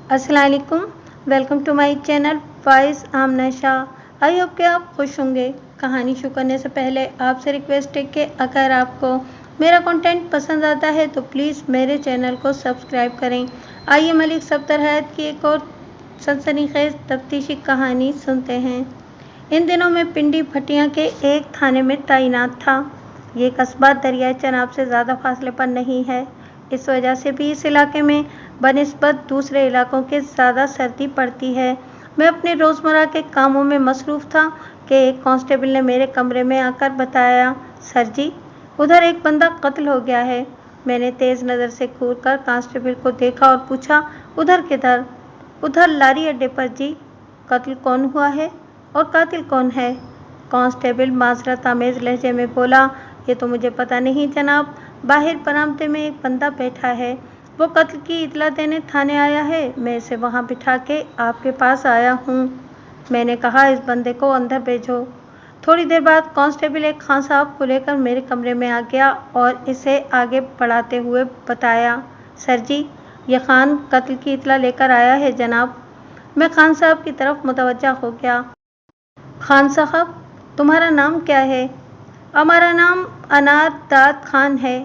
अस्सलाम वालेकुम, welcome to my channel voice Amna Shah. I hope कि आप खुश होंगे। कहानी शुरू करने से पहले आपसे रिक्वेस्ट है कि अगर आपको मेरा कंटेंट पसंद आता है तो प्लीज़ मेरे चैनल को सब्सक्राइब करें। आइए मलिक सफदर हयात की एक और सनसनीखेज तफ्तीशी कहानी सुनते हैं। इन दिनों में पिंडी भटिया के एक थाने में तैनात था। ये कस्बा दरियाए चनाब से ज़्यादा फासले पर नहीं है। इस वजह से भी इस इलाके में बनिस्बत दूसरे इलाकों के ज़्यादा सर्दी पड़ती है। मैं अपने रोज़मर्रा के कामों में मसरूफ़ था कि एक कांस्टेबल ने मेरे कमरे में आकर बताया, सर जी, उधर एक बंदा कत्ल हो गया है। मैंने तेज़ नज़र से घूरकर कांस्टेबल को देखा और पूछा, उधर किधर? उधर लारी अड्डे पर जी। कत्ल कौन हुआ है और कातिल कौन है? कांस्टेबल माजरत आमेज लहजे में बोला, ये तो मुझे पता नहीं जनाब। बाहर बरामदे में एक बंदा बैठा है, वो कत्ल की इतला देने थाने आया है। मैं इसे वहाँ बिठा के आपके पास आया हूँ। मैंने कहा, इस बंदे को अंदर भेजो। थोड़ी देर बाद कांस्टेबल एक खान साहब को लेकर मेरे कमरे में आ गया और इसे आगे बढ़ाते हुए बताया, सर जी, ये खान कत्ल की इतला लेकर आया है जनाब। मैं खान साहब की तरफ मुतवज्जा हो गया। खान साहब, तुम्हारा नाम क्या है? हमारा नाम अनार दाद खान है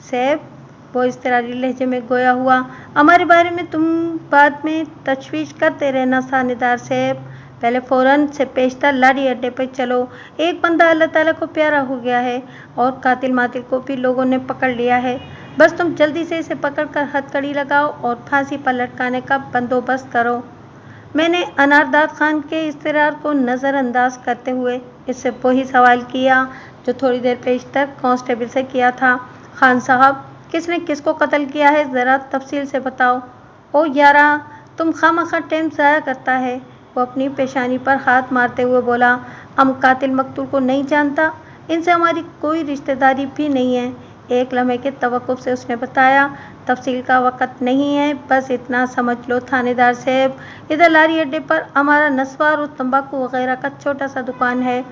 साहब। वो इज़्तिरारी लहजे में गोया हुआ, हमारे बारे में तुम बाद में तशवीश करते रहना थानेदार साहब। पहले फ़ौरन से पेशतर लारी अड्डे पर चलो। एक बंदा अल्लाह ताला को प्यारा हो गया है और कातिल मातिल को भी लोगों ने पकड़ लिया है। बस तुम जल्दी से इसे पकड़ कर हथकड़ी लगाओ और फांसी पर लटकाने का बंदोबस्त करो। मैंने अनारदाद खान के इस्तरार को नज़रअंदाज करते हुए इससे वही सवाल किया जो थोड़ी देर पेशतर कांस्टेबल से किया था, खान साहब, किसने किसको कत्ल किया है, ज़रा तफसील से बताओ। ओ यारा, तुम खामखा टाइम ज़ाया करता है। वो अपनी पेशानी पर हाथ मारते हुए बोला, हम कातिल मकतूल को नहीं जानता, इनसे हमारी कोई रिश्तेदारी भी नहीं है। एक लम्हे के तवक्कुफ से उसने बताया, तफसील का वक़्त नहीं है, बस इतना समझ लो थानेदार साहब, इधर लारी अड्डे पर हमारा नस्वार और तंबाकू वगैरह का छोटा सा दुकान है।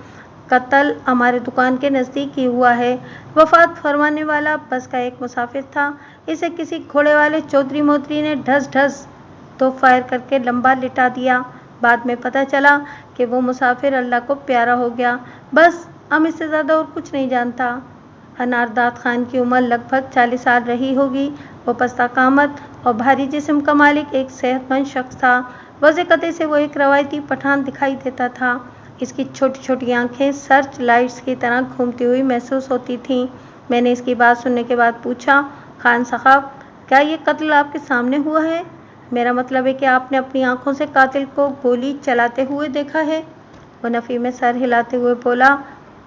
कत्ल हमारे दुकान के नज़दीक ही हुआ है। वफात फरमाने वाला बस का एक मुसाफिर था। इसे किसी घोड़े वाले चौधरी मोतरी ने ढस ढस तो फायर करके लंबा लिटा दिया। बाद में पता चला कि वो मुसाफिर अल्लाह को प्यारा हो गया। बस हम इससे ज़्यादा और कुछ नहीं जानता। अनारदाद खान की उम्र लगभग 40 साल रही होगी। वो पस्ता कामत और भारी जिस्म का मालिक एक सेहतमंद शख्स था। वज़े कते से वो एक रवायती पठान दिखाई देता था। इसकी छोटी छोटी आंखें सर्च लाइट्स की तरह घूमती हुई महसूस होती थीं। मैंने इसकी बात सुनने के बाद पूछा, खान साहब, क्या ये कत्ल आपके सामने हुआ है? मेरा मतलब है कि आपने अपनी आंखों से कातिल को गोली चलाते हुए देखा है? वो नफ़ी में सर हिलाते हुए बोला,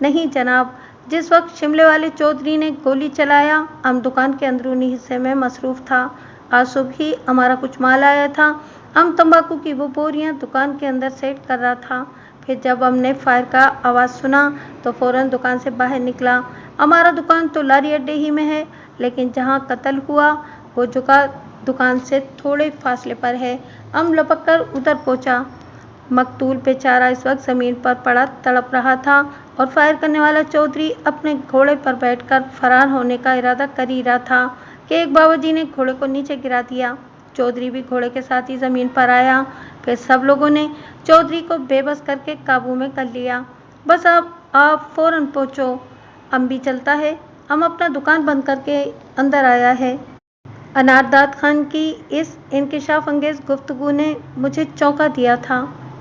नहीं जनाब, जिस वक्त शिमले वाले चौधरी ने गोली चलाया हम दुकान के अंदरूनी हिस्से में मसरूफ़ था। आज सुबह ही हमारा कुछ माल आया था। हम तंबाकू की वो बोरियां दुकान के अंदर सेट कर रहा था। फिर जब हमने फायर का आवाज़ सुना तो फ़ौरन दुकान से बाहर निकला। हमारा दुकान तो लारी अड्डे ही में है, लेकिन जहाँ कत्ल हुआ वो जगह दुकान से थोड़े फासले पर है। हम लपक कर उधर पहुँचा। मकतूल बेचारा इस वक्त ज़मीन पर पड़ा तड़प रहा था और फायर करने वाला चौधरी अपने घोड़े पर बैठकर फरार होने का इरादा कर ही रहा था कि एक बाबूजी ने घोड़े को नीचे गिरा दिया। चौधरी भी घोड़े के साथ ही ज़मीन पर आया। फिर सब लोगों ने चौधरी को बेबस करके काबू में कर लिया। बस अब आप फ़ौरन पहुँचो, हम भी चलता है, हम अपना दुकान बंद करके अंदर आया है। अनारदाद खान की इस इंकिशाफ अंगेज़ गुफ्तगू ने मुझे चौंका दिया था।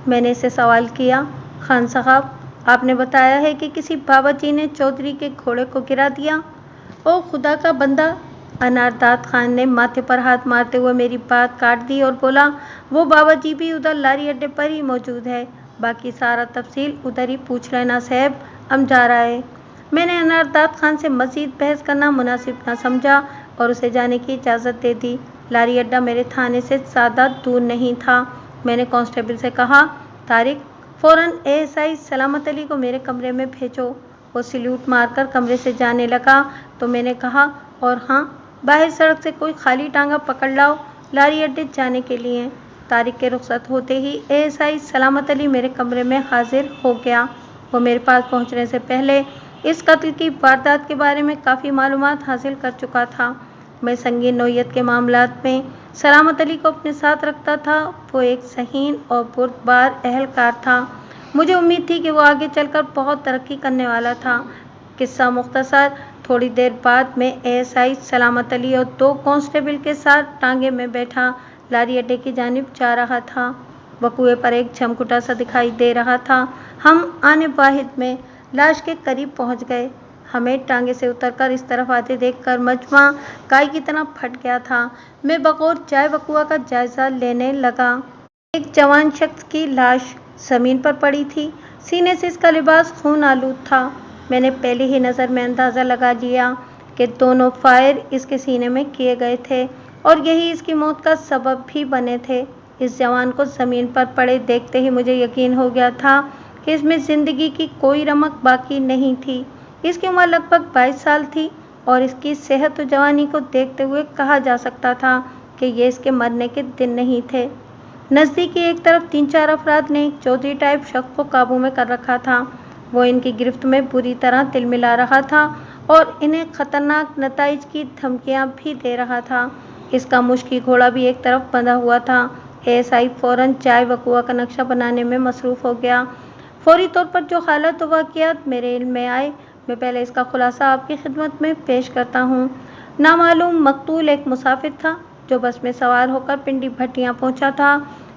मैंने इससे सवाल किया, खान साहब, आपने बताया है कि किसी बाबाजी ने चौधरी के घोड़े को गिरा दिया। ओ खुदा का बंदा! अनारदाद खान ने माथे पर हाथ मारते हुए मेरी बात काट दी और बोला, वो बाबाजी भी उधर लारी अड्डे पर ही मौजूद है। बाकी सारा तफसील उधर ही पूछ लेना साहब, हम जा रहा है। मैंने अनारदाद खान से मज़ीद बहस करना मुनासिब न समझा और उसे जाने की इजाज़त दे दी। लारी अड्डा मेरे थाने से ज़्यादा दूर नहीं था। मैंने कांस्टेबल से कहा, तारिक, फ़ौरन एएसआई सलामत अली को मेरे कमरे में भेजो। वो सल्यूट मारकर कमरे से जाने लगा तो मैंने कहा, और हाँ, बाहर सड़क से कोई खाली टांगा पकड़ लाओ लारी अड्डे जाने के लिए। तारिक के रुखसत होते ही एएसआई सलामत अली मेरे कमरे में हाजिर हो गया। वो मेरे पास पहुंचने से पहले इस कत्ल की वारदात के बारे में काफ़ी मालूमात हासिल कर चुका था। मैं संगीन नौयत के मामलात में सलामत अली को अपने साथ रखता था। वो एक सहीन और बुर्दबार एहलकार था। मुझे उम्मीद थी कि वो आगे चलकर बहुत तरक्की करने वाला था। किस्सा मुख्तसर, थोड़ी देर बाद मैं एएसआई सलामत अली और 2 कांस्टेबल के साथ टांगे में बैठा लारी अड्डे की जानिब जा रहा था। वकुए पर एक झमकुटा सा दिखाई दे रहा था। हम आने वाहिद में लाश के करीब पहुंच गए। हमें टांगे से उतरकर इस तरफ आते देखकर मजमा गाय की तरह फट गया था। मैं बगौर जाए वकुआ का जायजा लेने लगा। एक जवान शख्स की लाश जमीन पर पड़ी थी। सीने से इसका लिबास खून आलूद था। मैंने पहली ही नज़र में अंदाज़ा लगा लिया कि दोनों फायर इसके सीने में किए गए थे और यही इसकी मौत का सबब भी बने थे। इस जवान को ज़मीन पर पड़े देखते ही मुझे यकीन हो गया था कि इसमें ज़िंदगी की कोई रमक बाकी नहीं थी। इसकी उम्र लगभग 22 साल थी और इसकी सेहत और जवानी को देखते हुए कहा जा सकता था कि ये इसके मरने के दिन नहीं थे। नज़दीकी एक तरफ 3-4 अफराद ने एक चौधरी टाइप शख्स को काबू में कर रखा था। वो इनकी गिरफ्त में बुरी तरह तिलमिला रहा था और इन्हें खतरनाक नताइज की धमकियां भी दे रहा था। इसका मुश्की घोड़ा भी एक तरफ बंधा हुआ था। एएसआई फौरन चाय वकुआ का नक्शा बनाने में मसरूफ़ हो गया। फौरी तौर पर जो हालत व वाक़ियात मेरे इल्म में आए, मैं पहले इसका खुलासा आपकी खिदमत में पेश करता हूँ। नामालूम मकतूल एक मुसाफिर था जो बस में सवार होकर पिंडी भट्टियाँ पहुँचा था।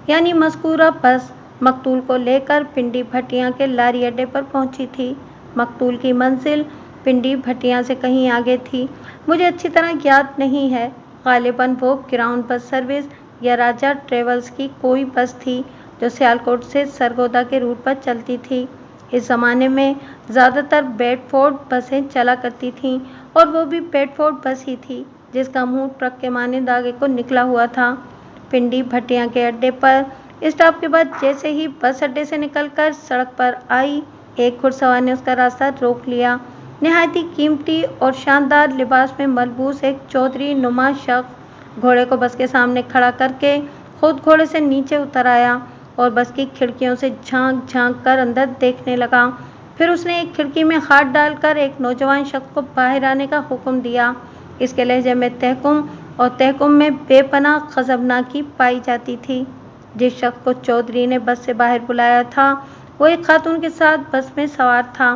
यानी मज़कूरा बस मकतूल को लेकर पिंडी भट्टियाँ के लारी अड्डे पर पहुँची थी। मकतूल की मंजिल पिंडी भट्टियाँ से कहीं आगे थी। मुझे अच्छी तरह याद नहीं है। गालिबन वो ग्राउंड बस सर्विस या राजा ट्रेवल्स की कोई बस थी जो सियालकोट से सरगोदा के रूट पर चलती थी। इस ज़माने में ज़्यादातर बेडफोर्ड बसें चला करती थीं और वो भी बेडफोर्ड बस ही थी जिसका मुंह ट्रक के मानंद आगे को निकला हुआ था। पिंडी भट्टियाँ के अड्डे पर स्टॉप के बाद जैसे ही बस अड्डे से निकलकर सड़क पर आई, एक घुड़सवार ने उसका रास्ता रोक लिया। नहायत ही कीमती और शानदार लिबास में मलबूस एक चौधरी नुमा शख्स घोड़े को बस के सामने खड़ा करके खुद घोड़े से नीचे उतर आया और बस की खिड़कियों से झांक झांक कर अंदर देखने लगा। फिर उसने एक खिड़की में हाथ डालकर एक नौजवान शख्स को बाहर आने का हुक्म दिया। इसके लहजे में तहकुम और तहकुम में बेपनाह ग़ज़बनाकी पाई जाती थी। जिस शख्स को चौधरी ने बस से बाहर बुलाया था वो एक खातून के साथ बस में सवार था।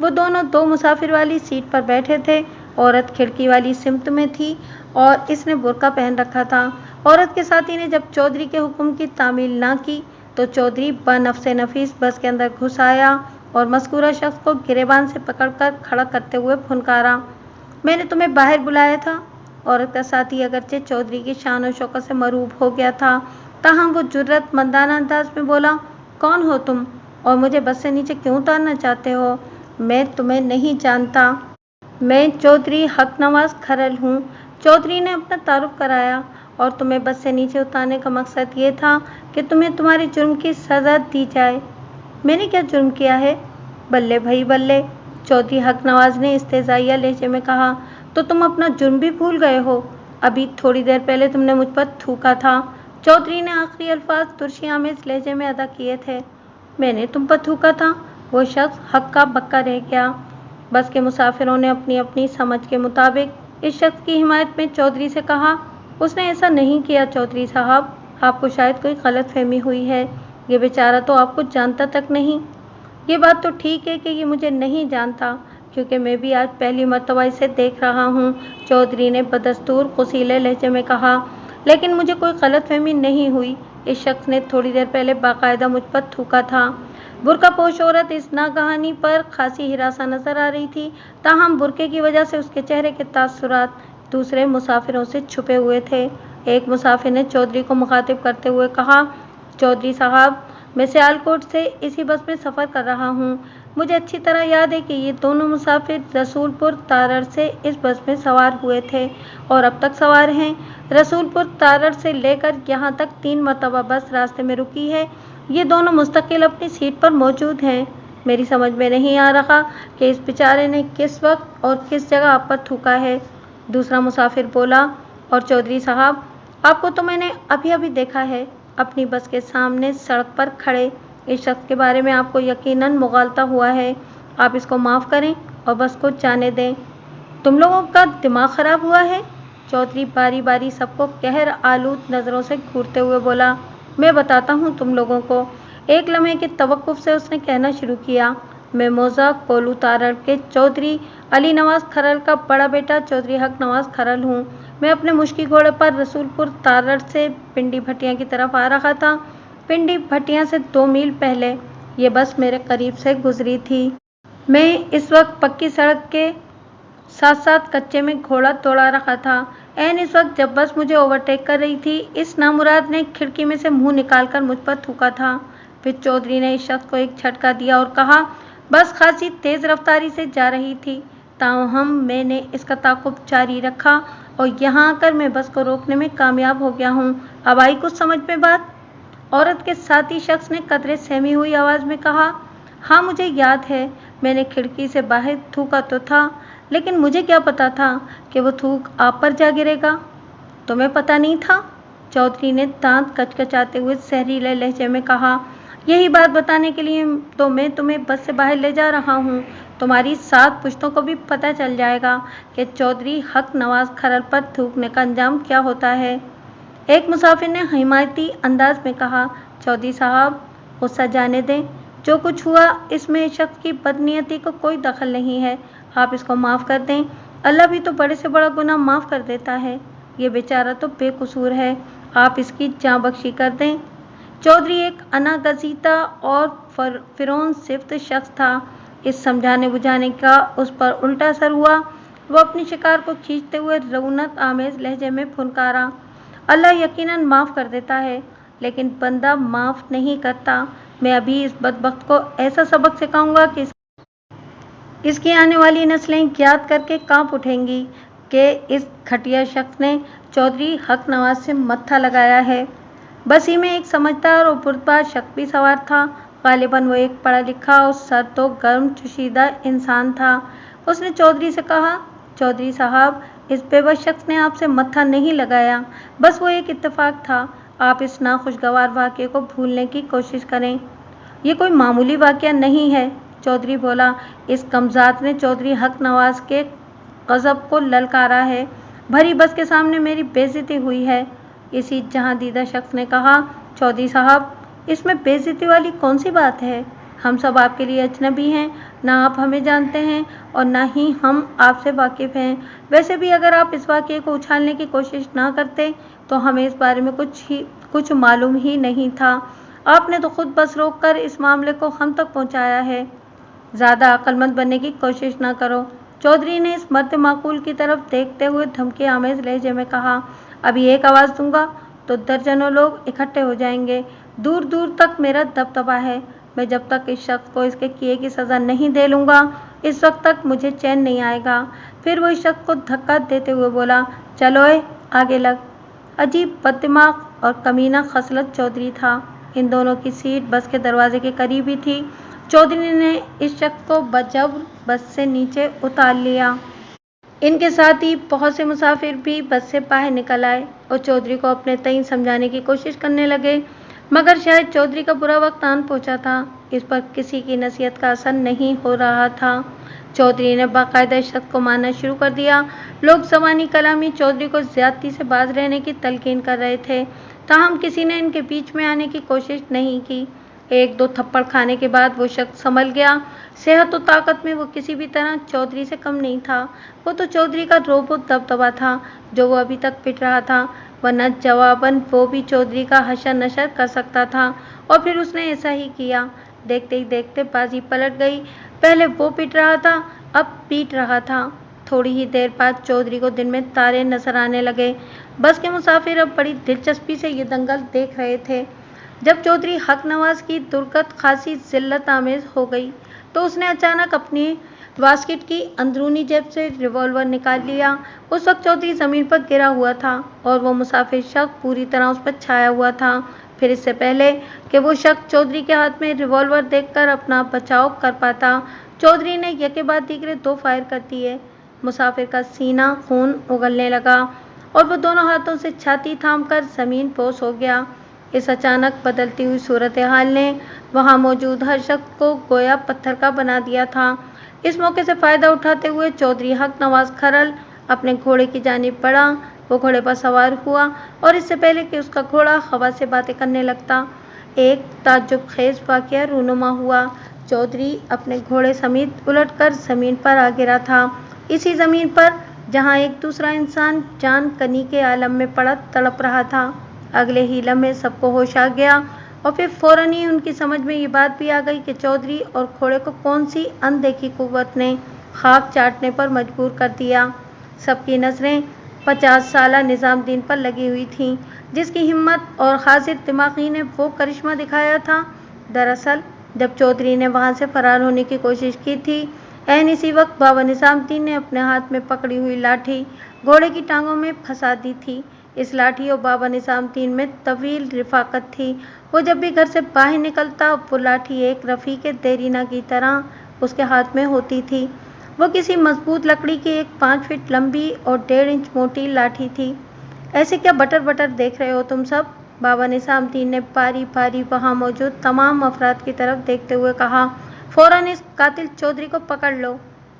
वो दोनों 2 मुसाफिर वाली सीट पर बैठे थे। औरत खिड़की वाली सिमत में थी और इसने बुर्का पहन रखा था। औरत के साथी ने जब चौधरी के हुक्म की तामील ना की तो चौधरी बनफ्से नफीस बस के अंदर घुस आया और मज़कूरा शख्स को गिरेबान से पकड़कर खड़ा करते हुए फुनकारा, मैंने तुम्हें बाहर बुलाया था। औरत का साथी अगरचे चौधरी की शान और शौकत से मरूब हो गया था, ताहम वो जुर्रतमंदाना अंदाज में बोला, कौन हो तुम और मुझे बस से नीचे क्यों उतारना चाहते हो? मैं तुम्हें नहीं जानता। मैं चौधरी हक नवाज खरल हूँ। चौधरी ने अपना तारुफ कराया। और तुम्हें बस से नीचे उतारने का मकसद ये था कि तुम्हें तुम्हारे जुर्म की सज़ा दी जाए। मैंने क्या जुर्म किया है? बल्ले भई बल्ले, चौधरी हक नवाज ने इस्तेज़ाइया लहजे में कहा, तो तुम अपना जुर्म भी भूल गए हो? अभी थोड़ी देर पहले तुमने मुझ पर थूका था। चौधरी ने आखिरी अल्फाज तुर्शिया में इस लहजे में अदा किए थे। मैंने तुम पर थूका था? वो शख्स हक्का बक्का रह गया। बस के मुसाफिरों ने अपनी अपनी समझ के मुताबिक इस शख्स की हिमायत में चौधरी से कहा, उसने ऐसा नहीं किया चौधरी साहब, आपको शायद कोई गलत फहमी हुई है। ये बेचारा तो आपको जानता तक नहीं। ये बात तो ठीक है कि ये मुझे नहीं जानता, क्योंकि मैं भी आज पहली मर्तबा इसे देख रहा हूँ, चौधरी ने बदस्तूर खुसीले लहजे में कहा। लेकिन मुझे कोई गलत फहमी नहीं हुई। इस शख्स ने थोड़ी देर पहले बाकायदा मुझ पर थूका था। बुर्का पोश औरत इस नागहानी पर खासी हिरासा नजर आ रही थी, ताहम बुर्के की वजह से उसके चेहरे के तासुरात दूसरे मुसाफिरों से छुपे हुए थे। एक मुसाफिर ने चौधरी को मुखातिब करते हुए कहा, चौधरी साहब, मैं सियालकोट से इसी बस में सफ़र कर रहा हूँ। मुझे अच्छी तरह याद है कि ये दोनों मुसाफिर रसूलपुर तारड़ से इस बस में सवार हुए थे और अब तक सवार हैं। रसूलपुर तारड़ से लेकर यहाँ तक 3 मरतबा बस रास्ते में रुकी है। ये दोनों मुस्तकिल अपनी सीट पर मौजूद हैं। मेरी समझ में नहीं आ रहा कि इस बेचारे ने किस वक्त और किस जगह आप पर थूका है। दूसरा मुसाफिर बोला, और चौधरी साहब, आपको तो मैंने अभी अभी देखा है, अपनी बस के सामने सड़क पर खड़े। इस शख्स के बारे में आपको यकीनन मुगालता हुआ है। आप इसको माफ़ करें और बस को जाने दें। तुम लोगों का दिमाग ख़राब हुआ है? चौधरी बारी बारी सबको कहर आलूद नजरों से घूरते हुए बोला, मैं बताता हूँ तुम लोगों को। एक लम्हे के तवक्कुफ से उसने कहना शुरू किया, मैं मौजा कोलू तारड़ के चौधरी अली नवाज खरल का बड़ा बेटा चौधरी हक नवाज खरल हूँ। मैं अपने मुश्की घोड़े पर रसूलपुर तारड़ से पिंडी भटिया की तरफ आ रहा था। पिंडी भटिया से 2 मील पहले ये बस मेरे करीब से गुजरी थी। मैं इस वक्त पक्की सड़क के साथ साथ कच्चे में घोड़ा दौड़ा रहा था। ऐन इस वक्त जब बस मुझे ओवरटेक कर रही थी, इस नामुराद ने खिड़की में से मुंह निकालकर मुझ पर थूका था। फिर चौधरी ने इस शख्स को एक झटका दिया और कहा, बस खासी तेज रफ्तारी से जा रही थी। ताहम मैंने इसका ताक़ुब जारी रखा और यहाँ आकर मैं बस को रोकने में कामयाब हो गया हूँ। अब आई कुछ समझ में बात? औरत के साथी शख्स ने कतरे सहमी हुई आवाज़ में कहा, हाँ मुझे याद है, मैंने खिड़की से बाहर थूका तो था, लेकिन मुझे क्या पता था कि वो थूक आप पर जा गिरेगा। तुम्हें पता नहीं था? चौधरी ने दांत कचकचाते हुए सहरीले लहजे में कहा, यही बात बताने के लिए तो मैं तुम्हें बस से बाहर ले जा रहा हूँ। तुम्हारी 7 पुश्तों को भी पता चल जाएगा कि चौधरी हक नवाज खरल पर थूकने का अंजाम क्या होता है। एक मुसाफिर ने हिमायती अंदाज में कहा, चौधरी साहब गुस्सा जाने दें, जो कुछ हुआ इसमें शख्स की बदनीयती को कोई दखल नहीं है, आप इसको माफ़ कर दें। अल्लाह भी तो बड़े से बड़ा गुनाह माफ़ कर देता है। ये बेचारा तो बेकसूर है, आप इसकी जाँ बख्शी कर दें। चौधरी एक अनागजीता और फिरौन सिफ्त शख्स था। इस समझाने बुझाने का उस पर उल्टा असर हुआ। वो अपनी शिकार को खींचते हुए रौनक आमेज लहजे में फुनकारा, अल्लाह यकीनन माफ़ कर देता है, लेकिन बंदा माफ़ नहीं करता। मैं अभी इस बदबख्त को ऐसा सबक सिखाऊंगा कि इसकी आने वाली नस्लें याद करके कांप उठेंगी कि इस घटिया शख्स ने चौधरी हक नवाज से मत्था लगाया है। बस ही में एक समझदार और बुर्दबार शख्स भी सवार था। गालिबन वो एक पढ़ा लिखा और सर्दो गर्म चुशीदा इंसान था। उसने चौधरी से कहा, चौधरी साहब इस बेबस शख्स ने आपसे मत्था नहीं लगाया, बस वो एक इत्तेफाक था। आप इस नाखुशगवार वाक़े को भूलने की कोशिश करें। ये कोई मामूली वाक़या नहीं है, चौधरी बोला। इस कमज़ात ने चौधरी हक नवाज के गज़ब को ललकारा है। भरी बस के सामने मेरी बेइज्जती हुई है। इसी जहां दीदा शख्स ने कहा, चौधरी साहब इसमें बेइज्जती वाली कौन सी बात है? हम सब आपके लिए अजनबी हैं, ना आप हमें जानते हैं और ना ही हम आपसे वाकिफ़ हैं। वैसे भी अगर आप इस वाक़े को उछालने की कोशिश ना करते तो हमें इस बारे में कुछ मालूम ही नहीं था। आपने तो खुद बस रोक कर इस मामले को हम तक पहुँचाया है। ज़्यादा अक्लमंद बनने की कोशिश ना करो। चौधरी ने इस मर्द माकूल की तरफ देखते हुए धमकी आमेज लहजे में कहा, अभी एक आवाज़ दूंगा तो दर्जनों लोग इकट्ठे हो जाएंगे। दूर दूर तक मेरा दबदबा है। मैं जब तक इस शख्स को इसके किए की सज़ा नहीं दे लूँगा, इस वक्त तक मुझे चैन नहीं आएगा। फिर वो इस शख्स को धक्का देते हुए बोला, चलो आगे लग। अजीब बददिमाग और कमीना खसलत चौधरी था। इन दोनों की सीट बस के दरवाजे के करीब ही थी। चौधरी ने इस शख्स को बजबर बस से नीचे उतार लिया। इनके साथ ही बहुत से मुसाफिर भी बस से बाहर निकल आए और चौधरी को अपने तईं समझाने की कोशिश करने लगे, मगर शायद चौधरी का बुरा वक्त आन पहुंचा था। इस पर किसी की नसीहत का असर नहीं हो रहा था। चौधरी ने बाकायदा इस शख्स को मानना शुरू कर दिया। लोग ज़बानी कलामी चौधरी को ज़्यादती से बाज रहने की तलकीन कर रहे थे, ताहम किसी ने इनके बीच में आने की कोशिश नहीं की। 1-2 थप्पड़ खाने के बाद वो शख्स संभल गया। सेहत और ताकत में वो किसी भी तरह चौधरी से कम नहीं था। वो तो चौधरी का रोब दबदबा था जो वो अभी तक पिट रहा था, वरना जवाबन वो भी चौधरी का हशर नशर कर सकता था। और फिर उसने ऐसा ही किया। देखते ही देखते बाजी पलट गई। पहले वो पिट रहा था, अब पीट रहा था। थोड़ी ही देर बाद चौधरी को दिन में तारे नजर आने लगे। बस के मुसाफिर अब बड़ी दिलचस्पी से ये दंगल देख रहे थे। जब चौधरी हक नवाज की दुर्गत खासी जिल्लत आमेज हो गई तो उसने अचानक अपनी बास्केट की अंदरूनी जेब से रिवॉल्वर निकाल लिया। उस वक्त चौधरी ज़मीन पर गिरा हुआ था और वो मुसाफिर शख्स पूरी तरह उस पर छाया हुआ था। फिर इससे पहले कि वो शख्स चौधरी के हाथ में रिवॉल्वर देखकर अपना बचाव कर पाता, चौधरी ने यके बाद दीगरे 2 फायर कर दिए। मुसाफिर का सीना खून उगलने लगा और वो दोनों हाथों से छाती थामकर ज़मीन पोश हो गया। इस अचानक बदलती हुई सूरत हाल ने वहाँ मौजूद हर शख्स को गोया पत्थर का बना दिया था। इस मौके से फ़ायदा उठाते हुए चौधरी हक नवाज खरल अपने घोड़े की जानिब बढ़ा। वो घोड़े पर सवार हुआ और इससे पहले कि उसका घोड़ा हवा से बातें करने लगता, एक ताज्जुब खेज वाकया रूनुमा हुआ। चौधरी अपने घोड़े समेत उलटकर जमीन पर आ गिरा था। इसी जमीन पर जहां एक दूसरा इंसान जान कनी के आलम में पड़ा तड़प रहा था। अगले ही लम्हे सबको होश आ गया और फिर फौरन ही उनकी समझ में ये बात भी आ गई कि चौधरी और घोड़े को कौन सी अनदेखी कुव्वत ने खाक चाटने पर मजबूर कर दिया। सबकी नजरें 50 साला निजामुद्दीन पर लगी हुई थीं, जिसकी हिम्मत और हाजिर दिमागी ने वो करिश्मा दिखाया था। दरअसल जब चौधरी ने वहां से फरार होने की कोशिश की थी, ऐन इसी वक्त बाबा निजामुद्दीन ने अपने हाथ में पकड़ी हुई लाठी घोड़े की टांगों में फंसा दी थी। इस लाठी और बाबा निजामुद्दीन में तवील रिफाकत थी। वो जब भी घर से बाहर निकलता, वो लाठी एक रफ़ीक देरीना की तरह उसके हाथ में होती थी। वो किसी मजबूत लकड़ी की एक 5 फीट लंबी और 1.5 इंच मोटी लाठी थी। ऐसे क्या बटर बटर देख रहे हो तुम सब? बाबा निजामुद्दीन ने बारी बारी वहां मौजूद तमाम अफराद की तरफ देखते हुए कहा। फौरन इस कातिल चौधरी को पकड़ लो।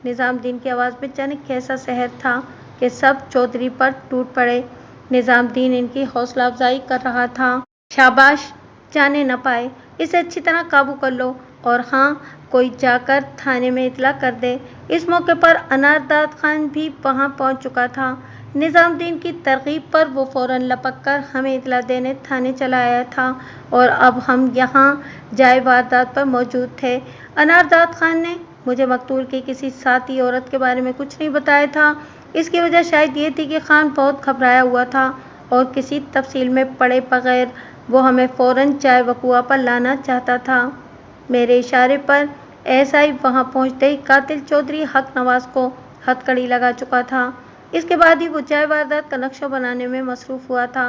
निजामुद्दीन की आवाज़ में जाने कैसा सहर था कि सब चौधरी पर टूट पड़े। निजामुद्दीन इनकी हौसला अफजाई कर रहा था। शाबाश, जाने न पाए, इसे अच्छी तरह काबू कर लो, और हाँ, कोई जाकर थाने में इतला कर दे। इस मौके पर अनारदाद खान भी वहां पहुंच चुका था। निजामुद्दीन की तरगीब पर वो फौरन लपक कर हमें इतला देने थाने चला आया था और अब हम यहाँ जाए वारदात पर मौजूद थे। अनारदाद खान ने मुझे मकतूल की किसी साथी औरत के बारे में कुछ नहीं बताया था। इसकी वजह शायद ये थी कि खान बहुत घबराया हुआ था और किसी तफसील में पड़े बगैर वो हमें फौरन चाय वकुआ पर लाना चाहता था। मेरे इशारे पर एएसआई वहां पहुंचते ही कातिल चौधरी हक नवाज को हथकड़ी लगा चुका था। इसके बाद ही वो चाय वारदात का नक्शा बनाने में मसरूफ हुआ था।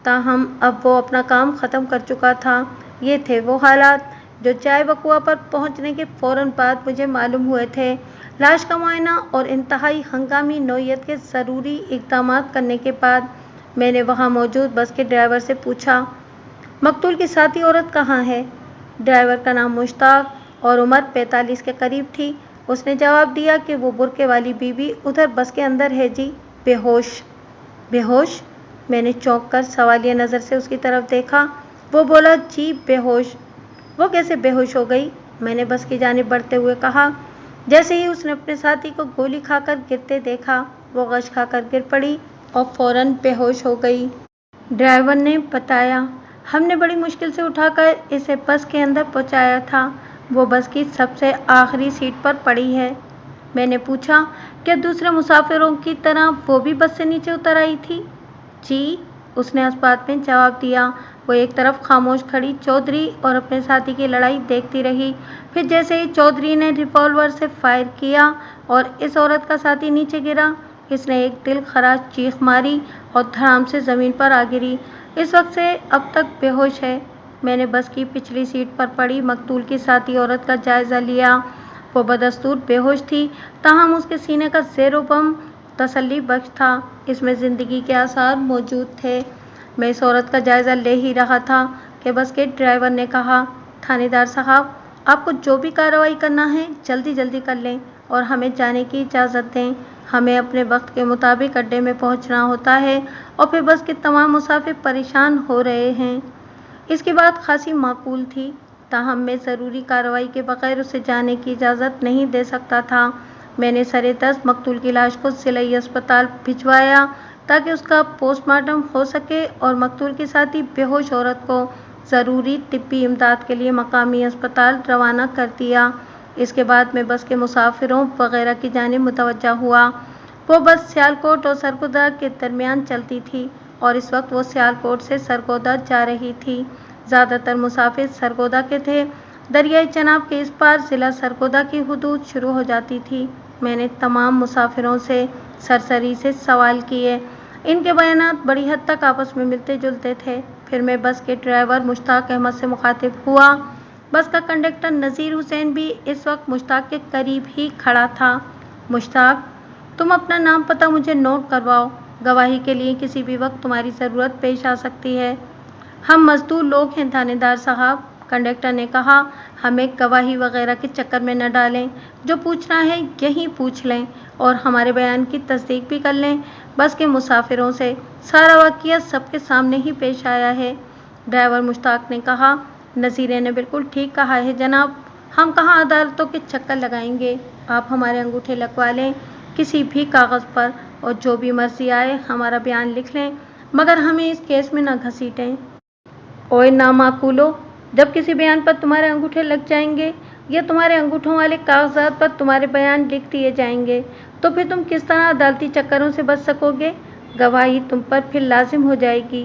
ताहम अब वो अपना काम ख़त्म कर चुका था। ये थे वो हालात जो चाय वकुआ पर पहुंचने के फौरन बाद मुझे मालूम हुए थे। लाश का मुआयना और इंतहाई हंगामी नौयत के ज़रूरी इक़दाम करने के बाद मैंने वहां मौजूद बस के ड्राइवर से पूछा, मकतूल की साथी औरत कहाँ है? ड्राइवर का नाम मुश्ताक और उम्र 45 के करीब थी। उसने जवाब दिया कि वो बुरके वाली बीवी उधर बस के अंदर है जी, बेहोश। बेहोश? मैंने चौंक कर सवालिया नज़र से उसकी तरफ देखा। वो बोला, जी बेहोश। वो कैसे बेहोश हो गई? मैंने बस की जानिब बढ़ते हुए कहा। जैसे ही उसने अपने साथी को गोली खाकर गिरते देखा, वो गश खाकर गिर पड़ी और फौरन बेहोश हो गई। ड्राइवर ने बताया, हमने बड़ी मुश्किल से उठाकर इसे बस के अंदर पहुंचाया था। वो बस की सबसे आखिरी सीट पर पड़ी है। मैंने पूछा, क्या दूसरे मुसाफिरों की तरह वो भी बस से नीचे उतर आई थी? जी, उसने इस बात में जवाब दिया। वो एक तरफ खामोश खड़ी चौधरी और अपने साथी की लड़ाई देखती रही। फिर जैसे ही चौधरी ने रिवॉल्वर से फायर किया और इस औरत का साथी नीचे गिरा, इसने एक दिल खराश चीख मारी और धड़ाम से ज़मीन पर आ गिरी। इस वक्त से अब तक बेहोश है। मैंने बस की पिछली सीट पर पड़ी मकतूल की साथी औरत का जायज़ा लिया। वो बदस्तूर बेहोश थी, ताहम उसके सीने का ज़ेरो-बम तसल्ली बख्श था। इसमें ज़िंदगी के आसार मौजूद थे। मैं इस औरत का जायज़ा ले ही रहा था कि बस के ड्राइवर ने कहा, थानेदार साहब, आपको जो भी कार्रवाई करना है जल्दी जल्दी कर लें और हमें जाने की इजाज़त दें। हमें अपने वक्त के मुताबिक अड्डे में पहुंचना होता है और फिर बस के तमाम मुसाफिर परेशान हो रहे हैं। इसकी बात खासी माकूल थी, ताहम मैं ज़रूरी कार्रवाई के बगैर उसे जाने की इजाज़त नहीं दे सकता था। मैंने सरे दस्त मकतूल की लाश को ज़िलाई अस्पताल भिजवाया ताकि उसका पोस्टमार्टम हो सके और मकतूल की साथी बेहोश औरत को ज़रूरी तिब्बी इमदाद के लिए मकामी अस्पताल रवाना कर दिया। इसके बाद मैं बस के मुसाफिरों वगैरह की जानिब मुतवज्जा हुआ। वो बस सियालकोट और सरगोदा के दरमियान चलती थी और इस वक्त वो सियालकोट से सरगोदा जा रही थी। ज़्यादातर मुसाफिर सरगोदा के थे। दरियाई चनाब के इस पार ज़िला सरगोदा की हुदूद शुरू हो जाती थी। मैंने तमाम मुसाफिरों से सरसरी से सवाल किए। इनके बयानात बड़ी हद तक आपस में मिलते जुलते थे। फिर मैं बस के ड्राइवर मुश्ताक अहमद से मुखातिब हुआ। बस का कंडक्टर नज़ीर हुसैन भी इस वक्त मुश्ताक के करीब ही खड़ा था। मुश्ताक, तुम अपना नाम पता मुझे नोट करवाओ। गवाही के लिए किसी भी वक्त तुम्हारी ज़रूरत पेश आ सकती है। हम मजदूर लोग हैं थानेदार साहब, कंडक्टर ने कहा। हमें गवाही वगैरह के चक्कर में न डालें। जो पूछना है यहीं पूछ लें और हमारे बयान की तस्दीक भी कर लें। बस के मुसाफिरों से। सारा वाक़या सबके सामने ही पेश आया है। ड्राइवर मुश्ताक ने कहा। नज़ीरे ने बिल्कुल ठीक कहा है जनाब, हम कहाँ अदालतों के चक्कर लगाएंगे। आप हमारे अंगूठे लगवा लें किसी भी कागज़ पर और जो भी मर्जी आए हमारा बयान लिख लें, मगर हमें इस केस में न घसीटें। ओए नामाकूलो, जब किसी बयान पर तुम्हारे अंगूठे लग जाएंगे या तुम्हारे अंगूठों वाले कागजात पर तुम्हारे बयान लिख दिए जाएंगे तो फिर तुम किस तरह अदालती चक्करों से बच सकोगे। गवाही तुम पर फिर लाजिम हो जाएगी।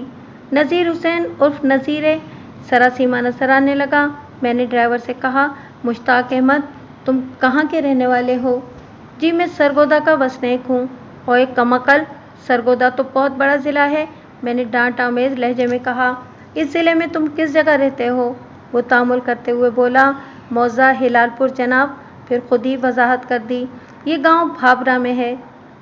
नज़ीर हुसैन उर्फ नज़ीरे सरासीमा नजर आने लगा। मैंने ड्राइवर से कहा, मुश्ताक अहमद, तुम कहाँ के रहने वाले हो। जी मैं सरगोदा का वसनीक हूँ। ओए कमअक्ल, सरगोदा तो बहुत बड़ा ज़िला है, मैंने डांट आमेज लहजे में कहा। इस ज़िले में तुम किस जगह रहते हो। वो तामुल करते हुए बोला, मौज़ा हिलालपुर जनाब। फिर खुद ही वजाहत कर दी, ये गांव भाबरा में है।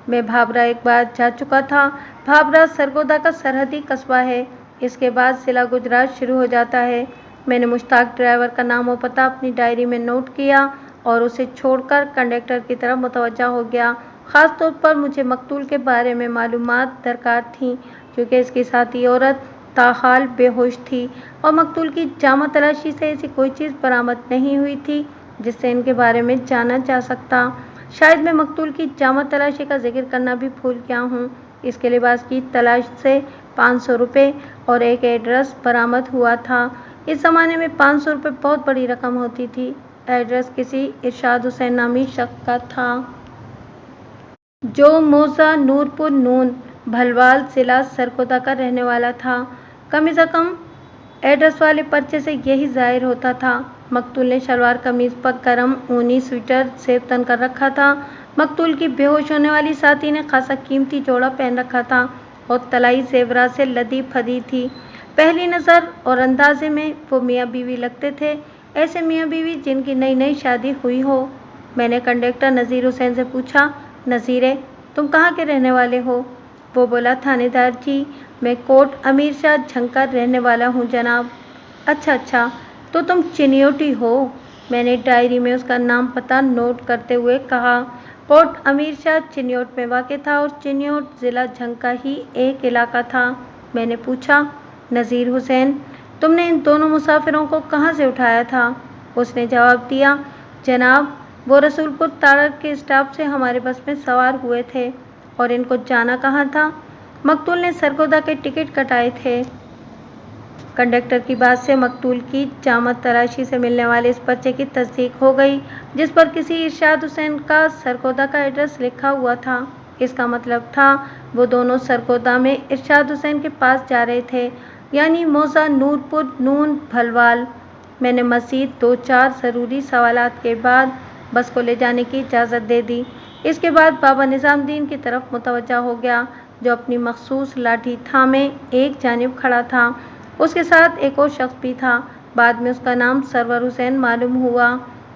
मैं भाबरा एक बार जा चुका था। भाबरा सरगोदा का सरहदी कस्बा है। इसके बाद ज़िला गुजरात शुरू हो जाता है। मैंने मुश्ताक ड्राइवर का नाम और पता अपनी डायरी में नोट किया और उसे छोड़कर कंडक्टर की तरफ मुतवज्जा हो गया। ख़ास तौर पर मुझे मकतूल के बारे में मालूमात दरकार थीं क्योंकि इसकी साथी औरत ताहाल बेहोश थी और मकतूल की जामा तलाशी से ऐसी कोई चीज़ बरामद नहीं हुई थी जिससे इनके बारे में जाना जा सकता। शायद मैं मकतूल की जामा तलाशी का जिक्र करना भी भूल गया हूँ। इसके लिबास की तलाश से 500 रुपये और एक एड्रेस बरामद हुआ था। इस ज़माने में 500 रुपये बहुत बड़ी रकम होती थी। एड्रेस किसी इरशाद हुसैन नामी शख्स का था जो मौज़ा नूरपुर नून भलवाल ज़िला सरगोदा का रहने वाला था। कम से कम एड्रेस वाले पर्चे से यही ज़ाहिर होता था। मकतूल ने शलवार कमीज़ पर गर्म ऊनी स्वेटर सेब तन कर रखा था। मकतूल की बेहोश होने वाली साथी ने खासा कीमती जोड़ा पहन रखा था और तलाई जेवरात से लदी फदी थी। पहली नज़र और अंदाजे में वो मियाँ बीवी लगते थे, ऐसे मियाँ बीवी जिनकी नई नई शादी हुई हो। मैंने कंडक्टर नज़ीर हुसैन से पूछा, नज़ीरे, तुम कहाँ के रहने वाले हो। वो बोला, थानेदार जी, मैं कोट अमीर शाह झंकर रहने वाला हूँ जनाब। अच्छा, तो तुम चिन्योटी हो। मैंने डायरी में उसका नाम पता नोट करते हुए कहा। कोट अमीर शाह चिन्योट में वाक़ था और चिन्योट ज़िला झंका ही एक इलाका था। मैंने पूछा, नज़ीर हुसैन, तुमने इन दोनों मुसाफिरों को कहाँ से उठाया था। उसने जवाब दिया, जनाब, वो रसूलपुर ताड़र के स्टाफ से हमारे बस में सवार हुए थे। और इनको जाना कहाँ था। मकतूल ने सरगोदा के टिकट कटाए थे। कंडक्टर की बात से मकतूल की जामा तलाशी से मिलने वाले इस पर्चे की तस्दीक हो गई जिस पर किसी इरशाद हुसैन का सरगोदा का एड्रेस लिखा हुआ था। इसका मतलब था वो दोनों सरगोदा में इरशाद हुसैन के पास जा रहे थे, यानी मौज़ा नूरपुर नून भलवाल। मैंने मज़ीद 2-4 ज़रूरी सवालात के बाद बस को ले जाने की इजाज़त दे दी। इसके बाद बाबा निज़ामुद्दीन की तरफ मुतवज्जा हो गया जो अपनी मखसूस लाठी थामे एक जानिब खड़ा था। उसके साथ एक और शख्स भी था। बाद में उसका नाम सरवर हुसैन मालूम हुआ।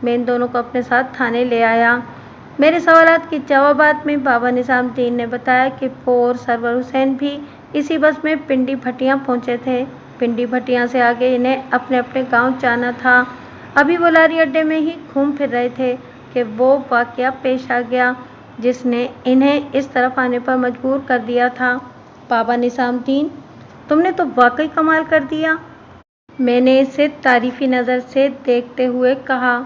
मैं इन दोनों को अपने साथ थाने ले आया। मेरे सवालात के जवाबात में बाबा निज़ामुद्दीन ने बताया कि वो और सरवर हुसैन भी इसी बस में पिंडी भटियाँ पहुँचे थे। पिंडी भटियाँ से आगे इन्हें अपने अपने गाँव जाना था। अभी वो लारी अड्डे में ही घूम फिर रहे थे कि वो वाक़या पेश आ गया जिसने इन्हें इस तरफ आने पर मजबूर कर दिया था। बाबा निज़ामुद्दीन, तुमने तो वाकई कमाल कर दिया। मैंने इसे तारीफी नज़र से देखते हुए कहा,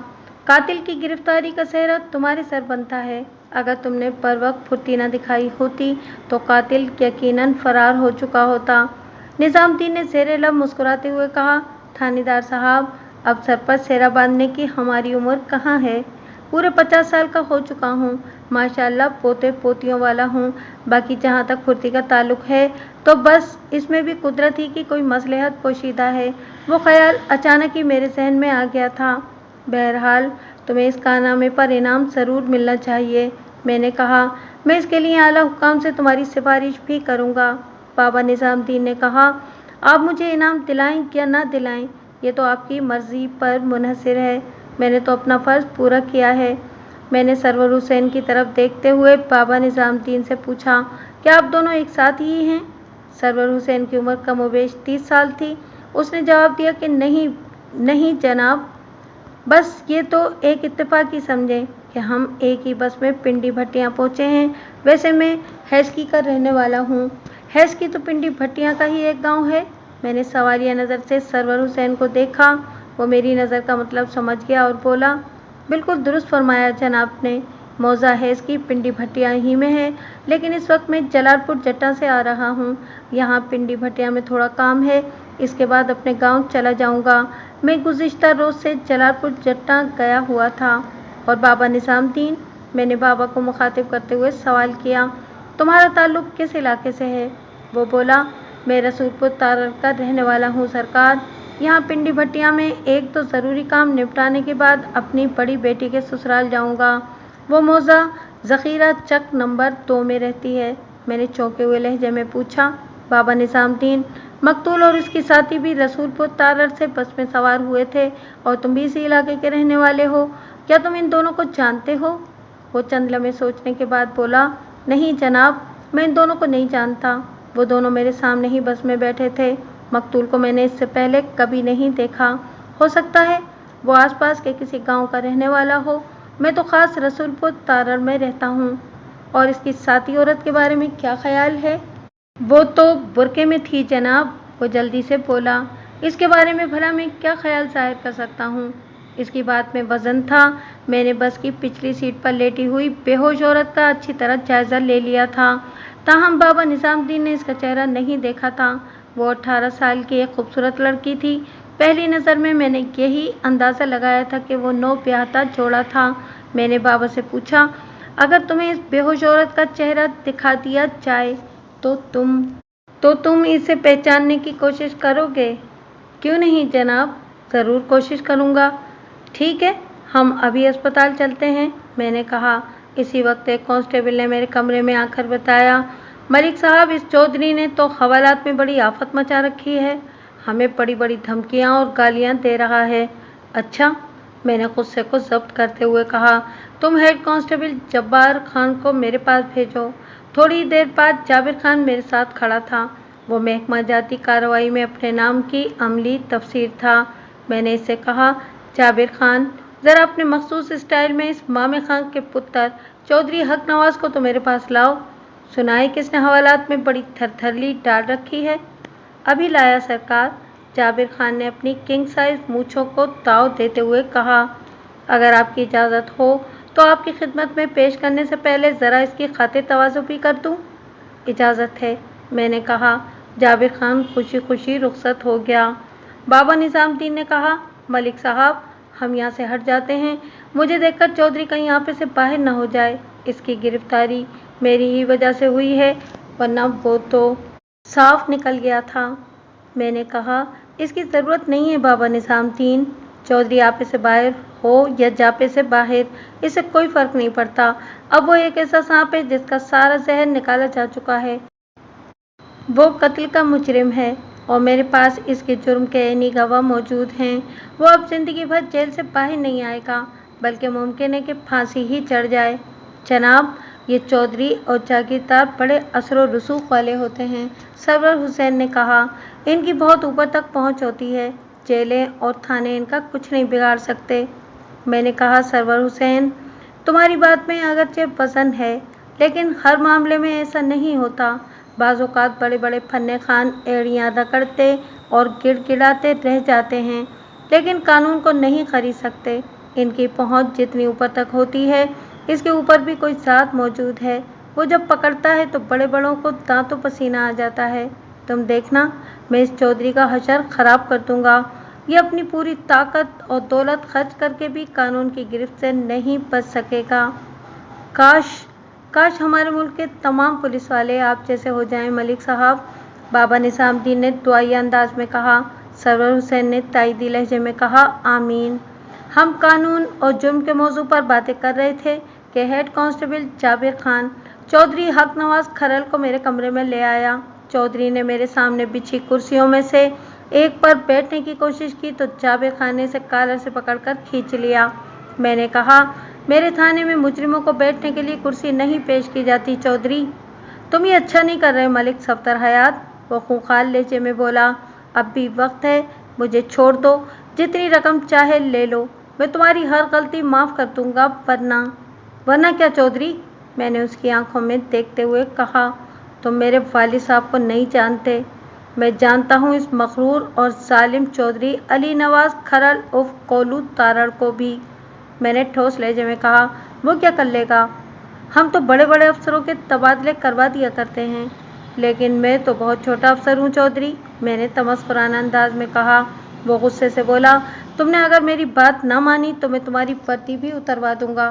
कातिल की गिरफ्तारी का सेहरा तुम्हारे सर बनता है। अगर तुमने पर वक्त फुर्ती न दिखाई होती तो कातिल यकीनन फरार हो चुका होता। निज़ामुद्दीन ने ज़ेरे लब मुस्कुराते हुए कहा, थानेदार साहब, अब सर पर सेहरा बांधने की हमारी उम्र कहाँ है। पूरे 50 साल का हो चुका हूँ। माशाअल्लाह पोते पोतियों वाला हूँ। बाकी जहाँ तक फुर्ती का ताल्लुक़ है तो बस इसमें भी कुदरत ही की कोई मसलहत पोशीदा है। वो ख्याल अचानक ही मेरे जहन में आ गया था। बहरहाल तुम्हें इस कारनामे पर इनाम ज़रूर मिलना चाहिए। मैंने कहा, मैं इसके लिए आला हुकाम से तुम्हारी सिफारिश भी करूँगा। बाबा निज़ामुद्दीन ने कहा, आप मुझे इनाम दिलाएं या ना दिलाएं ये तो आपकी मर्ज़ी पर मुनहसर है। मैंने तो अपना फ़र्ज़ पूरा किया है। मैंने सरवर हुसैन की तरफ देखते हुए बाबा निज़ामुद्दीन से पूछा, क्या आप दोनों एक साथ ही हैं। सरवर हुसैन की उम्र कमोबेश 30 साल थी। उसने जवाब दिया कि नहीं जनाब, बस ये तो एक इत्तेफाक ही समझें कि हम एक ही बस में पिंडी भटियाँ पहुँचे हैं। वैसे मैं हैस्की का रहने वाला हूँ। हैस्की तो पिंडी भट्टियाँ का ही एक गांव है। मैंने सवालिया नज़र से सरवर हुसैन को देखा। वो मेरी नज़र का मतलब समझ गया और बोला, बिल्कुल दुरुस्त फरमाया जनाब ने। मौजा हैस्की पिंडी भट्टियाँ ही में है, लेकिन इस वक्त मैं जलालपुर जट्टा से आ रहा हूँ। यहाँ पिंडी भट्टियाँ में थोड़ा काम है, इसके बाद अपने गांव चला जाऊँगा। मैं गुज़िश्ता रोज़ से जलालपुर जट्टा गया हुआ था। और बाबा निज़ामुद्दीन, मैंने बाबा को मुखातिब करते हुए सवाल किया, तुम्हारा ताल्लुक़ किस इलाके से है? वो बोला, मैं रसूलपुर तारड़ का रहने वाला हूँ सरकार। यहाँ पिंडी भट्टियाँ में एक तो ज़रूरी काम निपटाने के बाद अपनी बड़ी बेटी के ससुराल जाऊँगा। वो मौजा ज़ख़ीरा चक नंबर 2 में रहती है। मैंने चौंके हुए लहजे में पूछा, बाबा निज़ामुद्दीन, मकतूल और उसकी साथी भी रसूलपुर तारड़ से बस में सवार हुए थे और तुम भी इसी इलाके के रहने वाले हो, क्या तुम इन दोनों को जानते हो? वो चंद लम्हे सोचने के बाद बोला, नहीं जनाब, मैं इन दोनों को नहीं जानता। वो दोनों मेरे सामने ही बस में बैठे थे। मकतूल को मैंने इससे पहले कभी नहीं देखा। हो सकता है वो आसपास के किसी गांव का रहने वाला हो। मैं तो ख़ास रसूलपुर तारड़ में रहता हूँ। और इसकी साथी औरत के बारे में क्या ख्याल है? वो तो बुरके में थी जनाब, वो जल्दी से बोला। इसके बारे में भला मैं क्या ख्याल ज़ाहिर कर सकता हूँ? इसकी बात में वज़न था। मैंने बस की पिछली सीट पर लेटी हुई बेहोश औरत का अच्छी तरह जायज़ा ले लिया था। ताहम बाबा निज़ामुद्दीन ने इसका चेहरा नहीं देखा था। वो 18 साल की एक खूबसूरत लड़की थी। पहली नज़र में मैंने यही अंदाज़ा लगाया था कि वो नौब्याहता जोड़ा था। मैंने बाबा से पूछा, अगर तुम्हें इस बेहोश औरत का चेहरा दिखा दिया जाए तो तुम इसे पहचानने की कोशिश करोगे? क्यों नहीं जनाब, ज़रूर कोशिश करूँगा। ठीक है, हम अभी अस्पताल चलते हैं, मैंने कहा। इसी वक्त एक कांस्टेबल ने मेरे कमरे में आकर बताया, मलिक साहब, इस चौधरी ने तो हवालात में बड़ी आफत मचा रखी है। हमें बड़ी बड़ी धमकियां और गालियां दे रहा है। अच्छा, मैंने गुस्से को जब्त करते हुए कहा, तुम हेड कांस्टेबल जब्बार खान को मेरे पास भेजो। थोड़ी देर बाद जाबिर खान मेरे साथ खड़ा था। वो महकमा जाती कार्रवाई में अपने नाम की अमली तफसीर था। मैंने इससे कहा, जाबिर खान, ज़रा अपने मखसूस स्टाइल में इस मामे खान के पुत्र चौधरी हक नवाज को तो मेरे पास लाओ। सुनाए किसने हवालात में बड़ी थरथरली डाल रखी है? अभी लाया सरकार, जाबिर खान ने अपनी किंग साइज मूँछों को ताव देते हुए कहा। अगर आपकी इजाज़त हो तो आपकी खिदमत में पेश करने से पहले ज़रा इसकी खातिर तवाज़ु भी कर दूँ। इजाज़त है, मैंने कहा। जाबिर खान खुशी खुशी रुखसत हो गया। बाबा निज़ामुद्दीन ने कहा, मलिक साहब, हम यहाँ से हट जाते हैं। मुझे देखकर चौधरी कहीं यहाँ पे से बाहर न हो जाए। इसकी गिरफ्तारी मेरी ही वजह से हुई है, वरना वो तो साफ निकल गया था। मैंने कहा, इसकी ज़रूरत नहीं है बाबा निज़ामुद्दीन। चौधरी आपे से बाहर हो या जापे से बाहर, इससे कोई फ़र्क नहीं पड़ता। अब वो एक ऐसा सांप है जिसका सारा जहर निकाला जा चुका है। वो कत्ल का मुजरिम है और मेरे पास इसके जुर्म के ऐनी गवाह मौजूद हैं। वो अब ज़िंदगी भर जेल से बाहर नहीं आएगा, बल्कि मुमकिन है कि फांसी ही चढ़ जाए। जनाब, ये चौधरी और जागीरदार बड़े असर रसूख वाले होते हैं, सरवर हुसैन ने कहा। इनकी बहुत ऊपर तक पहुंच होती है। जेलें और थाने इनका कुछ नहीं बिगाड़ सकते। मैंने कहा, सरवर हुसैन, तुम्हारी बात में अगरचे वज़न है, लेकिन हर मामले में ऐसा नहीं होता। बाज़ औक़ात बड़े बड़े फन्ने खान एड़ियाँ रगड़ते और गिड़गिड़ाते रह जाते हैं, लेकिन कानून को नहीं खरीद सकते। इनकी पहुँच जितनी ऊपर तक होती है, इसके ऊपर भी कोई ज़ात मौजूद है। वो जब पकड़ता है तो बड़े बड़ों को दांतों पसीना आ जाता है। तुम देखना, मैं इस चौधरी का हशर ख़राब कर दूँगा। ये अपनी पूरी ताकत और दौलत खर्च करके भी कानून की गिरफ्त से नहीं बच सकेगा। काश हमारे मुल्क के तमाम पुलिस वाले आप जैसे हो जाएं मलिक साहब, बाबा निज़ामुद्दीन ने दुआई अंदाज में कहा। सरवर हुसैन ने ताईदी लहजे में कहा, आमीन। हम कानून और जुर्म के मौजू पर बातें कर रहे थे कि हेड कांस्टेबल जाबिर खान चौधरी हक नवाज खरल को मेरे कमरे में ले आया। चौधरी ने मेरे सामने बिछी कुर्सियों में से एक पर बैठने की कोशिश की तो जाबिर खान ने इसे कॉलर से पकड़कर खींच लिया। मैंने कहा, मेरे थाने में मुजरिमों को बैठने के लिए कुर्सी नहीं पेश की जाती चौधरी। तुम ये अच्छा नहीं कर रहे मलिक सफ्तर हयात, वो खूंखार लहजे में बोला। अब भी वक्त है, मुझे छोड़ दो, जितनी रकम चाहे ले लो, मैं तुम्हारी हर गलती माफ़ कर दूंगा। वरना क्या चौधरी? मैंने उसकी आंखों में देखते हुए कहा, तुम मेरे वालिद साहब को नहीं जानते। मैं जानता हूँ इस मगरूर और जालिम चौधरी अली नवाज खरल उर्फ कोलू तारड़ को भी। मैंने ठोस लहजे में कहा, वो क्या कर लेगा? हम तो बड़े बड़े अफसरों के तबादले करवा दिया करते हैं। लेकिन मैं तो बहुत छोटा अफसर हूँ चौधरी, मैंने तमस्कुराना अंदाज में कहा। वो गुस्से से बोला, तुमने अगर मेरी बात ना मानी तो मैं तुम्हारी वर्दी भी उतरवा दूंगा।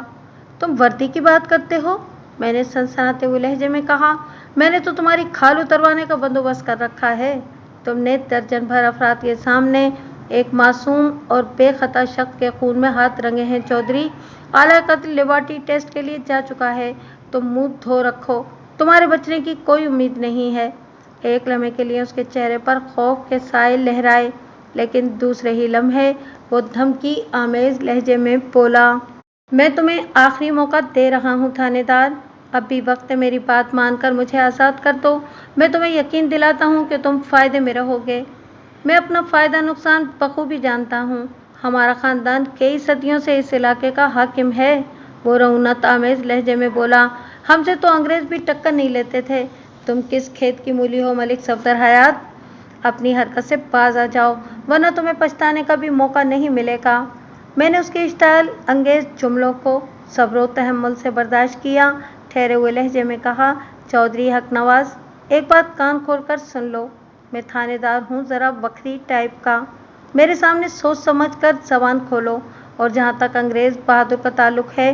तुम वर्दी की बात करते हो? मैंने सनसनाते हुए लहजे में कहा, मैंने तो तुम्हारी खाल उतरवाने का बंदोबस्त कर रखा है। तुमने दर्जन भर अफराद के सामने एक मासूम और बेखता शख्स के खून में हाथ रंगे हैं चौधरी। आला कत्ल लिबर्टी टेस्ट के लिए जा चुका है। तुम मुंह धो रखो, तुम्हारे बचने की कोई उम्मीद नहीं है। एक लम्हे के लिए उसके चेहरे पर खौफ के साए लहराए, लेकिन दूसरे ही लम्हे वो धमकी आमेज लहजे में बोला, मैं तुम्हें आखिरी मौका दे रहा हूँ थानेदार, अब भी वक्त है, मेरी बात मानकर मुझे आज़ाद कर दो। मैं तुम्हें यकीन दिलाता हूँ कि तुम फ़ायदे में रहोगे। मैं अपना फ़ायदा नुकसान बखूबी जानता हूँ। हमारा ख़ानदान कई सदियों से इस इलाके का हाकिम है। वो रऊनत आमेज लहजे में बोला, हमसे तो अंग्रेज़ भी टक्कर नहीं लेते थे। तुम किस खेत की मूली हो मलिक सफदर हयात? अपनी हरकत से बाज आ जाओ, वरना तुम्हें पछताने का भी मौका नहीं मिलेगा। मैंने उसके इश्ताल अंगेज जुमलों को सब्र तहम्मुल से बर्दाश्त किया। ठहरे हुए लहजे में कहा, चौधरी हक नवाज, एक बात कान खोलकर सुन लो। मैं थानेदार हूँ ज़रा बखरी टाइप का। मेरे सामने सोच समझ कर जबान खोलो। और जहाँ तक अंग्रेज़ बहादुर का ताल्लुक है,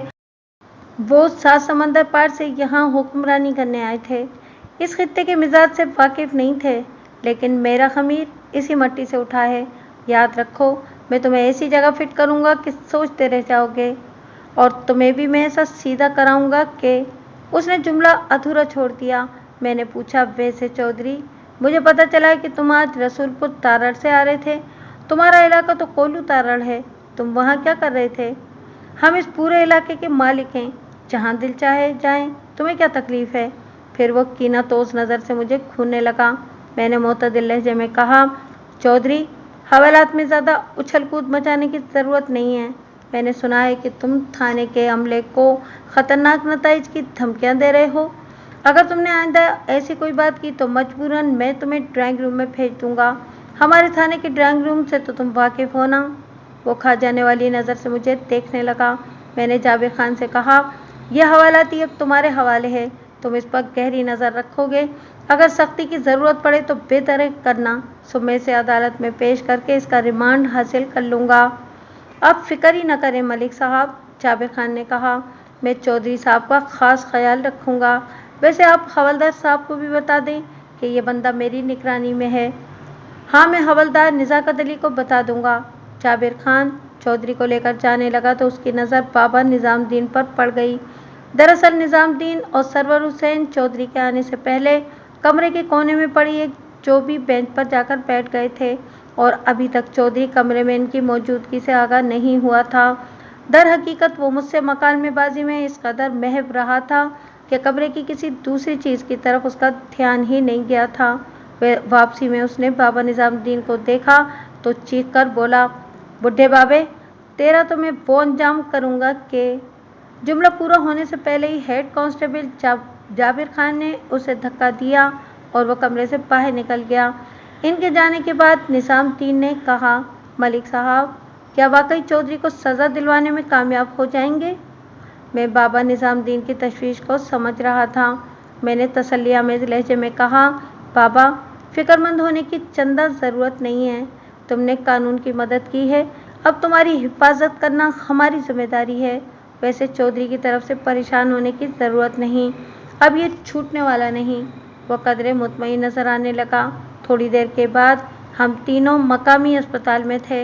वो 7 समंदर पार से यहाँ हुक्मरानी करने आए थे। इस खित्ते के मिजाज से वाकिफ नहीं थे, लेकिन मेरा खमीर इसी मट्टी से उठा है। याद रखो, मैं तुम्हें ऐसी जगह फिट करूँगा कि सोचते रह जाओगे, और तुम्हें भी मैं ऐसा सीधा कराऊँगा कि। उसने जुमला अधूरा छोड़ दिया। मैंने पूछा, वैसे चौधरी, मुझे पता चला है कि तुम आज रसूलपुर तारड़ से आ रहे थे। तुम्हारा इलाका तो कोलू तारड़ है, तुम वहाँ क्या कर रहे थे? हम इस पूरे इलाके के मालिक हैं, जहाँ दिल चाहे जाएं, तुम्हें क्या तकलीफ़ है? फिर वो कीना तोस नज़र से मुझे घूरने लगा। मैंने मोतदिल लहजे में कहा, चौधरी, हवालात में ज़्यादा उछल कूद मचाने की ज़रूरत नहीं है। मैंने सुना है कि तुम थाने के अमले को ख़तरनाक नताइज की धमकियाँ दे रहे हो। अगर तुमने आइंदा ऐसी कोई बात की तो मजबूरन मैं तुम्हें ड्राइंग रूम में भेज दूँगा। हमारे थाने के ड्राइंग रूम से तो तुम वाकिफ़ हो ना? वो खा जाने वाली नज़र से मुझे देखने लगा। मैंने जाबिर खान से कहा, यह हवालाती अब तुम्हारे हवाले है, तुम इस पर गहरी नज़र रखोगे। अगर सख्ती की ज़रूरत पड़े तो बेतरक करना, सुबह से अदालत में पेश करके इसका रिमांड हासिल कर लूँगा। आप फिक्र ही न करें मलिक साहब, जाबिर खान ने कहा, मैं चौधरी साहब का ख़ास ख्याल रखूँगा। वैसे आप हवलदार साहब को भी बता दें कि ये बंदा मेरी निगरानी में है। हाँ, मैं हवलदार निज़ाकत अली को बता दूँगा। जाबिर खान चौधरी को लेकर जाने लगा तो उसकी नज़र बाबा निज़ामुद्दीन पर पड़ गई। दरअसल निज़ामुद्दीन और सरवर हुसैन चौधरी के आने से पहले कमरे के कोने में पड़ी एक चौबी बेंच पर जाकर बैठ गए थे, और अभी तक चौधरी कमरे में इनकी मौजूदगी से आगाह नहीं हुआ था। दर हकीकत वो मुझसे मकालमेबाजी में इस कदर महव रहा था कि कमरे की किसी दूसरी चीज़ की तरफ उसका ध्यान ही नहीं गया था। वापसी में उसने बाबा निज़ामुद्दीन को देखा तो चीख कर बोला, बुढ़े बाबे, तेरा तो मैं वो अंजाम करूँगा कि। जुमला पूरा होने से पहले ही हेड कांस्टेबल जाबिर खान ने उसे धक्का दिया और वह कमरे से बाहर निकल गया। इनके जाने के बाद निज़ामुद्दीन ने कहा, मलिक साहब, क्या वाकई चौधरी को सज़ा दिलवाने में कामयाब हो जाएंगे? मैं बाबा निज़ामुद्दीन की तशवीश को समझ रहा था। मैंने तसल्लीआमेज़ लहजे में कहा, बाबा, फ़िक्रमंद होने की चंदा ज़रूरत नहीं है। तुमने कानून की मदद की है, अब तुम्हारी हिफाजत करना हमारी जिम्मेदारी है। वैसे चौधरी की तरफ से परेशान होने की ज़रूरत नहीं, अब ये छूटने वाला नहीं। वह कदरे मुतमईन नज़र आने लगा। थोड़ी देर के बाद हम तीनों मकामी अस्पताल में थे।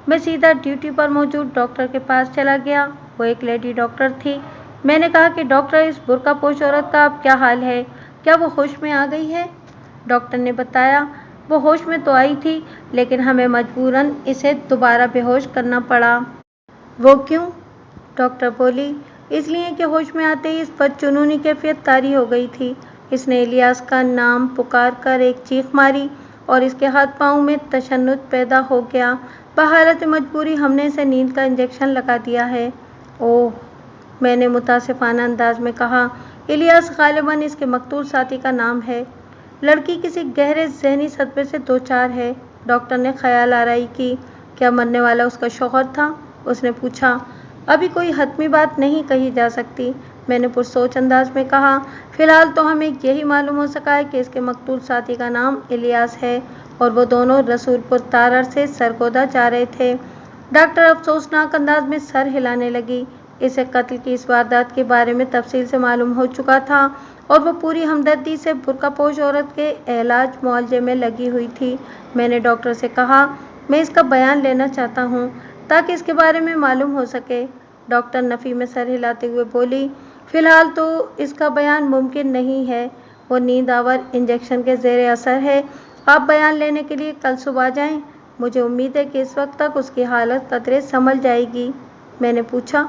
मैं सीधा ड्यूटी पर मौजूद डॉक्टर के पास चला गया। वो एक लेडी डॉक्टर थी। मैंने कहा कि डॉक्टर, इस बुर्कापोश औरत का अब क्या हाल है? क्या वो होश में आ गई है? डॉक्टर ने बताया, वो होश में तो आई थी, लेकिन हमें मजबूरन इसे दोबारा बेहोश करना पड़ा। वो क्यों? डॉक्टर बोली, इसलिए कि होश में आते ही इस पर जुनूनी कैफियत तारी हो गई थी। इसने इलियास का नाम पुकार कर एक चीख मारी और इसके हाथ पाँव में तशन्नुद पैदा हो गया। बहालत मजबूरी हमने इसे नींद का इंजेक्शन लगा दिया है। ओह, मैंने मुतासिफाना अंदाज में कहा, इलियास गालिबन इसके मकतूल साथी का नाम है। लड़की किसी गहरे ज़हनी सदमे से दो चार है। डॉक्टर ने ख्याल आराई की। क्या मरने वाला उसका शौहर था? उसने पूछा। अभी कोई हतमी बात नहीं कही जा सकती, मैंने पुरसोच अंदाज में कहा। फिलहाल तो हमें यही मालूम हो सका है कि इसके मकतूल साथी का नाम इलियास है और वो दोनों रसूलपुर तारड़ से सरगोदा जा रहे थे। डॉक्टर अफसोसनाक अंदाज में सर हिलाने लगी। इसे कत्ल की इस वारदात के बारे में तफसील से मालूम हो चुका था और वो पूरी हमदर्दी से बुर्कापोश औरत के इलाज मुआवजे में लगी हुई थी। मैंने डॉक्टर से कहा, मैं इसका बयान लेना चाहता हूँ ताकि इसके बारे में मालूम हो सके। डॉक्टर नफ़ी में सर हिलाते हुए बोली, फ़िलहाल तो इसका बयान मुमकिन नहीं है। वो नींद आवर इंजेक्शन के ज़ेरे असर है। आप बयान लेने के लिए कल सुबह जाएं। मुझे उम्मीद है कि इस वक्त तक उसकी हालत कतरे संभल जाएगी। मैंने पूछा।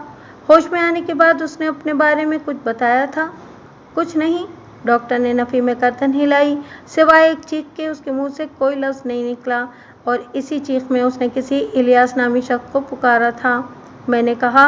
होश में आने के बाद उसने अपने बारे में कुछ बताया था? कुछ नहीं, डॉक्टर ने नफ़ी में गर्दन हिलाई। सिवाय एक चीख के उसके मुंह से कोई लफ्ज़ नहीं निकला और इसी चीख में उसने किसी इलियास नामी शख्स को पुकारा था। मैंने कहा,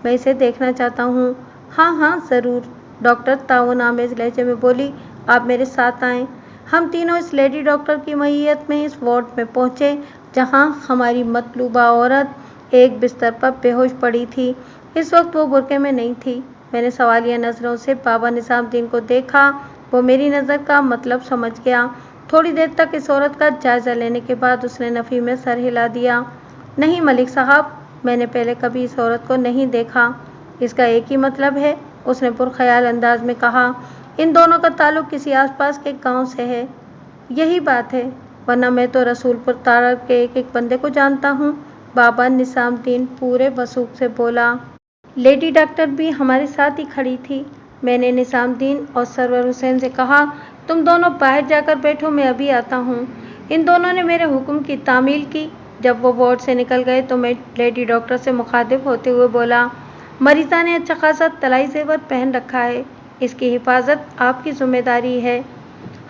मैं इसे देखना चाहता हूँ। हाँ हाँ ज़रूर, डॉक्टर ताउन आमेज़ लहजे में बोली। आप मेरे साथ आएँ। हम तीनों इस लेडी डॉक्टर की मईयत में इस वार्ड में पहुँचे जहाँ हमारी मतलूबा औरत एक बिस्तर पर बेहोश पड़ी थी। इस वक्त वो बुरके में नहीं थी। मैंने सवालिया नज़रों से बाबा निज़ामुद्दीन को देखा। वो मेरी नज़र का मतलब समझ गया। थोड़ी देर तक इस औरत का जायज़ा लेने के बाद उसने नफ़ी में सर हिला दिया। नहीं मलिक साहब, मैंने पहले कभी इस औरत को नहीं देखा। इसका एक ही मतलब है, उसने पुरख्याल अंदाज में कहा। इन दोनों का ताल्लुक किसी आसपास के गांव से है। यही बात है, वरना मैं तो रसूलपुर तारड़ के एक एक बंदे को जानता हूँ। बाबा निज़ामुद्दीन पूरे वसूख से बोला। लेडी डॉक्टर भी हमारे साथ ही खड़ी थी। मैंने निज़ामुद्दीन और सरवर हुसैन से कहा, तुम दोनों बाहर जाकर बैठो, मैं अभी आता हूँ। इन दोनों ने मेरे हुक्म की तामील की। जब वो वार्ड से निकल गए तो मैं लेडी डॉक्टर से मुखातिब होते हुए बोला, मरीज़ा ने अच्छा खासा तलाई ज़ेवर पहन रखा है। इसकी हिफाजत आपकी ज़िम्मेदारी है।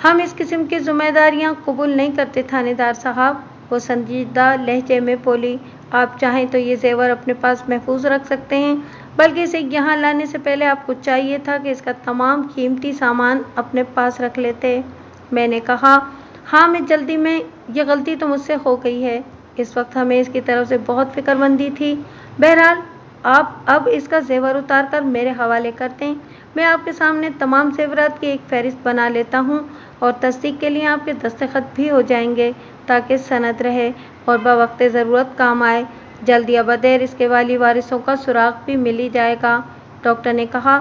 हम इस किस्म की ज़िम्मेदारियाँ कबूल नहीं करते थानेदार साहब, वो संजीदा लहजे में बोली। आप चाहें तो ये ज़ेवर अपने पास महफूज रख सकते हैं, बल्कि इसे यहाँ लाने से पहले आपको चाहिए था कि इसका तमाम कीमती सामान अपने पास रख लेते। मैंने कहा, हाँ मैं जल्दी में, ये गलती तो मुझसे हो गई है। इस वक्त हमें इसकी तरफ से बहुत फिक्रमंदी थी। बहरहाल आप अब इसका ज़ेवर उतार कर मेरे हवाले कर दें। मैं आपके सामने तमाम ज़ेवरात की एक फ़हरिस्त बना लेता हूँ और तस्दीक के लिए आपके दस्तखत भी हो जाएंगे ताकि सनद रहे और बवक्त ज़रूरत काम आए। जल्द या बदेर इसके वाली वारिसों का सुराग भी मिल ही जाएगा। डॉक्टर ने कहा,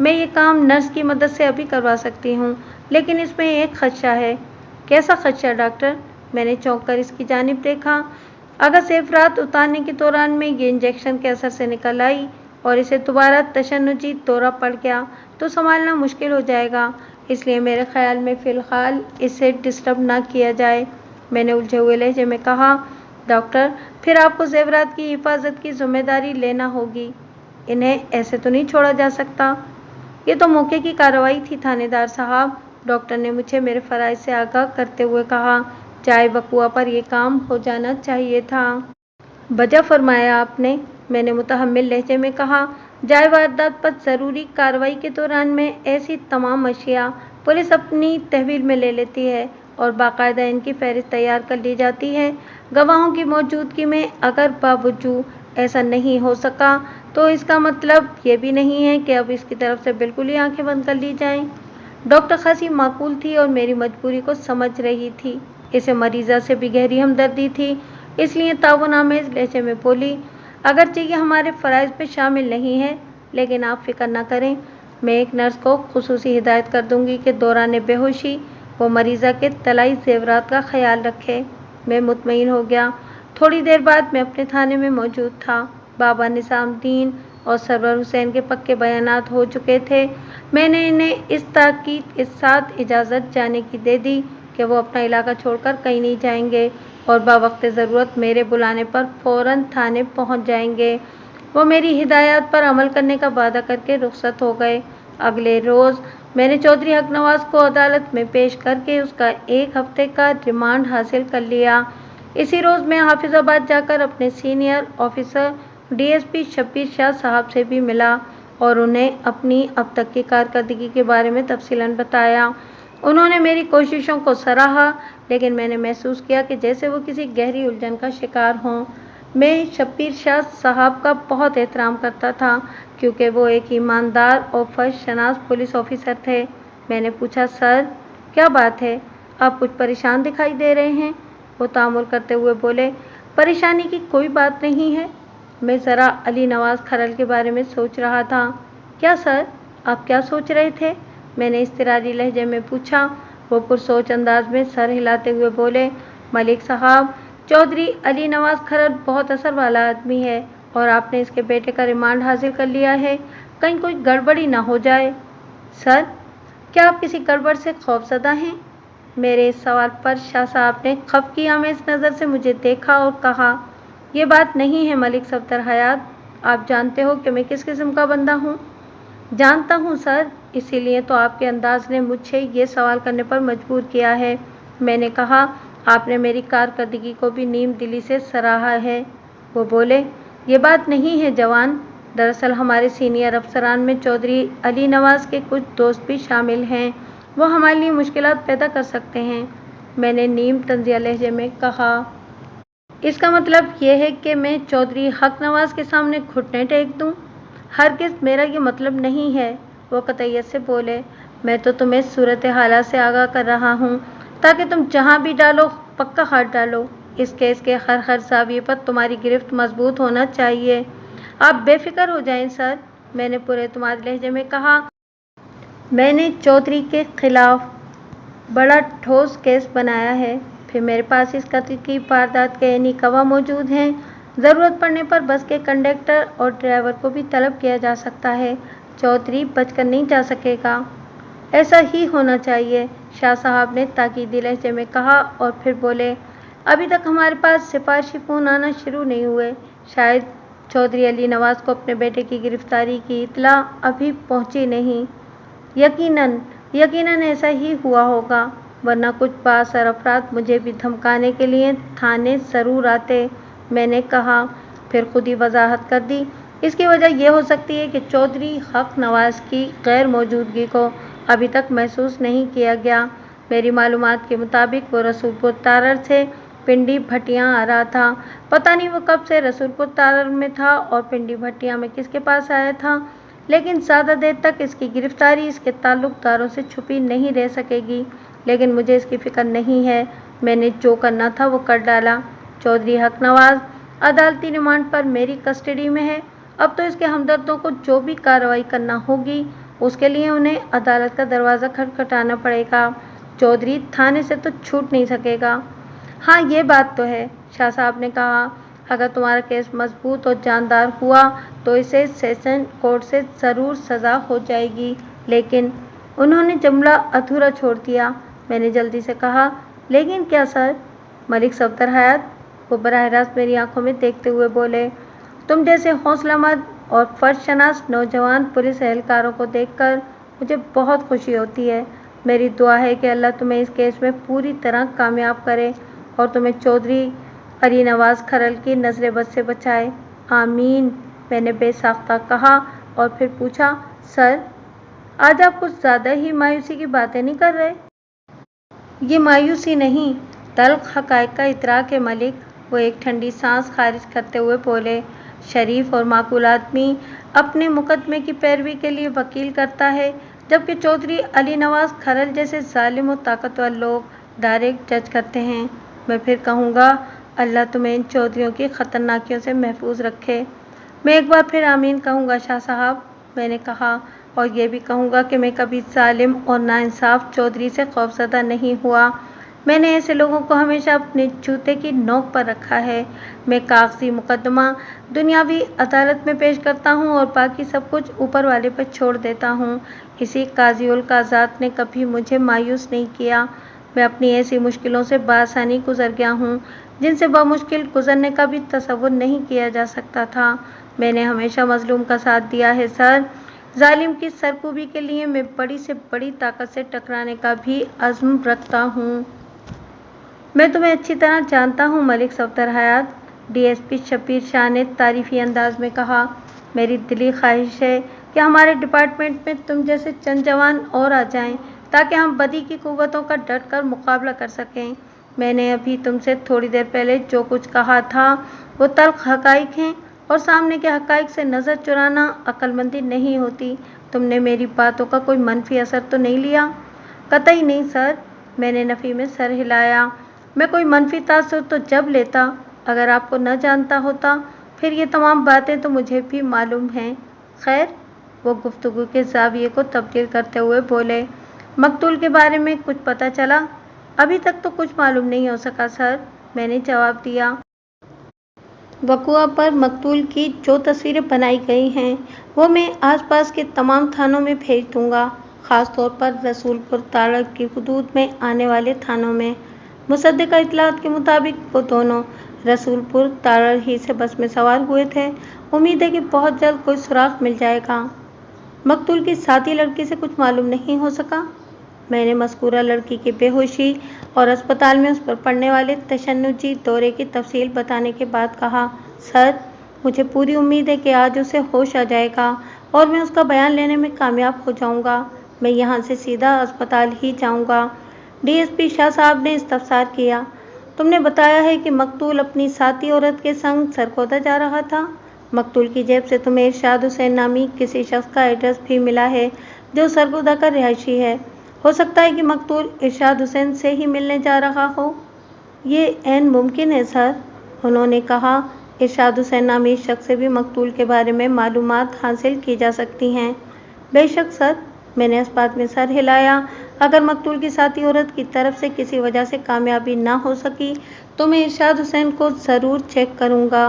मैं ये काम नर्स की मदद से अभी करवा सकती हूँ, लेकिन इसमें एक खदशा है। कैसा खदशा डॉक्टर? मैंने चौंक कर इसकी जानिब देखा। अगर ज़ेवरात उतारने के दौरान में ये इंजेक्शन के असर से निकल आई और इसे दोबारा तशन्नुजी दौरा पड़ गया तो संभालना मुश्किल हो जाएगा। इसलिए मेरे ख्याल में फ़िलहाल इसे डिस्टर्ब ना किया जाए। मैंने उलझे हुए लहजे में कहा, डॉक्टर फिर आपको ज़ेवरात की हिफाजत की जिम्मेदारी लेना होगी। इन्हें ऐसे तो नहीं छोड़ा जा सकता। ये तो मौके की कार्रवाई थी थानेदार साहब, डॉक्टर ने मुझे मेरे फ़राइज़ से आगाह करते हुए कहा। चाय बकुआ पर यह काम हो जाना चाहिए था। वजह फरमाया आपने, मैंने मुतहम्मिल लहजे में कहा। जाए वारदात पर ज़रूरी कार्रवाई के दौरान में ऐसी तमाम अशिया पुलिस अपनी तहवील में ले लेती है और बाकायदा इनकी फ़हरिस्त तैयार कर ली जाती है। गवाहों की मौजूदगी में अगर बावजूद ऐसा नहीं हो सका तो इसका मतलब ये भी नहीं है कि अब इसकी तरफ से बिल्कुल ही आंखें बंद कर ली जाएं। डॉक्टर खासी माकूल थी और मेरी मजबूरी को समझ रही थी। इसे मरीज़ा से भी गहरी हमदर्दी थी, इसलिए ताउन आमेज़ लहजे में बोली, अगरचे ये हमारे फ़राइज़ में शामिल नहीं है, लेकिन आप फ़िक्र न करें। मैं एक नर्स को खुसूसी हिदायत कर दूंगी कि दौरान बेहोशी वो मरीज़ा के तलाई ज़ेवरात का ख्याल रखे। मैं मुतमईन हो गया। थोड़ी देर बाद मैं अपने थाने में मौजूद था। बाबा निज़ामुद्दीन और सरवर हुसैन के पक्के बयानात हो चुके थे। मैंने इन्हें इस ताकीद के साथ इजाज़त जाने की दे दी कि वो अपना इलाका छोड़कर कहीं नहीं जाएंगे और बावक्त ज़रूरत मेरे बुलाने पर फ़ौरन थाने पहुंच जाएंगे। वो मेरी हिदायत पर अमल करने का वादा करके रुखसत हो गए। अगले रोज़ मैंने चौधरी हक नवाज़ को अदालत में पेश करके उसका 1 हफ्ते का रिमांड हासिल कर लिया। इसी रोज़ मैं हाफिज़ाबाद जाकर अपने senior officer DSP Shabbir Shah साहब से भी मिला और उन्हें अपनी अब तक की कारकर्दगी के बारे में तफसीलन बताया। उन्होंने मेरी कोशिशों को सराहा, लेकिन मैंने महसूस किया कि जैसे वो किसी गहरी उलझन का शिकार हों। मैं शब्बीर शाह साहब का बहुत एहतराम करता था, क्योंकि वो एक ईमानदार और फर्जशनास पुलिस ऑफिसर थे। मैंने पूछा, सर क्या बात है, आप कुछ परेशान दिखाई दे रहे हैं? वो तामुल करते हुए बोले, परेशानी की कोई बात नहीं है, मैं ज़रा अली नवाज खरल के बारे में सोच रहा था। क्या सर, आप क्या सोच रहे थे? मैंने इज़्तिरारी लहजे में पूछा। वो पुरसोच अंदाज में सर हिलाते हुए बोले, मलिक साहब, चौधरी अली नवाज खरल बहुत असर वाला आदमी है और आपने इसके बेटे का रिमांड हासिल कर लिया है, कहीं कोई गड़बड़ी ना हो जाए। सर, क्या आप किसी गड़बड़ से खौफजदा हैं? मेरे इस सवाल पर शाह साहब ने खफकी आमेज नज़र से मुझे देखा और कहा, ये बात नहीं है मलिक सफदर हयात, आप जानते हो कि मैं किस किस्म का बंदा हूँ। जानता हूँ सर, इसीलिए तो आपके अंदाज ने मुझे ये सवाल करने पर मजबूर किया है। मैंने कहा, आपने मेरी कारकर्दगी को भी नीम दिली से सराहा है। वो बोले, ये बात नहीं है जवान, दरअसल हमारे सीनियर अफसरान में चौधरी अली नवाज के कुछ दोस्त भी शामिल हैं, वो हमारे लिए मुश्किलात पैदा कर सकते हैं। मैंने नीम तंजिया लहजे में कहा, इसका मतलब ये है कि मैं चौधरी हक नवाज के सामने घुटने टेक दूं? हरगिज़ मेरा ये मतलब नहीं है। वो कतईयत से बोले, मैं तो तुम्हें सूरत हालात से आगाह कर रहा हूँ ताकि तुम जहाँ भी डालो पक्का हाथ डालो। इस केस के हर ज़ाविये पर तुम्हारी गिरफ्त मजबूत होना चाहिए। आप बेफिक्र हो जाएं सर, मैंने पुरएतमाद लहजे में कहा। मैंने चौधरी के खिलाफ बड़ा ठोस केस बनाया है, फिर मेरे पास इस कत्ल की वारदात के यानी गवाह मौजूद हैं। ज़रूरत पड़ने पर बस के कंडक्टर और ड्राइवर को भी तलब किया जा सकता है। चौधरी बचकर नहीं जा सकेगा। ऐसा ही होना चाहिए, शाह साहब ने ताकीदी लहजे में कहा और फिर बोले, अभी तक हमारे पास सिफारिशी फ़ोन आना शुरू नहीं हुए। शायद चौधरी अली नवाज को अपने बेटे की गिरफ्तारी की इत्तला अभी पहुंची नहीं। यकीनन ऐसा ही हुआ होगा, वरना कुछ बाअसर अफराद मुझे भी धमकाने के लिए थाने ज़रूर आते। मैंने कहा, फिर खुद ही वजाहत कर दी, इसकी वजह यह हो सकती है कि चौधरी हक नवाज की गैर मौजूदगी को अभी तक महसूस नहीं किया गया। मेरी मालूमात के मुताबिक वो रसूलपुर तारर से पिंडी भटियाँ आ रहा था। पता नहीं वो कब से रसूलपुर तारर में था और पिंडी भटियाँ में किसके पास आया था, लेकिन ज़्यादा देर तक इसकी गिरफ्तारी इसके ताल्लुकदारों से छुपी नहीं रह सकेगी। लेकिन मुझे इसकी फ़िक्र नहीं है, मैंने जो करना था वो कर डाला। चौधरी हक नवाज अदालती रिमांड पर मेरी कस्टडी में है। अब तो इसके हमदर्दों को जो भी कार्रवाई करना होगी, उसके लिए उन्हें अदालत का दरवाज़ा खटखटाना पड़ेगा। चौधरी थाने से तो छूट नहीं सकेगा। हाँ, ये बात तो है, शाह साहब ने कहा, अगर तुम्हारा केस मजबूत और जानदार हुआ तो इसे सेशन कोर्ट से ज़रूर सज़ा हो जाएगी। लेकिन उन्होंने जुमला अधूरा छोड़ दिया। मैंने जल्दी से कहा, लेकिन क्या सर? मलिक सफदर हयात, वो बराह रास्त मेरी आंखों में देखते हुए बोले, तुम जैसे हौसलामंद और फर्जशनास नौजवान पुलिस एहलकारों को देखकर मुझे बहुत खुशी होती है। मेरी दुआ है कि अल्लाह तुम्हें इस केस में पूरी तरह कामयाब करे और तुम्हें चौधरी अली नवाज खरल की नज़र बद से बचाए। आमीन, मैंने बेसाख्ता कहा और फिर पूछा, सर आज आप कुछ ज़्यादा ही मायूसी की बातें नहीं कर रहे? ये मायूसी नहीं, तल्ख हक़ाइक़ का इतराक है मलिक। वो एक ठंडी सांस खारिज करते हुए बोले, शरीफ और माकूल आदमी अपने मुकदमे की पैरवी के लिए वकील करता है, जबकि चौधरी अली नवाज खरल जैसे जालिम और ताकतवर लोग डायरेक्ट जज करते हैं। मैं फिर कहूँगा, अल्लाह तुम्हें इन चौधरियों की ख़तरनाकियों से महफूज रखे। मैं एक बार फिर आमीन कहूँगा शाह साहब, मैंने कहा, और ये भी कहूँगा कि मैं कभी जालिम और नाइंसाफ़ चौधरी से खौफज़दा नहीं हुआ। मैंने ऐसे लोगों को हमेशा अपने जूते की नोक पर रखा है। मैं कागजी मुकदमा दुनियावी अदालत में पेश करता हूँ और बाकी सब कुछ ऊपर वाले पर छोड़ देता हूँ। किसी काजी उल काज़ात ने कभी मुझे मायूस नहीं किया। मैं अपनी ऐसी मुश्किलों से बआसानी गुजर गया हूँ जिनसे बामुश्किल गुजरने का भी तसव्वुर नहीं किया जा सकता था। मैंने हमेशा मजलूम का साथ दिया है सर। जालिम की सरकूबी के लिए मैं बड़ी से बड़ी ताकत से टकराने का भी अज़्म रखता हूँ। मैं तुम्हें अच्छी तरह जानता हूँ मलिक सफदर हयात, डीएसपी शब्बीर शाह ने तारीफ़ी अंदाज में कहा। मेरी दिली ख्वाहिश है کہ ہمارے ڈپارٹمنٹ میں تم جیسے چند جوان اور آ جائیں تاکہ ہم بدی کی قوتوں کا ڈٹ کر مقابلہ کر سکیں۔ میں نے ابھی تم سے تھوڑی دیر پہلے جو کچھ کہا تھا وہ تلخ حقائق ہیں، اور سامنے کے حقائق سے نظر چرانا عقل مندی نہیں ہوتی۔ تم نے میری باتوں کا کوئی منفی اثر تو نہیں لیا؟ قطعی نہیں سر، میں نے نفی میں سر ہلایا۔ میں کوئی منفی تاثر تو جب لیتا اگر آپ کو نہ جانتا ہوتا، پھر یہ تمام باتیں تو مجھے بھی معلوم ہیں۔ خیر، وہ گفتگو کے زاویے کو تبدیل کرتے ہوئے بولے، مقتول کے بارے میں کچھ پتہ چلا؟ ابھی تک تو کچھ معلوم نہیں ہو سکا سر، میں نے جواب دیا۔ وقوع پر مقتول کی جو تصویریں بنائی گئی ہیں وہ میں آس پاس کے تمام تھانوں میں بھیج دوں گا، خاص طور پر رسول پور تاڑڑ کی حدود میں آنے والے تھانوں میں۔ مصدقہ اطلاعات کے مطابق وہ دونوں رسول پور تاڑڑ ہی سے بس میں سوار ہوئے تھے۔ امید ہے کہ بہت جلد کوئی سراغ مل جائے گا۔ مقتول کی ساتھی لڑکی سے کچھ معلوم نہیں ہو سکا؟ میں نے مذکورہ لڑکی کی بے ہوشی اور اسپتال میں اس پر پڑنے والے تشنجی دورے کی تفصیل بتانے کے بعد کہا، سر، مجھے پوری امید ہے کہ آج اسے ہوش آ جائے گا اور میں اس کا بیان لینے میں کامیاب ہو جاؤں گا۔ میں یہاں سے سیدھا اسپتال ہی جاؤں گا۔ ڈی ایس پی شاہ صاحب نے استفسار کیا، تم نے بتایا ہے کہ مقتول اپنی ساتھی عورت کے سنگ سرگودا جا رہا تھا۔ مقتول کی جیب سے تمہیں ارشاد حسین نامی کسی شخص کا ایڈریس بھی ملا ہے جو سرگودا کا رہائشی ہے۔ ہو سکتا ہے کہ مقتول ارشاد حسین سے ہی ملنے جا رہا ہو؟ یہ عین ممکن ہے سر، انہوں نے کہا۔ ارشاد حسین نامی شخص سے بھی مقتول کے بارے میں معلومات حاصل کی جا سکتی ہیں؟ بے شک سر، میں نے اس بات میں سر ہلایا۔ اگر مقتول کی ساتھی عورت کی طرف سے کسی وجہ سے کامیابی نہ ہو سکی تو میں ارشاد حسین کو ضرور چیک کروں گا۔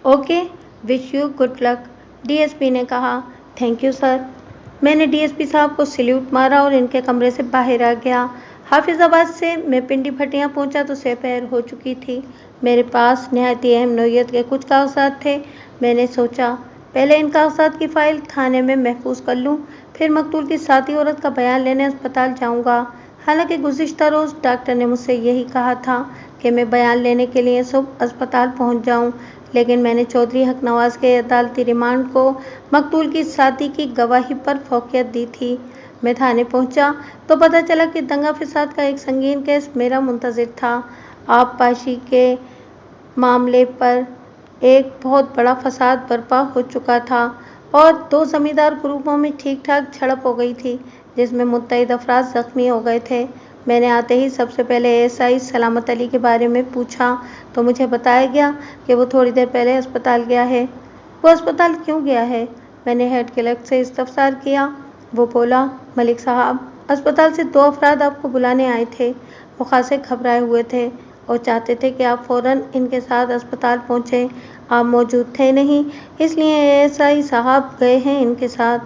Okay, wish you good luck, D S P نے کہا۔ Thank you sir. میں نے ڈی ایس پی صاحب کو سلیوٹ مارا اور ان کے کمرے سے باہر آ گیا۔ حافظ آباد سے میں پنڈی بھٹیاں پہنچا تو سپہر ہو چکی تھی۔ میرے پاس نہایت اہم نوعیت کے کچھ کاغذات تھے۔ میں نے سوچا، پہلے ان کاغذات کی فائل تھانے میں محفوظ کر لوں، پھر مقتول کی ساتھی عورت کا بیان لینے اسپتال جاؤں گا۔ حالانکہ گزشتہ روز ڈاکٹر نے مجھ سے یہی کہا تھا کہ میں بیان لینے کے لیے صبح اسپتال پہنچ جاؤں، لیکن میں نے چودھری حق نواز کے عدالتی ریمانڈ کو مقتول کی ساتھی کی گواہی پر فوقیت دی تھی۔ میں تھانے پہنچا تو پتہ چلا کہ دنگا فساد کا ایک سنگین کیس میرا منتظر تھا۔ آب پاشی کے معاملے پر ایک بہت بڑا فساد برپا ہو چکا تھا اور دو زمیندار گروپوں میں ٹھیک ٹھاک جھڑپ ہو گئی تھی جس میں متعدد افراد زخمی ہو گئے تھے۔ میں نے آتے ہی سب سے پہلے اے ایس آئی سلامت علی کے بارے میں پوچھا تو مجھے بتایا گیا کہ وہ تھوڑی دیر پہلے اسپتال گیا ہے۔ وہ اسپتال کیوں گیا ہے؟ میں نے ہیڈ کلرک سے استفسار کیا۔ وہ بولا، ملک صاحب، اسپتال سے 2 افراد آپ کو بلانے آئے تھے۔ وہ خاصے گھبرائے ہوئے تھے اور چاہتے تھے کہ آپ فوراً ان کے ساتھ اسپتال پہنچیں۔ آپ موجود تھے نہیں، اس لیے اے ایس آئی صاحب گئے ہیں ان کے ساتھ۔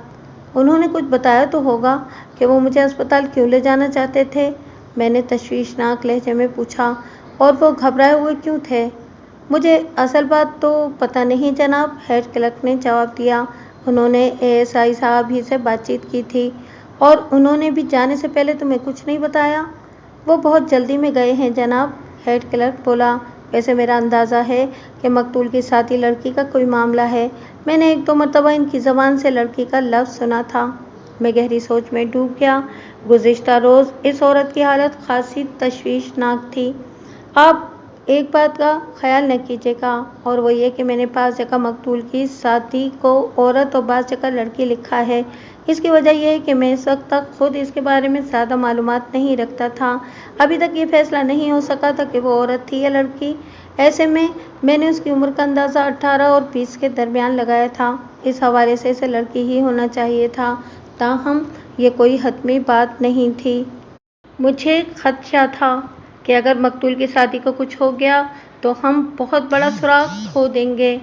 انہوں نے کچھ بتایا تو ہوگا کہ وہ مجھے اسپتال کیوں لے جانا چاہتے تھے؟ میں نے تشویشناک لہجے میں پوچھا۔ اور وہ گھبرائے ہوئے کیوں تھے؟ مجھے اصل بات تو پتہ نہیں جناب، ہیڈ کلرک نے جواب دیا۔ انہوں نے اے ایس آئی صاحب ہی سے بات چیت کی تھی اور انہوں نے بھی جانے سے پہلے تمہیں کچھ نہیں بتایا؟ وہ بہت جلدی میں گئے ہیں جناب، ہیڈ کلرک بولا۔ ویسے میرا اندازہ ہے کہ مقتول کی ساتھی لڑکی کا کوئی معاملہ ہے۔ میں نے 1-2 مرتبہ ان کی زبان سے لڑکی کا لفظ سنا تھا۔ میں گہری سوچ میں ڈوب گیا۔ گزشتہ روز اس عورت کی حالت خاصی تشویشناک تھی۔ آپ ایک بات کا خیال نہ کیجیے گا، اور وہ یہ کہ میں نے بعض جگہ مقتول کی ساتھی کو عورت اور بعض جگہ لڑکی لکھا ہے۔ اس کی وجہ یہ ہے کہ میں اس وقت تک خود اس کے بارے میں زیادہ معلومات نہیں رکھتا تھا۔ ابھی تک یہ فیصلہ نہیں ہو سکا تھا کہ وہ عورت تھی یا لڑکی۔ ایسے میں نے اس کی عمر کا اندازہ 18 اور 20 کے درمیان لگایا تھا۔ اس حوالے سے اسے لڑکی ہی ہونا چاہیے تھا، تاہم یہ کوئی حتمی بات نہیں تھی۔ مجھے خدشہ تھا کہ اگر مقتول کی ساتھی کو کچھ ہو گیا تو ہم بہت بڑا سراغ کھو دیں گے۔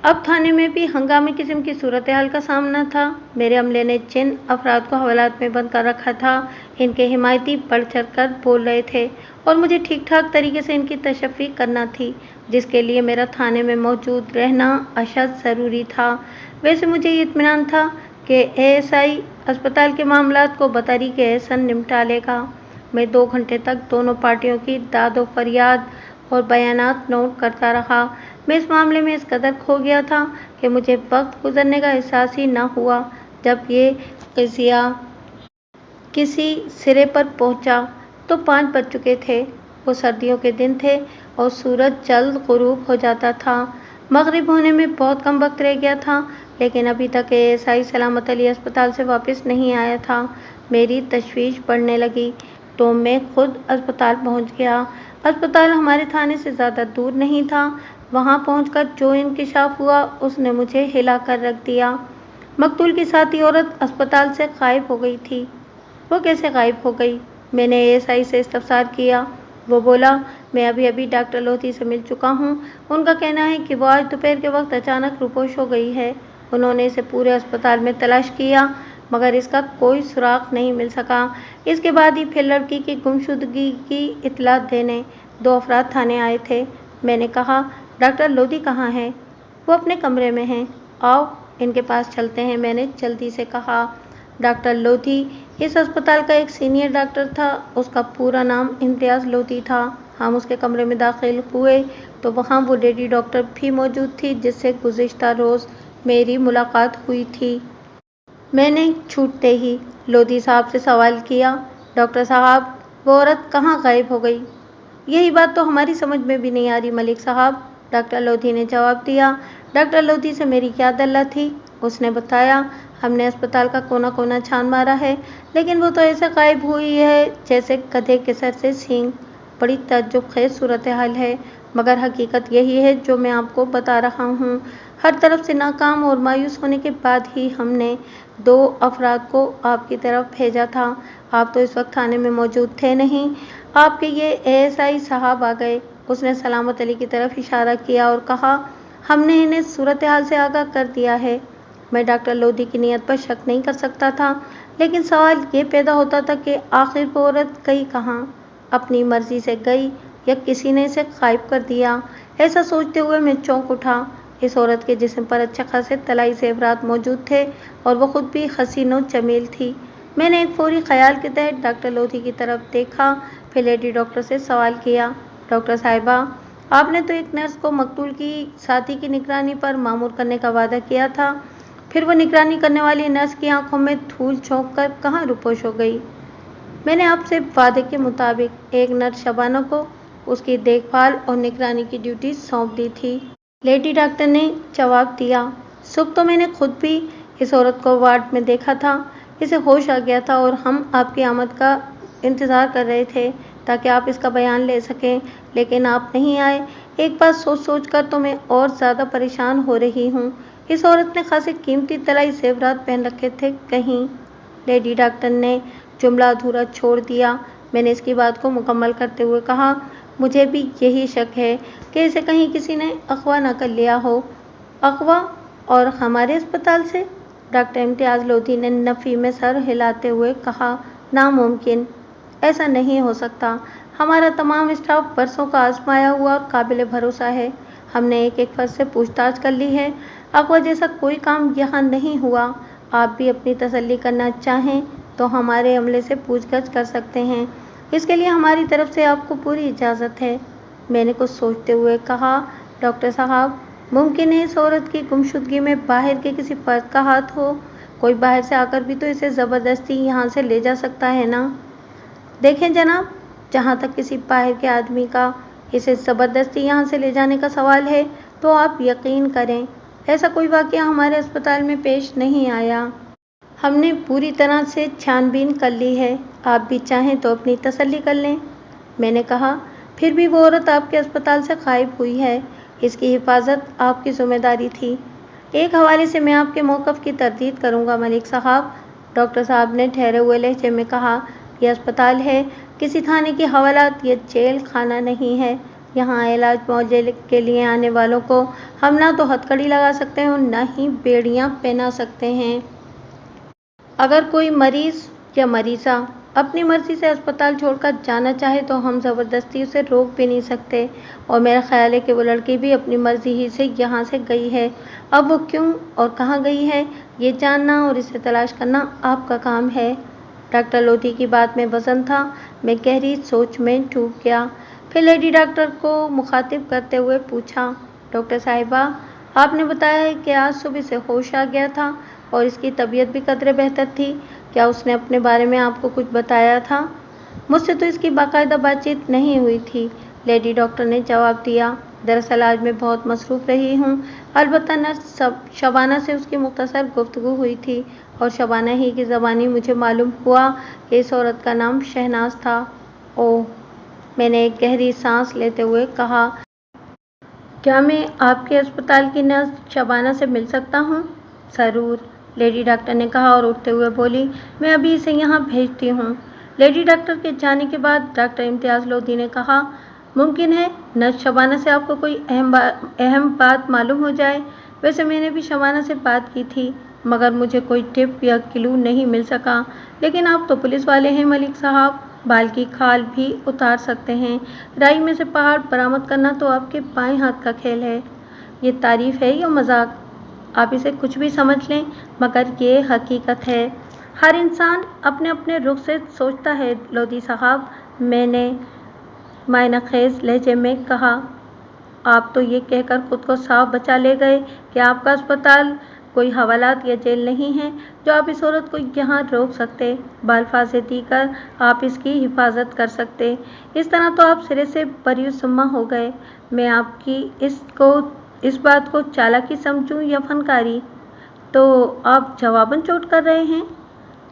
اب تھانے میں بھی ہنگامی قسم کی صورتحال کا سامنا تھا۔ میرے عملے نے جن افراد کو حوالات میں بند کر رکھا تھا، ان کے حمایتی بڑھ چڑھ کر بول رہے تھے اور مجھے ٹھیک ٹھاک طریقے سے ان کی تشفی کرنا تھی، جس کے لیے میرا تھانے میں موجود رہنا اشد ضروری تھا۔ ویسے مجھے یہ اطمینان تھا کہ اے ایس آئی اسپتال کے معاملات کو بطریق احسن نمٹا لے گا۔ میں 2 گھنٹے تک دونوں پارٹیوں کی داد و فریاد और बयानात नोट करता रहा। मैं इस मामले में इस कदर खो गया था कि मुझे वक्त गुजरने का एहसास ही न हुआ। जब ये क़ज़िया किसी सिरे पर पहुंचा तो 5 बज चुके थे। वो सर्दियों के दिन थे और सूरज जल्द ग़ुरूब हो जाता था। मग़रिब होने में बहुत कम वक्त रह गया था, लेकिन अभी तक ASI सलामत अली अस्पताल से वापस नहीं आया था। मेरी तशवीश बढ़ने लगी तो मैं खुद अस्पताल पहुंच गया। अस्पताल हमारे थाने से ज़्यादा दूर नहीं था। वहां पहुंचकर जो इंकिशाफ हुआ उसने मुझे हिला कर रख दिया। मकतूल की साथी औरत अस्पताल से गायब हो गई थी। वो कैसे गायब हो गई? मैंने ASI से इस्तफसार किया। वो बोला, मैं अभी अभी डॉक्टर लोधी से मिल चुका हूँ। उनका कहना है कि वो आज दोपहर के वक्त अचानक रूपोश हो गई है। उन्होंने इसे पूरे अस्पताल में तलाश किया मगर इसका कोई सुराग नहीं मिल सका। इसके बाद ही फिर लड़की की गुमशुदगी की इत्तला देने 2 अफराद थाने आए थे। मैंने कहा, डॉक्टर लोधी कहाँ है? वो अपने कमरे में हैं। आओ इनके पास चलते हैं, मैंने जल्दी से कहा। डॉक्टर लोधी इस अस्पताल का एक सीनियर डॉक्टर था। उसका पूरा नाम इम्तियाज़ लोधी था। हम उसके कमरे में दाखिल हुए तो वहाँ वो लेडी डॉक्टर भी मौजूद थी जिससे गुज़िश्ता रोज़ मेरी मुलाकात हुई थी। मैंने छूटते ही लोधी साहब से सवाल किया, डॉक्टर साहब, वो औरत कहाँ गायब हो गई? यही बात तो हमारी समझ में भी नहीं आ रही मलिक साहब, डॉक्टर लोधी ने जवाब दिया। डॉक्टर लोधी से मेरी क्या दल्ला थी? उसने बताया, हमने अस्पताल का कोना कोना छान मारा है, लेकिन वो तो ऐसे गायब हुई है जैसे गधे के सर से सींग। बड़ी तज्जुब-खेज़ सूरत हाल है, मगर हकीकत यही है जो मैं आपको बता रहा हूँ। हर तरफ से नाकाम और मायूस होने के बाद ही हमने 2 अफराद को आपकी तरफ भेजा था। आप तो इस वक्त थाने में मौजूद थे नहीं। आपके ये ASI साहब आ गए। उसने सलामत अली की तरफ इशारा किया और कहा, हमने इन्हें सूरत हाल से आगाह कर दिया है। मैं डॉक्टर लोधी की नीयत पर शक नहीं कर सकता था, लेकिन सवाल ये पैदा होता था कि आखिर वो औरत गई कहाँ? अपनी मर्जी से गई या किसी ने इसे गायब कर दिया? ऐसा सोचते हुए मैं चौंक उठा। इस औरत के जिस्म पर अच्छे खासे तलाई ज़ेवरात मौजूद थे और वो खुद भी हसीन और जमील थी। मैंने एक फौरी ख्याल के तहत डॉक्टर लोधी की तरफ देखा, फिर लेडी डॉक्टर से सवाल किया, डॉक्टर साहिबा, आपने तो एक नर्स को मकतूल की साथी की निगरानी पर मामूर करने का वादा किया था, फिर वो निगरानी करने वाली नर्स की आंखों में धूल झोंक कर कहाँ रूपोश हो गई? मैंने आपसे वादे के मुताबिक एक नर्स शबाना को उसकी देखभाल और निगरानी की ड्यूटी सौंप दी थी। लेडी डॉक्टर ने जवाब दिया, सुबह तो मैंने खुद भी इस औरत को वार्ड में देखा था। इसे होश आ गया था और हम आपकी आमद का इंतज़ार कर रहे थे ताकि आप इसका बयान ले सकें, लेकिन आप नहीं आए। एक बात सोच सोच कर तो मैं और ज़्यादा परेशान हो रही हूँ। इस औरत ने खासे कीमती तलाई ज़ेवरात पहन रखे थे कहीं? लेडी डॉक्टर ने जुमला अधूरा छोड़ दिया। मैंने इसकी बात को मुकम्मल करते हुए कहा, मुझे भी यही शक है कि इसे कहीं किसी ने अगवा न कर लिया हो। अगवा? और हमारे अस्पताल से? डॉक्टर इम्तियाज़ लोधी ने नफ़ी में सर हिलाते हुए कहा, नामुमकिन, ऐसा नहीं हो सकता। हमारा तमाम स्टाफ बरसों का आजमाया हुआ और काबिल भरोसा है। हमने एक एक फर्द से पूछताछ कर ली है। अगवा जैसा कोई काम यहाँ नहीं हुआ। आप भी अपनी तसल्ली करना चाहें तो हमारे अमले से पूछगछ कर सकते हैं। इसके लिए हमारी तरफ से आपको पूरी इजाज़त है। मैंने कुछ सोचते हुए कहा, डॉक्टर साहब, मुमकिन है इस औरत की गुमशुदगी में बाहर के किसी फर्द का हाथ हो। कोई बाहर से आकर भी तो इसे ज़बरदस्ती यहाँ से ले जा सकता है ना? देखें जनाब, जहाँ तक किसी बाहर के आदमी का इसे ज़बरदस्ती यहाँ से ले जाने का सवाल है तो आप यकीन करें, ऐसा कोई वाक़या हमारे अस्पताल में पेश नहीं आया। हमने पूरी तरह से छानबीन कर ली है। आप भी चाहें तो अपनी तसल्ली कर लें। मैंने कहा, फिर भी वो औरत आपके अस्पताल से गायब हुई है। इसकी हिफाजत आपकी ज़िम्मेदारी थी। एक हवाले से मैं आपके मौक़िफ़ की तरदीद करूँगा मलिक साहब, डॉक्टर साहब ने ठहरे हुए लहजे में कहा, यह अस्पताल है, किसी थाने की हवालात या जेल खाना नहीं है। यहाँ इलाज मुआवजे के लिए आने वालों को हम ना तो हथकड़ी लगा सकते हैं और न ही बेड़ियाँ पहना सकते हैं। अगर कोई मरीज़ या मरीज़ा अपनी मर्ज़ी से अस्पताल छोड़कर जाना चाहे तो हम ज़बरदस्ती उसे रोक भी नहीं सकते, और मेरा ख़्याल है कि वो लड़की भी अपनी मर्ज़ी ही से यहाँ से गई है। अब वो क्यों और कहाँ गई है, ये जानना और इसे तलाश करना आपका काम है। डॉक्टर लोधी की बात में वज़न था। मैं गहरी सोच में डूब गया। फिर लेडी डॉक्टर को मुखातिब करते हुए पूछा, डॉक्टर साहिबा, आपने बताया है कि आज सुबह से होश आ गया था और इसकी तबीयत भी कदरे बेहतर थी। क्या उसने अपने बारे में आपको कुछ बताया था? मुझसे तो इसकी बाकायदा बातचीत नहीं हुई थी, लेडी डॉक्टर ने जवाब दिया। दरअसल आज मैं बहुत मसरूफ़ रही हूँ। अलबत्ता नर्स शबाना से उसकी मुख्तसर गुफ्तगू हुई थी और शबाना ही की ज़बानी मुझे मालूम हुआ कि इस औरत का नाम शहनाज था। ओह, मैंने एक गहरी सांस लेते हुए कहा, क्या मैं आपके अस्पताल की नर्स शबाना से मिल सकता हूँ? ज़रूर, लेडी डॉक्टर ने कहा और उठते हुए बोली, मैं अभी इसे यहाँ भेजती हूँ। लेडी डॉक्टर के जाने के बाद डॉक्टर इम्तियाज़ लोधी ने कहा, मुमकिन है नर्स शबाना से आपको कोई अहम बात मालूम हो जाए। वैसे मैंने भी शबाना से बात की थी, मगर मुझे कोई टिप या क्लू नहीं मिल सका। लेकिन आप तो पुलिस वाले हैं मलिक साहब, बाल की खाल भी उतार सकते हैं। राई में से पहाड़ बरामद करना तो आपके बाएं हाथ का खेल है। ये तारीफ है या मजाक? आप इसे कुछ भी समझ लें, मगर ये हकीकत है। हर इंसान अपने अपने रुख से सोचता है लोधी साहब, मैंने मायनाखेज लहजे में कहा। आप तो ये कहकर खुद को साफ बचा ले गए कि आपका अस्पताल कोई हवालात या जेल नहीं है जो आप इस औरत को यहाँ रोक सकते, बालफासे देकर आप इसकी हिफाजत कर सकते। इस तरह तो आप सिरे से बरीउज़्ज़म्मा हो गए। मैं आपकी इस बात को चालाकी समझूं या फनकारी? तो आप जवाबन चोट कर रहे हैं।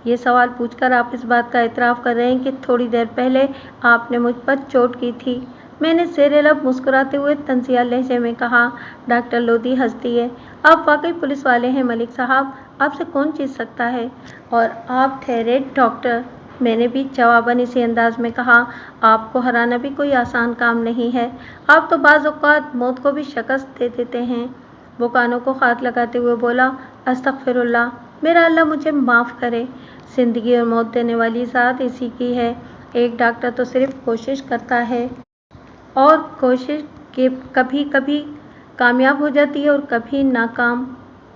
ये सवाल पूछकर आप इस बात का एतराफ़ कर रहे हैं कि थोड़ी देर पहले आपने मुझ पर चोट की थी। मैंने ज़ेरे लब मुस्कुराते हुए तंज़िया लहजे में कहा। डॉक्टर लोधी हंस दिए। आप वाकई पुलिस वाले हैं मलिक साहब, आपसे कौन जीत सकता है? और आप ठहरे डॉक्टर, मैंने भी जवाबन इसी अंदाज में कहा। आपको हराना भी कोई आसान काम नहीं है। आप तो बाज़ औक़ात मौत को भी शिकस्त दे देते हैं। वो कानों को हाथ लगाते हुए बोला, अस्तग़फ़िरुल्लाह, मेरा अल्लाह मुझे माफ़ करे। ज़िंदगी और मौत देने वाली ज़ात इसी की है। एक डॉक्टर तो सिर्फ कोशिश करता है और कोशिश के कभी कभी कामयाब हो जाती है और कभी नाकाम।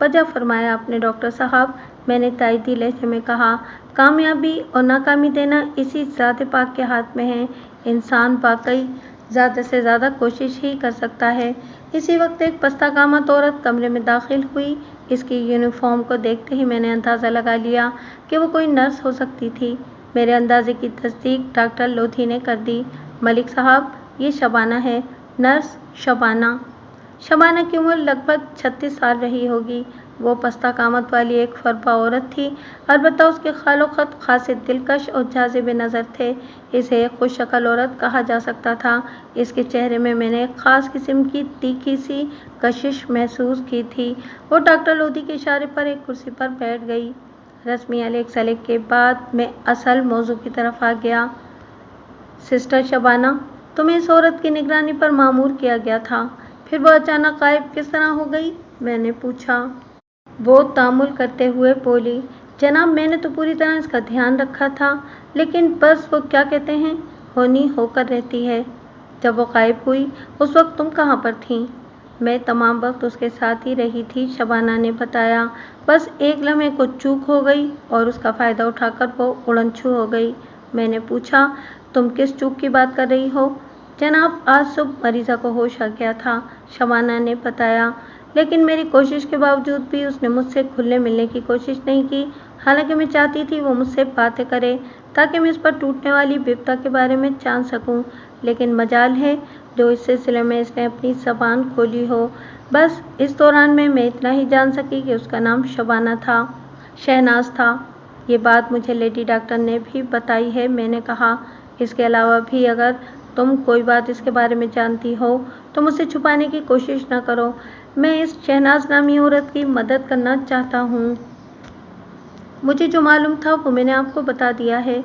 वजह फरमाया आपने डॉक्टर साहब, मैंने तायदी लहजे में कहा। कामयाबी और नाकामी देना इसी ज़ात पाक के हाथ में है। इंसान वाकई ज़्यादा से ज़्यादा कोशिश ही कर सकता है। इसी वक्त एक पस्ताकामत औरत कमरे में दाखिल हुई। इसकी यूनिफॉर्म को देखते ही मैंने अंदाज़ा लगा लिया कि वो कोई नर्स हो सकती थी। मेरे अंदाजे की तस्दीक डॉक्टर लोधी ने कर दी। मलिक साहब, ये शबाना है, नर्स शबाना। शबाना की उम्र लगभग 36 साल रही होगी। वो पस्ता कामत वाली एक फरबा औरत थी। अलबत्ता उसके खालो खत खासे दिलकश और जाज़िब नज़र थे। इसे एक खुश शक्ल औरत कहा जा सकता था। इसके चेहरे में मैंने एक ख़ास किस्म की तीखी सी कशिश महसूस की थी। वो डॉक्टर लोधी के इशारे पर एक कुर्सी पर बैठ गई। रस्मी अलग सलग के बाद मैं असल मौजू की तरफ आ गया। सिस्टर शबाना, तुम्हें इस औरत की निगरानी पर मामूर किया गया था, फिर वो अचानक गायब किस तरह हो गई? मैंने पूछा। वो तामुल करते हुए बोली, जनाब, मैंने तो पूरी तरह इसका ध्यान रखा था, लेकिन बस वो क्या कहते हैं, होनी होकर रहती है। जब वो गायब हुई उस वक्त तुम कहाँ पर थीं? मैं तमाम वक्त उसके साथ ही रही थी, शबाना ने बताया। बस एक लम्हे को चूक हो गई और उसका फ़ायदा उठाकर वो उड़नछू हो गई। मैंने पूछा, तुम किस चूक की बात कर रही हो? जनाब, आज सुबह मरीज़ा को होश आ गया था, शबाना ने बताया, लेकिन मेरी कोशिश के बावजूद भी उसने मुझसे खुलने मिलने की कोशिश नहीं की। हालांकि मैं चाहती थी वो मुझसे बातें करे ताकि मैं इस पर टूटने वाली विपदा के बारे में जान सकूं, लेकिन मजाल है जो इस सिलसिले में इसने अपनी ज़बान खोली हो। बस इस दौरान में मैं इतना ही जान सकी कि उसका नाम शबाना था, शहनाज था। ये बात मुझे लेडी डॉक्टर ने भी बताई है, मैंने कहा। इसके अलावा भी अगर तुम कोई बात इसके बारे में जानती हो तो मुझसे छुपाने की कोशिश न करो। मैं इस शहनाज नामी औरत की मदद करना चाहता हूँ। मुझे जो मालूम था वो मैंने आपको बता दिया है।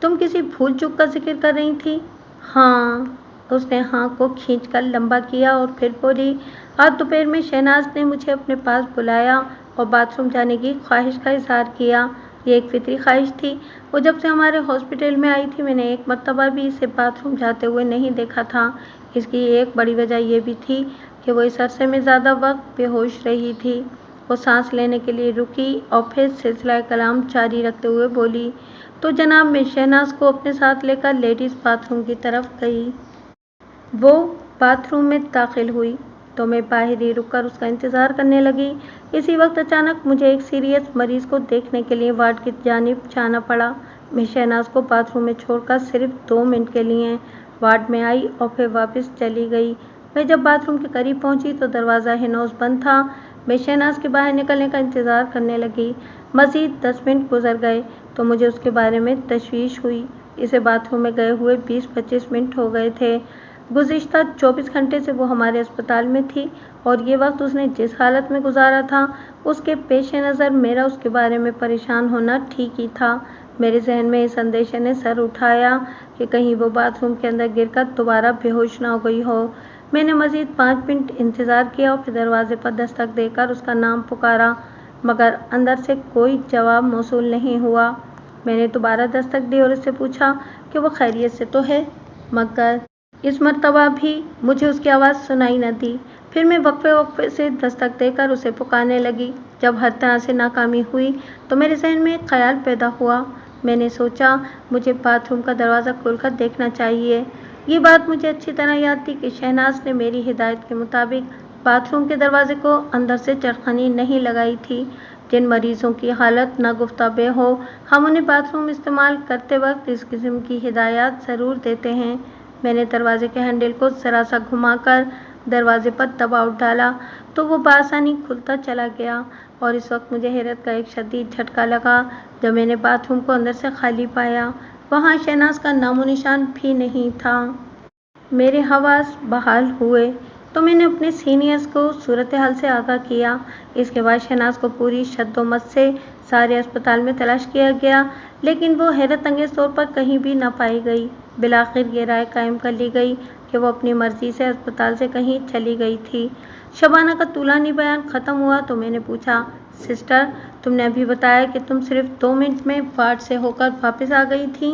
तुम किसी भूल चूक का जिक्र कर रही थी? हाँ, उसने हाँ को खींचकर लंबा किया और फिर बोली, आज दोपहर में शहनाज ने मुझे अपने पास बुलाया और बाथरूम जाने की ख्वाहिश का इजहार किया। ये एक फितरी ख्वाहिश थी। वो जब से हमारे हॉस्पिटल में आई थी मैंने एक मर्तबा भी इसे बाथरूम जाते हुए नहीं देखा था। इसकी एक बड़ी वजह यह भी थी कि वो इस अरसे में ज़्यादा वक्त बेहोश रही थी। वो सांस लेने के लिए रुकी और फिर सिलसिला कलाम जारी रखते हुए बोली, तो जनाब, मैं शहनाज को अपने साथ लेकर लेडीज़ बाथरूम की तरफ गई। वो बाथरूम में दाखिल हुई तो मैं बाहर ही रुककर उसका इंतज़ार करने लगी। इसी वक्त अचानक मुझे एक सीरियस मरीज को देखने के लिए वार्ड की जानिब जाना पड़ा। मैं शहनाज को बाथरूम में छोड़कर सिर्फ 2 मिनट के लिए वार्ड में आई और फिर वापस चली गई। मैं जब बाथरूम के करीब पहुंची तो दरवाज़ा हिनौज बंद था। मैं शहनाज के बाहर निकलने का इंतज़ार करने लगी। मज़ीद 10 मिनट गुजर गए तो मुझे उसके बारे में तशवीश हुई। इसे बाथरूम में गए हुए 20-25 मिनट हो गए थे। गुज़िश्ता 24 घंटे से वो हमारे अस्पताल में थी और ये वक्त उसने जिस हालत में गुजारा था उसके पेश नज़र मेरा उसके बारे में परेशान होना ठीक ही था। मेरे जहन में इस अंदेशे ने सर उठाया कि कहीं वो बाथरूम के अंदर गिरकर दोबारा बेहोश ना हो गई हो। मैंने मज़ीद 5 मिनट इंतज़ार किया और फिर दरवाजे पर दस्तक देकर उसका नाम पुकारा, मगर अंदर से कोई जवाब मौसूल नहीं हुआ। मैंने दोबारा दस्तक दी और उससे पूछा कि वो खैरियत से तो है, मगर इस मर्तबा भी मुझे उसकी आवाज़ सुनाई न दी। फिर मैं वक्फे वक्फे से दस्तक देकर उसे पुकारने लगी। जब हर तरह से नाकामी हुई तो मेरे जहन में एक ख्याल पैदा हुआ। मैंने सोचा मुझे बाथरूम का दरवाज़ा खोलकर देखना चाहिए। ये बात मुझे अच्छी तरह याद थी कि शहनाज ने मेरी हिदायत के मुताबिक बाथरूम के दरवाजे को अंदर से चरखनी नहीं लगाई थी। जिन मरीजों की हालत नागुफ्ताबे हो, हम उन्हें बाथरूम इस्तेमाल करते वक्त इस किस्म की हिदायत ज़रूर देते हैं। मैंने दरवाजे के हैंडल को ज़रा सा घुमाकर दरवाजे पर दबाव डाला तो वो बआसानी खुलता चला गया और इस वक्त मुझे हैरत का एक शदीद झटका लगा जब मैंने बाथरूम को अंदर से खाली पाया। वहाँ शहनाज का नामो निशान भी नहीं था। मेरे हवास बहाल हुए तो मैंने अपने सीनियर्स को सूरत हाल से आगाह किया। इसके बाद शहनाज को पूरी शद्दोमत से सारे अस्पताल में तलाश किया गया, लेकिन वो हैरत अंगेज़ तौर पर कहीं भी न पाई गई। बिलाखिर ये राय कायम कर ली गई कि वो अपनी मर्जी से अस्पताल से कहीं चली गई थी। शबाना का तूलानी बयान ख़त्म हुआ तो मैंने पूछा, सिस्टर, तुमने अभी बताया कि तुम सिर्फ 2 मिनट में वार्ड से होकर वापस आ गई थी।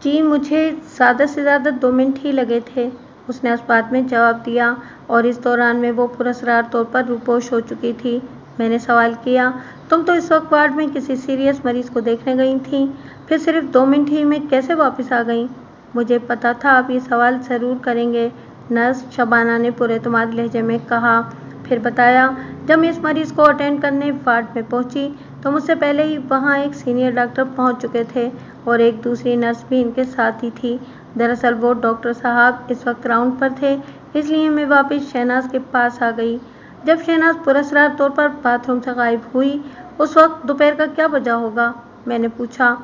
जी, मुझे ज़्यादा से ज़्यादा 2 मिनट ही लगे थे, उसने उस बात में जवाब दिया, और इस दौरान में वो पुरअसरार तौर पर रूपोश हो चुकी थी। मैंने सवाल किया, तुम तो इस वक्त वार्ड में किसी सीरियस मरीज को देखने गई थी, फिर सिर्फ 2 मिनट ही में कैसे वापस आ गई? मुझे पता था आप ये सवाल ज़रूर करेंगे, नर्स शबाना ने पुरएतमाद लहजे में कहा। फिर बताया, जब मैं इस मरीज़ को अटेंड करने वार्ड में पहुंची तो मुझसे पहले ही वहां एक सीनियर डॉक्टर पहुंच चुके थे और एक दूसरी नर्स भी इनके साथ ही थी। दरअसल वो डॉक्टर साहब इस वक्त राउंड पर थे, इसलिए मैं वापस शहनाज के पास आ गई। जब शहनाज पुरअसरार तौर पर बाथरूम से गायब हुई, उस वक्त दोपहर का क्या बजा होगा? मैंने पूछा।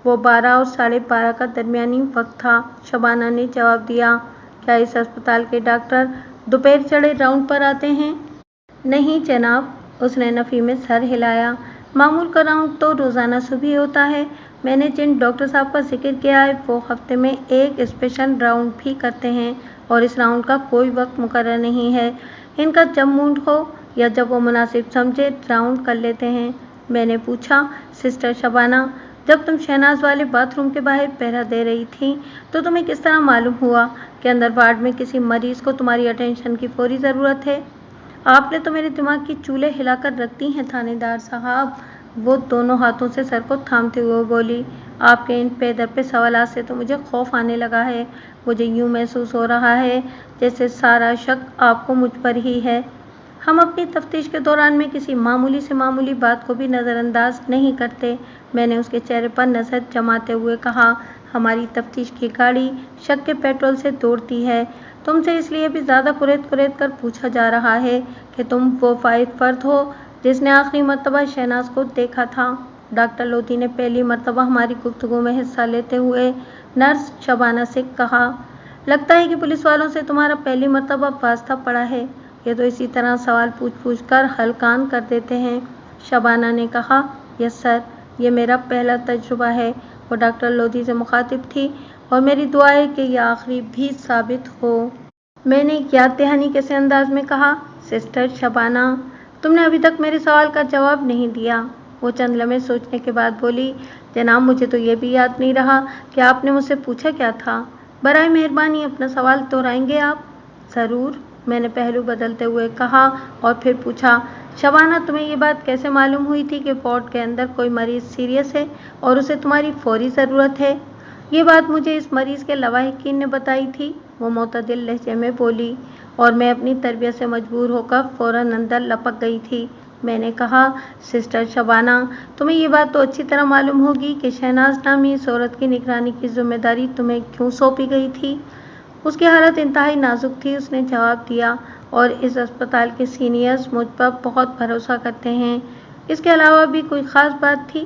वो 12 और 12:30 का दरमियानी वक्त था, शबाना ने जवाब दिया। क्या इस अस्पताल के डॉक्टर दोपहर चढ़े राउंड पर आते हैं? नहीं जनाब, उसने नफ़ी में सर हिलाया। मामूल का राउंड तो रोज़ाना सुबह होता है। मैंने जिन डॉक्टर साहब का जिक्र किया है वो हफ्ते में एक स्पेशल राउंड भी करते हैं और इस राउंड का कोई वक्त मुकर्रर नहीं है। इनका जब मूड हो या जब वो मुनासिब समझे राउंड कर लेते हैं। मैंने पूछा, सिस्टर शबाना, जब तुम शहनाज वाले बाथरूम के बाहर पहरा दे रही थी तो तुम्हें किस तरह मालूम हुआ कि अंदर वार्ड में किसी मरीज़ को तुम्हारी अटेंशन की फौरी ज़रूरत है? आपने तो मेरे दिमाग की चूल्हे हिलाकर रख दी हैं थानेदार साहब, वो दोनों हाथों से सर को थामते हुए बोली। आपके इन पे दर पे सवालात से तो मुझे खौफ आने लगा है। मुझे यूँ महसूस हो रहा है जैसे सारा शक आपको मुझ पर ही है। हम अपनी तफ्तीश के दौरान में किसी मामूली से मामूली बात को भी नज़रअंदाज नहीं करते। मैंने उसके चेहरे पर नज़र जमाते हुए कहा, हमारी तफ्तीश की गाड़ी शक के पेट्रोल से दौड़ती है। तुमसे इसलिए भी ज़्यादा कुरेद कुरेद कर पूछा जा रहा है कि तुम वो वाहिद फर्द हो जिसने आखिरी मर्तबा शहनाज को देखा था। डॉक्टर लोधी ने पहली मर्तबा हमारी गुफ्तगू में हिस्सा लेते हुए नर्स शबाना से कहा, लगता है कि पुलिस वालों से तुम्हारा पहली मर्तबा वास्ता पड़ा है। ये तो इसी तरह सवाल पूछ पूछ कर हलकान कर देते हैं। शबाना ने कहा, यस सर, ये मेरा पहला तजुर्बा है। वो डॉक्टर लोधी से मुखातिब थी और मेरी दुआ है कि यह आखिरी भी साबित हो। मैंने याद दहानी कैसे अंदाज में कहा, सिस्टर शबाना, तुमने अभी तक मेरे सवाल का जवाब नहीं दिया। वो चंद लम्हे सोचने के बाद बोली, जनाब, मुझे तो ये भी याद नहीं रहा कि आपने मुझसे पूछा क्या था। बराए मेहरबानी अपना सवाल दोहराएंगे आप? ज़रूर, मैंने पहलू बदलते हुए कहा और फिर पूछा, शबाना, तुम्हें ये बात कैसे मालूम हुई थी कि वार्ड के अंदर कोई मरीज़ सीरियस है और उसे तुम्हारी फौरी ज़रूरत है? ये बात मुझे इस मरीज़ के लवाहिकीन ने बताई थी। वो معتدل لہجے میں بولی اور میں اپنی تربیت سے مجبور ہو کر فوراً اندر لپک گئی تھی۔ میں نے کہا، سسٹر شبانہ، تمہیں یہ بات تو اچھی طرح معلوم ہوگی کہ شہناز نامی اس عورت کی نگرانی کی ذمہ داری تمہیں کیوں سونپی گئی تھی؟ اس کی حالت انتہائی نازک تھی، اس نے جواب دیا، اور اس اسپتال کے سینئرز مجھ پر بہت بھروسہ کرتے ہیں۔ اس کے علاوہ بھی کوئی خاص بات تھی؟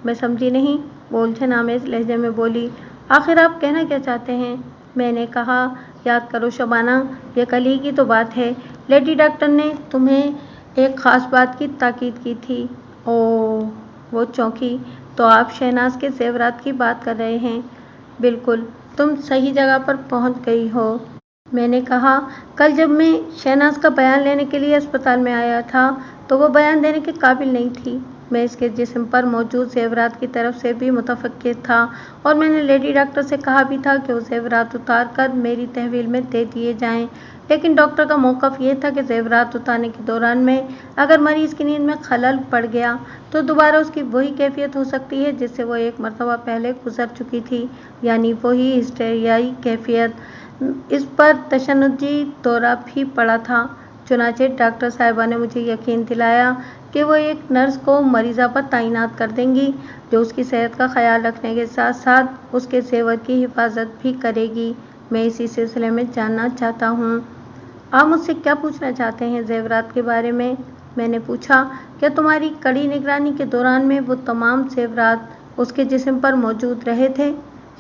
میں سمجھی نہیں، وہ الجھن آمیز لہجے میں بولی۔ آخر آپ کہنا کیا چاہتے ہیں؟ میں نے کہا، یاد کرو شبانہ، یہ کل ہی کی تو بات ہے، لیڈی ڈاکٹر نے تمہیں ایک خاص بات کی تاکید کی تھی۔ اوہ، وہ چونکی۔ تو آپ شہناز کے زیورات کی بات کر رہے ہیں؟ بالکل، تم صحیح جگہ پر پہنچ گئی ہو۔ میں نے کہا، کل جب میں شہناز کا بیان لینے کے لیے اسپتال میں آیا تھا تو وہ بیان دینے کے قابل نہیں تھی۔ میں اس کے جسم پر موجود زیورات کی طرف سے بھی متفق تھا اور میں نے لیڈی ڈاکٹر سے کہا بھی تھا کہ وہ زیورات اتار کر میری تحویل میں دے دیے جائیں، لیکن ڈاکٹر کا موقف یہ تھا کہ زیورات اتارنے کے دوران میں اگر مریض کی نیند میں خلل پڑ گیا تو دوبارہ اس کی وہی کیفیت ہو سکتی ہے جس سے وہ ایک مرتبہ پہلے گزر چکی تھی، یعنی وہی ہسٹیریائی کیفیت۔ اس پر تشنجی دورہ بھی پڑا تھا۔ چنانچہ ڈاکٹر صاحبہ نے مجھے یقین دلایا کہ وہ ایک نرس کو مریضہ پر تعینات کر دیں گی جو اس کی صحت کا خیال رکھنے کے ساتھ ساتھ اس کے زیور کی حفاظت بھی کرے گی۔ میں اسی سلسلے میں جاننا چاہتا ہوں، آپ مجھ سے کیا پوچھنا چاہتے ہیں زیورات کے بارے میں؟ میں نے پوچھا، کیا تمہاری کڑی نگرانی کے دوران میں وہ تمام زیورات اس کے جسم پر موجود رہے تھے؟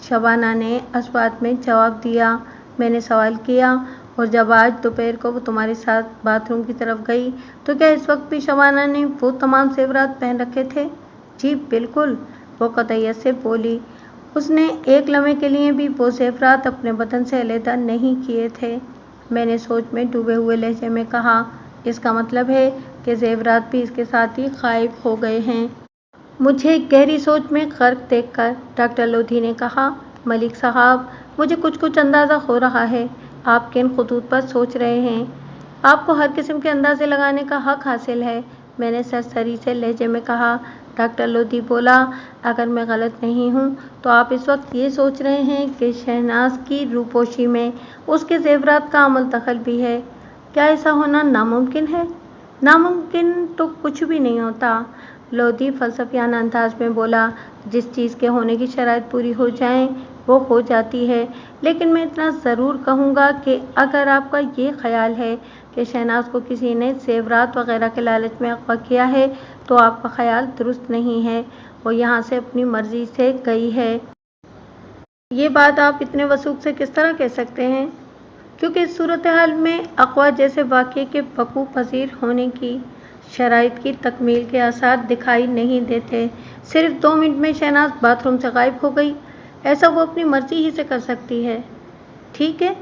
شبانہ نے اسبات میں جواب دیا۔ میں نے سوال کیا، اور جب آج دوپہر کو وہ تمہارے ساتھ باتھ روم کی طرف گئی تو کیا اس وقت بھی شبانہ نے وہ تمام زیورات پہن رکھے تھے؟ جی بالکل، وہ قطعیت سے بولی۔ اس نے ایک لمحے کے لیے بھی وہ زیورات اپنے بدن سے علیحدہ نہیں کیے تھے۔ میں نے سوچ میں ڈوبے ہوئے لہجے میں کہا، اس کا مطلب ہے کہ زیورات بھی اس کے ساتھ ہی غائب ہو گئے ہیں۔ مجھے گہری سوچ میں غرق دیکھ کر ڈاکٹر لودھی نے کہا، ملک صاحب، مجھے کچھ اندازہ ہو رہا ہے آپ کن خطوط پر سوچ رہے ہیں۔ آپ کو ہر قسم کے اندازے لگانے کا حق حاصل ہے، میں نے سرسری سے لہجے میں کہا۔ ڈاکٹر لودھی بولا، اگر میں غلط نہیں ہوں تو آپ اس وقت یہ سوچ رہے ہیں کہ شہناز کی روپوشی میں اس کے زیورات کا عمل دخل بھی ہے۔ کیا ایسا ہونا ناممکن ہے؟ ناممکن تو کچھ بھی نہیں ہوتا، لودھی فلسفیانہ انداز میں بولا۔ جس چیز کے ہونے کی شرائط پوری ہو جائیں وہ ہو جاتی ہے، لیکن میں اتنا ضرور کہوں گا کہ اگر آپ کا یہ خیال ہے کہ شہناز کو کسی نے زیورات وغیرہ کے لالچ میں اغوا کیا ہے تو آپ کا خیال درست نہیں ہے، وہ یہاں سے اپنی مرضی سے گئی ہے۔ یہ بات آپ اتنے وثوق سے کس طرح کہہ سکتے ہیں؟ کیونکہ اس صورتحال میں اغوا جیسے واقعے کے وقوع پذیر ہونے کی شرائط کی تکمیل کے آثار دکھائی نہیں دیتے۔ صرف 2 منٹ میں شہناز باتھ روم سے غائب ہو گئی، ایسا وہ اپنی مرضی ہی سے کر سکتی ہے۔ ٹھیک ہے،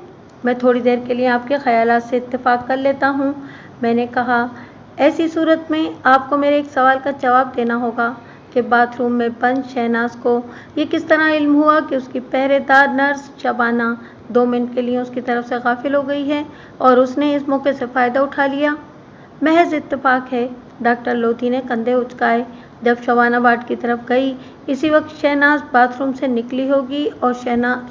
میں تھوڑی دیر کے لیے آپ کے خیالات سے اتفاق کر لیتا ہوں، میں نے کہا۔ ایسی صورت میں آپ کو میرے ایک سوال کا جواب دینا ہوگا کہ باتھ روم میں بند شہناز کو یہ کس طرح علم ہوا کہ اس کی پہرے دار نرس شبانہ 2 منٹ کے لیے اس کی طرف سے غافل ہو گئی ہے اور اس نے اس موقع سے فائدہ اٹھا لیا؟ محض اتفاق ہے، ڈاکٹر لودھی نے کندھے اچکائے۔ جب شبانہ وارڈ کی طرف گئی اسی وقت شہناز باتھ روم سے نکلی ہوگی اور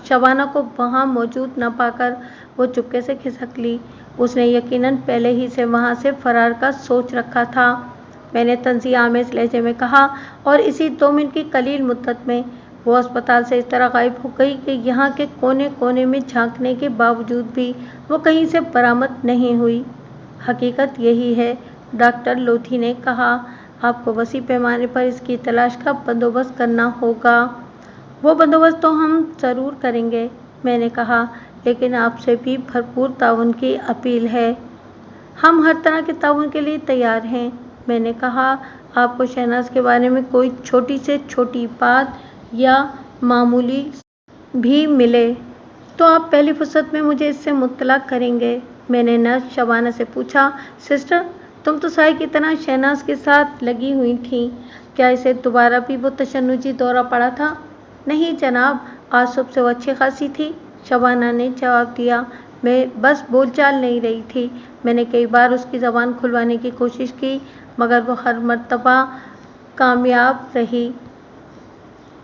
شبانہ کو وہاں موجود نہ پا کر وہ چپکے سے کھسک لی۔ اس نے یقیناً پہلے ہی سے وہاں سے فرار کا سوچ رکھا تھا، میں نے تنزیہ آمیز لہجے میں کہا، اور اسی 2 منٹ کی قلیل مدت میں وہ اسپتال سے اس طرح غائب ہو گئی کہ یہاں کے کونے کونے میں جھانکنے کے باوجود بھی وہ کہیں سے برآمد نہیں ہوئی۔ حقیقت یہی ہے، ڈاکٹر لودھی نے کہا، آپ کو وسیع پیمانے پر اس کی تلاش کا بندوبست کرنا ہوگا۔ وہ بندوبست تو ہم ضرور کریں گے، میں نے کہا، لیکن آپ سے بھی بھرپور تعاون کی اپیل ہے۔ ہم ہر طرح کے تعاون کے لیے تیار ہیں، میں نے کہا۔ آپ کو شہناز کے بارے میں کوئی چھوٹی سے چھوٹی بات یا معمولی بھی ملے تو آپ پہلی فرصت میں مجھے اس سے مطلع کریں گے؟ میں نے نرس شبانہ سے پوچھا۔ سسٹر، تم تو سائے کی طرح شہناز کے ساتھ لگی ہوئی تھیں، کیا اسے دوبارہ بھی وہ تشنجی دورہ پڑا تھا؟ نہیں جناب، آج صبح سے وہ اچھی خاصی تھی، شبانہ نے جواب دیا۔ میں بس بول چال نہیں رہی تھی، میں نے کئی بار اس کی زبان کھلوانے کی کوشش کی مگر وہ ہر مرتبہ کامیاب رہی۔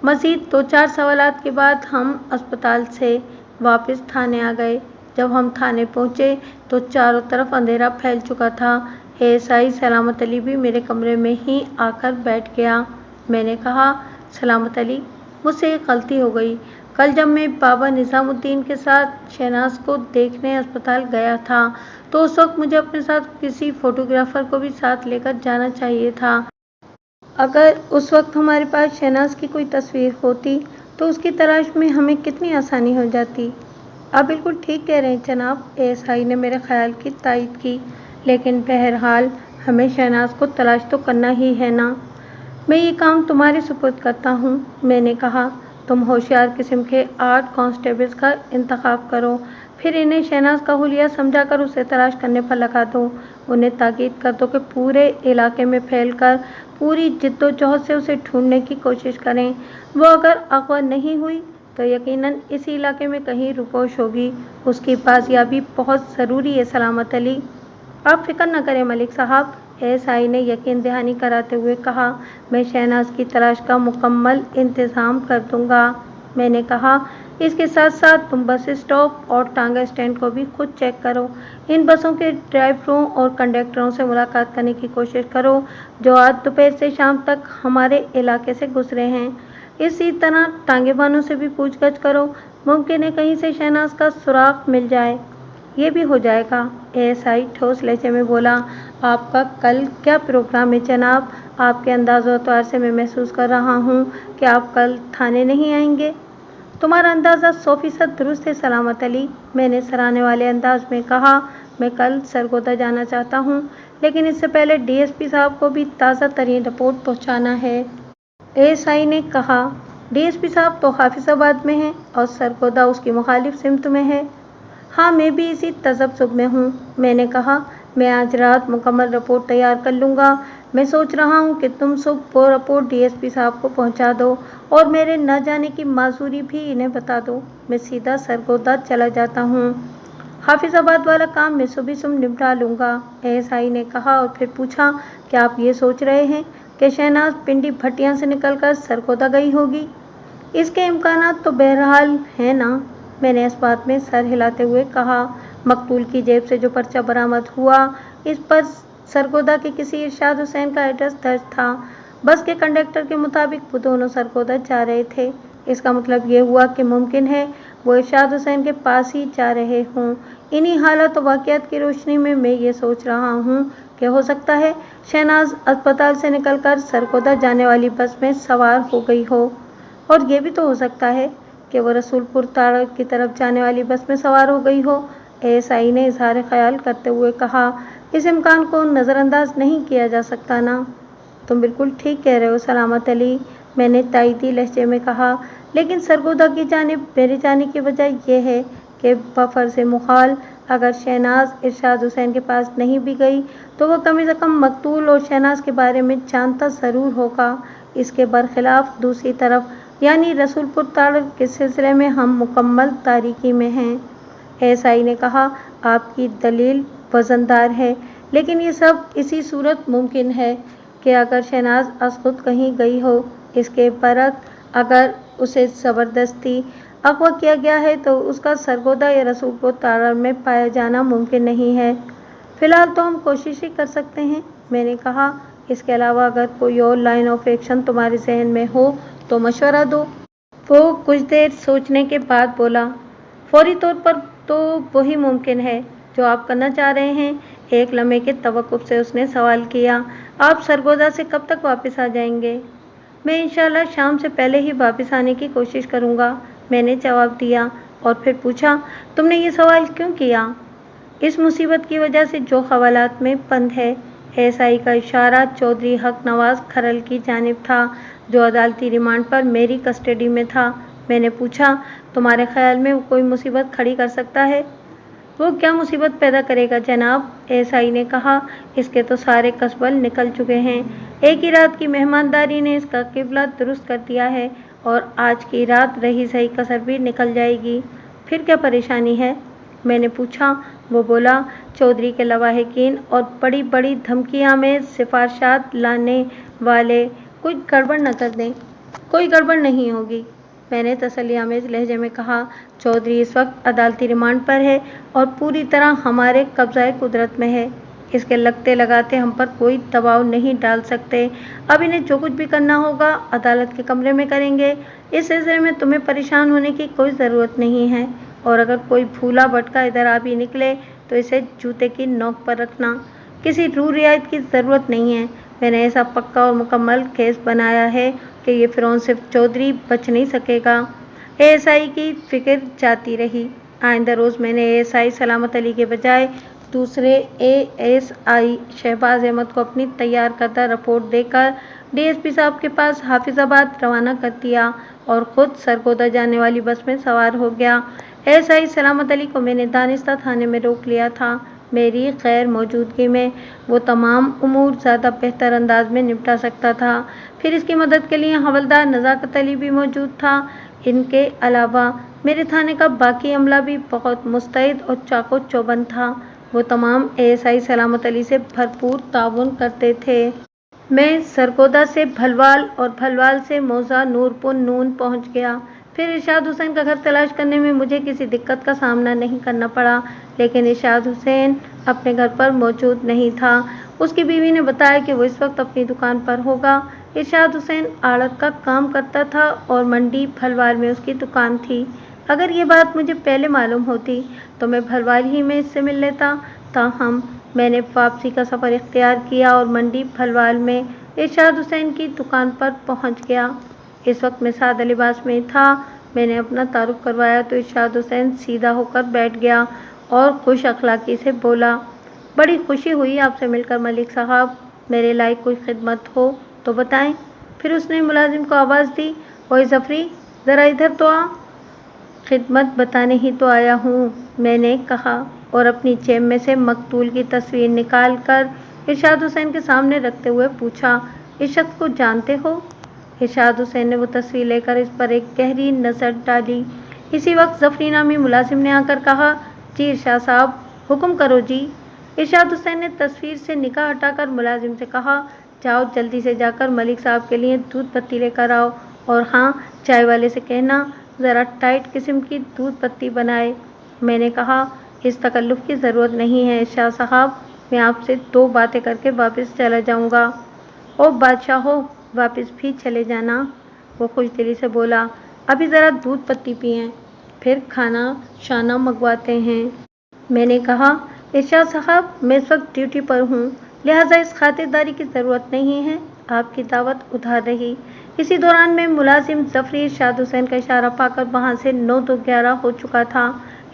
مزید 2-4 سوالات کے بعد ہم اسپتال سے واپس تھانے آ گئے۔ जब हम थाने पहुंचे तो चारों तरफ अंधेरा फैल चुका था। एएसआई सलामत अली भी मेरे कमरे में ही आकर बैठ गया। मैंने कहा, सलामत अली, मुझसे एक गलती हो गई। कल जब मैं बाबा निजामुद्दीन के साथ शहनाज को देखने अस्पताल गया था तो उस वक्त मुझे अपने साथ किसी फोटोग्राफर को भी साथ लेकर जाना चाहिए था। अगर उस वक्त हमारे पास शहनाज की कोई तस्वीर होती तो उसकी तलाश में हमें कितनी आसानी हो जाती। आप बिल्कुल ठीक कह रहे हैं जनाब, एएसआई ने मेरे ख्याल की तायद की। लेकिन बहरहाल हमें शहनाज को तलाश तो करना ही है ना। मैं ये काम तुम्हारे सुपुर्द करता हूँ, मैंने कहा। तुम होशियार किस्म के 8 कांस्टेबल्स का इंतखाब करो, फिर इन्हें शहनाज का हुलिया समझाकर उसे तलाश करने पर लगा दो। उन्हें ताकीद कर दो कि पूरे इलाके में फैलकर पूरी जिद्दोजहद से उसे ढूंढने की कोशिश करें। वो अगर अगवा नहीं हुई तो यकीनन इसी इलाके में कहीं रुपोश होगी। उसकी बाजियाबी बहुत ज़रूरी है सलामत अली। आप फिक्र न करें मलिक साहब, एएसआई ने यकीन दहानी कराते हुए कहा। मैं शहनाज की तलाश का मुकम्मल इंतज़ाम कर दूंगा। मैंने कहा, इसके साथ साथ तुम बस स्टॉप और टांगा स्टैंड को भी खुद चेक करो। इन बसों के ड्राइवरों और कंडक्टरों से मुलाकात करने की कोशिश करो जो आज दोपहर से शाम तक हमारे इलाके से गुजरे हैं। इसी तरह टांगेबानों से भी पूछगछ करो, मुमकिन है कहीं से शहनाज का सुराग मिल जाए। ये भी हो जाएगा, एएसआई ठोस लहजे में बोला। आपका कल क्या प्रोग्राम है जनाब? आपके अंदाज़-ओ-अतवार से मैं महसूस कर रहा हूँ कि आप कल थाने नहीं आएंगे। तुम्हारा अंदाज़ा 100% दुरुस्त है सलामत अली, मैंने सराहने वाले अंदाज में कहा। मैं कल सरगोदा जाना चाहता हूँ, लेकिन इससे पहले डीएसपी साहब को भी ताज़ा तरीन रिपोर्ट पहुँचाना है। एएसआई ने कहा, डीएसपी साहब तो हाफिजाबाद में हैं और सरगोदा उसकी मुखालिफ सिमत में है। हाँ, मैं भी इसी तजब्जुब में हूँ, मैंने कहा। मैं आज रात मुकम्मल रिपोर्ट तैयार कर लूँगा। मैं सोच रहा हूँ कि तुम सुबह वो रिपोर्ट डीएसपी साहब को पहुँचा दो और मेरे न जाने की माजूरी भी इन्हें बता दो। मैं सीधा सरगोदा चला जाता हूँ। हाफिजाबाद वाला काम मैं सुबह सुबह निपटा लूँगा, एएसआई ने कहा। और फिर पूछा, क्या आप ये सोच रहे हैं कि शहनाज पिंडी भट्टियाँ से निकलकर सरगोदा गई होगी? इसके इम्कानात तो बहरहाल हैं ना, मैंने इस बात में सर हिलाते हुए कहा। मकतूल की जेब से जो पर्चा बरामद हुआ, इस पर सरगोदा के किसी इरशाद हुसैन का एड्रेस दर्ज था। बस के कंडक्टर के मुताबिक वो दोनों सरगोदा जा रहे थे। इसका मतलब ये हुआ कि मुमकिन है वो इरशाद हुसैन के पास ही जा रहे हों। इन्हीं हालात और वाक़यात की रोशनी में मैं ये सोच रहा हूँ कि हो सकता है शहनाज अस्पताल से निकलकर सरगोदा जाने वाली बस में सवार हो गई हो, और ये भी तो हो सकता है कि वो रसूलपुर ताड़ की तरफ जाने वाली बस में सवार हो गई हो, एएसआई ने इजहार ख्याल करते हुए कहा। इस इम्कान को नज़रअंदाज नहीं किया जा सकता ना। तुम बिल्कुल ठीक कह रहे हो सलामत अली, मैंने तायदी लहजे में कहा। लेकिन सरगोदा की जानिब मेरे जाने की वजह यह है कि बफर्ज़ मुखाल अगर शहनाज इरशाद हुसैन के पास नहीं भी गई तो वह कम से कम मकतूल और शहनाज के बारे में जानता ज़रूर होगा। इसके बरखिलाफ दूसरी तरफ यानी रसूलपुर ताड़ के सिलसिले में हम मुकम्मल तारीकी में हैं, एएसआई ने कहा। आपकी दलील वज़नदार है, लेकिन ये सब इसी सूरत मुमकिन है कि अगर शहनाज खुद कहीं गई हो। इसके बरक्स अगर उसे ज़बरदस्ती अगवा किया गया है तो उसका सरगोदा या रसूलपुर ताड़ में पाया जाना मुमकिन नहीं है। फ़िलहाल तो हम कोशिश ही कर सकते हैं, मैंने कहा। इसके अलावा अगर कोई और लाइन ऑफ एक्शन तुम्हारे जहन में हो तो मशवरा दो। वो कुछ देर सोचने के बाद बोला, फौरी तौर पर तो वही मुमकिन है जो आप करना चाह रहे हैं। एक लम्हे के तवक्कुफ से उसने सवाल किया, आप सरगोदा से कब तक वापस आ जाएंगे? मैं इंशाल्लाह शाम से पहले ही वापस आने की कोशिश करूँगा, मैंने जवाब दिया। और फिर पूछा, तुमने ये सवाल क्यों किया? इस मुसीबत की वजह से जो ख़वालात में बंद है, एएसआई का इशारा चौधरी हक नवाज खरल की जानिब था जो अदालती रिमांड पर मेरी कस्टडी में था। मैंने पूछा, तुम्हारे ख्याल में वो कोई मुसीबत खड़ी कर सकता है? वो क्या मुसीबत पैदा करेगा जनाब, एएसआई ने कहा। इसके तो सारे कसबल निकल चुके हैं। एक ही रात की मेहमानदारी ने इसका किबला दुरुस्त कर दिया है और आज की रात रही सही कसर भी निकल जाएगी। फिर क्या परेशानी है, मैंने पूछा। वो बोला, चौधरी के लवाहिकीन और बड़ी बड़ी धमकियां में सिफारशात लाने वाले कोई गड़बड़ न कर दें। कोई गड़बड़ नहीं होगी, मैंने तसल्लीआमेज लहजे में कहा। चौधरी इस वक्त अदालती रिमांड पर है और पूरी तरह हमारे कब्ज़ाए कुदरत में है। इसके लगते लगाते हम पर कोई दबाव नहीं डाल सकते। अब इन्हें जो कुछ भी करना होगा अदालत के कमरे में करेंगे। इस सिलसिले में तुम्हें परेशान होने की कोई ज़रूरत नहीं है, और अगर कोई भूला भटका इधर आ भी निकले तो इसे जूते की नोक पर रखना। किसी रू रियायत की ज़रूरत नहीं है। मैंने ऐसा पक्का और मुकम्मल केस बनाया है कि ये फ़िरौन सिर्फ चौधरी बच नहीं सकेगा। एएसआई की फिक्र जाती रही। आइंदा रोज़ मैंने एएसआई सलामत अली के बजाय दूसरे एएसआई शहबाज अहमद को अपनी तैयार करदा रिपोर्ट देकर डीएसपी साहब के पास हाफिजाबाद रवाना कर दिया और ख़ुद सरगोदा जाने वाली बस में सवार हो गया। एएसआई सलामत अली को मैंने दानिस्ता थाने में रोक लिया था। मेरी गैर मौजूदगी में वो तमाम उमूर ज़्यादा बेहतर अंदाज में निपटा सकता था। फिर इसकी मदद के लिए हवलदार नज़ाकत अली भी मौजूद था। इनके अलावा मेरे थाने का बाकी अमला भी बहुत मुस्तैद और चाको चौबंद था। वो तमाम एएसआई सलामत अली से भरपूर ताउन करते थे। मैं सरगोदा से भलवाल और भलवाल से मौजा नूरपुर नून पहुंच गया। फिर इरशाद हुसैन का घर तलाश करने में मुझे किसी दिक्कत का सामना नहीं करना पड़ा, लेकिन इरशाद हुसैन अपने घर पर मौजूद नहीं था। उसकी बीवी ने बताया कि वो इस वक्त अपनी दुकान पर होगा। इरशाद हुसैन आड़त का काम करता था और मंडी भलवाल में उसकी दुकान थी। अगर ये बात मुझे पहले मालूम होती तो मैं भलवाल ही में इससे मिल लेता। ताहम मैंने वापसी का सफ़र इख्तियार किया और मंडी भलवाल में इरशाद हुसैन की दुकान पर पहुंच गया। इस वक्त मैं सादा लिबास में था। मैंने अपना तारुफ करवाया तो इरशाद हुसैन सीधा होकर बैठ गया और खुश अखलाकी से बोला, बड़ी खुशी हुई आपसे मिलकर मलिक साहब। मेरे लायक कोई खिदमत हो तो बताएं। फिर उसने मुलाजिम को आवाज़ दी, ओए जफरी ज़रा इधर तो आ। खिदमत बताने ही तो आया हूँ, मैंने कहा और अपनी जेब में से मकतूल की तस्वीर निकाल कर इरशाद हुसैन के सामने रखते हुए पूछा, इस शख्स को जानते हो? इरशाद हुसैन ने वो तस्वीर लेकर इस पर एक गहरी नज़र डाली। इसी वक्त जफरी नामी मुलाजिम ने आकर कहा, जी इरशाद साहब हुक्म करो जी। इरशाद हुसैन ने तस्वीर से निगाह हटाकर मुलाजिम से कहा, जाओ जल्दी से जाकर मलिक साहब के लिए दूध पत्ती लेकर आओ, और हाँ चाय वाले से कहना ज़रा टाइट किस्म की दूध पत्ती बनाए। मैंने कहा, इस तकल्लुफ़ की ज़रूरत नहीं है इरशाद साहब, मैं आपसे 2 बातें करके वापस चला जाऊँगा। ओ बादशाह हो, वापस भी चले जाना। वो खुशदिली से बोला, अभी ज़रा दूध पत्ती पिएं, फिर खाना शाना मंगवाते हैं। मैंने कहा, इरशाद साहब मैं इस वक्त ड्यूटी पर हूँ, लिहाजा इस खातिरदारी की ज़रूरत नहीं है। आपकी दावत उधार रही। इसी दौरान में मुलाजिम जफरी इरशाद हुसैन का इशारा पाकर वहाँ से 9-2-11 हो चुका था।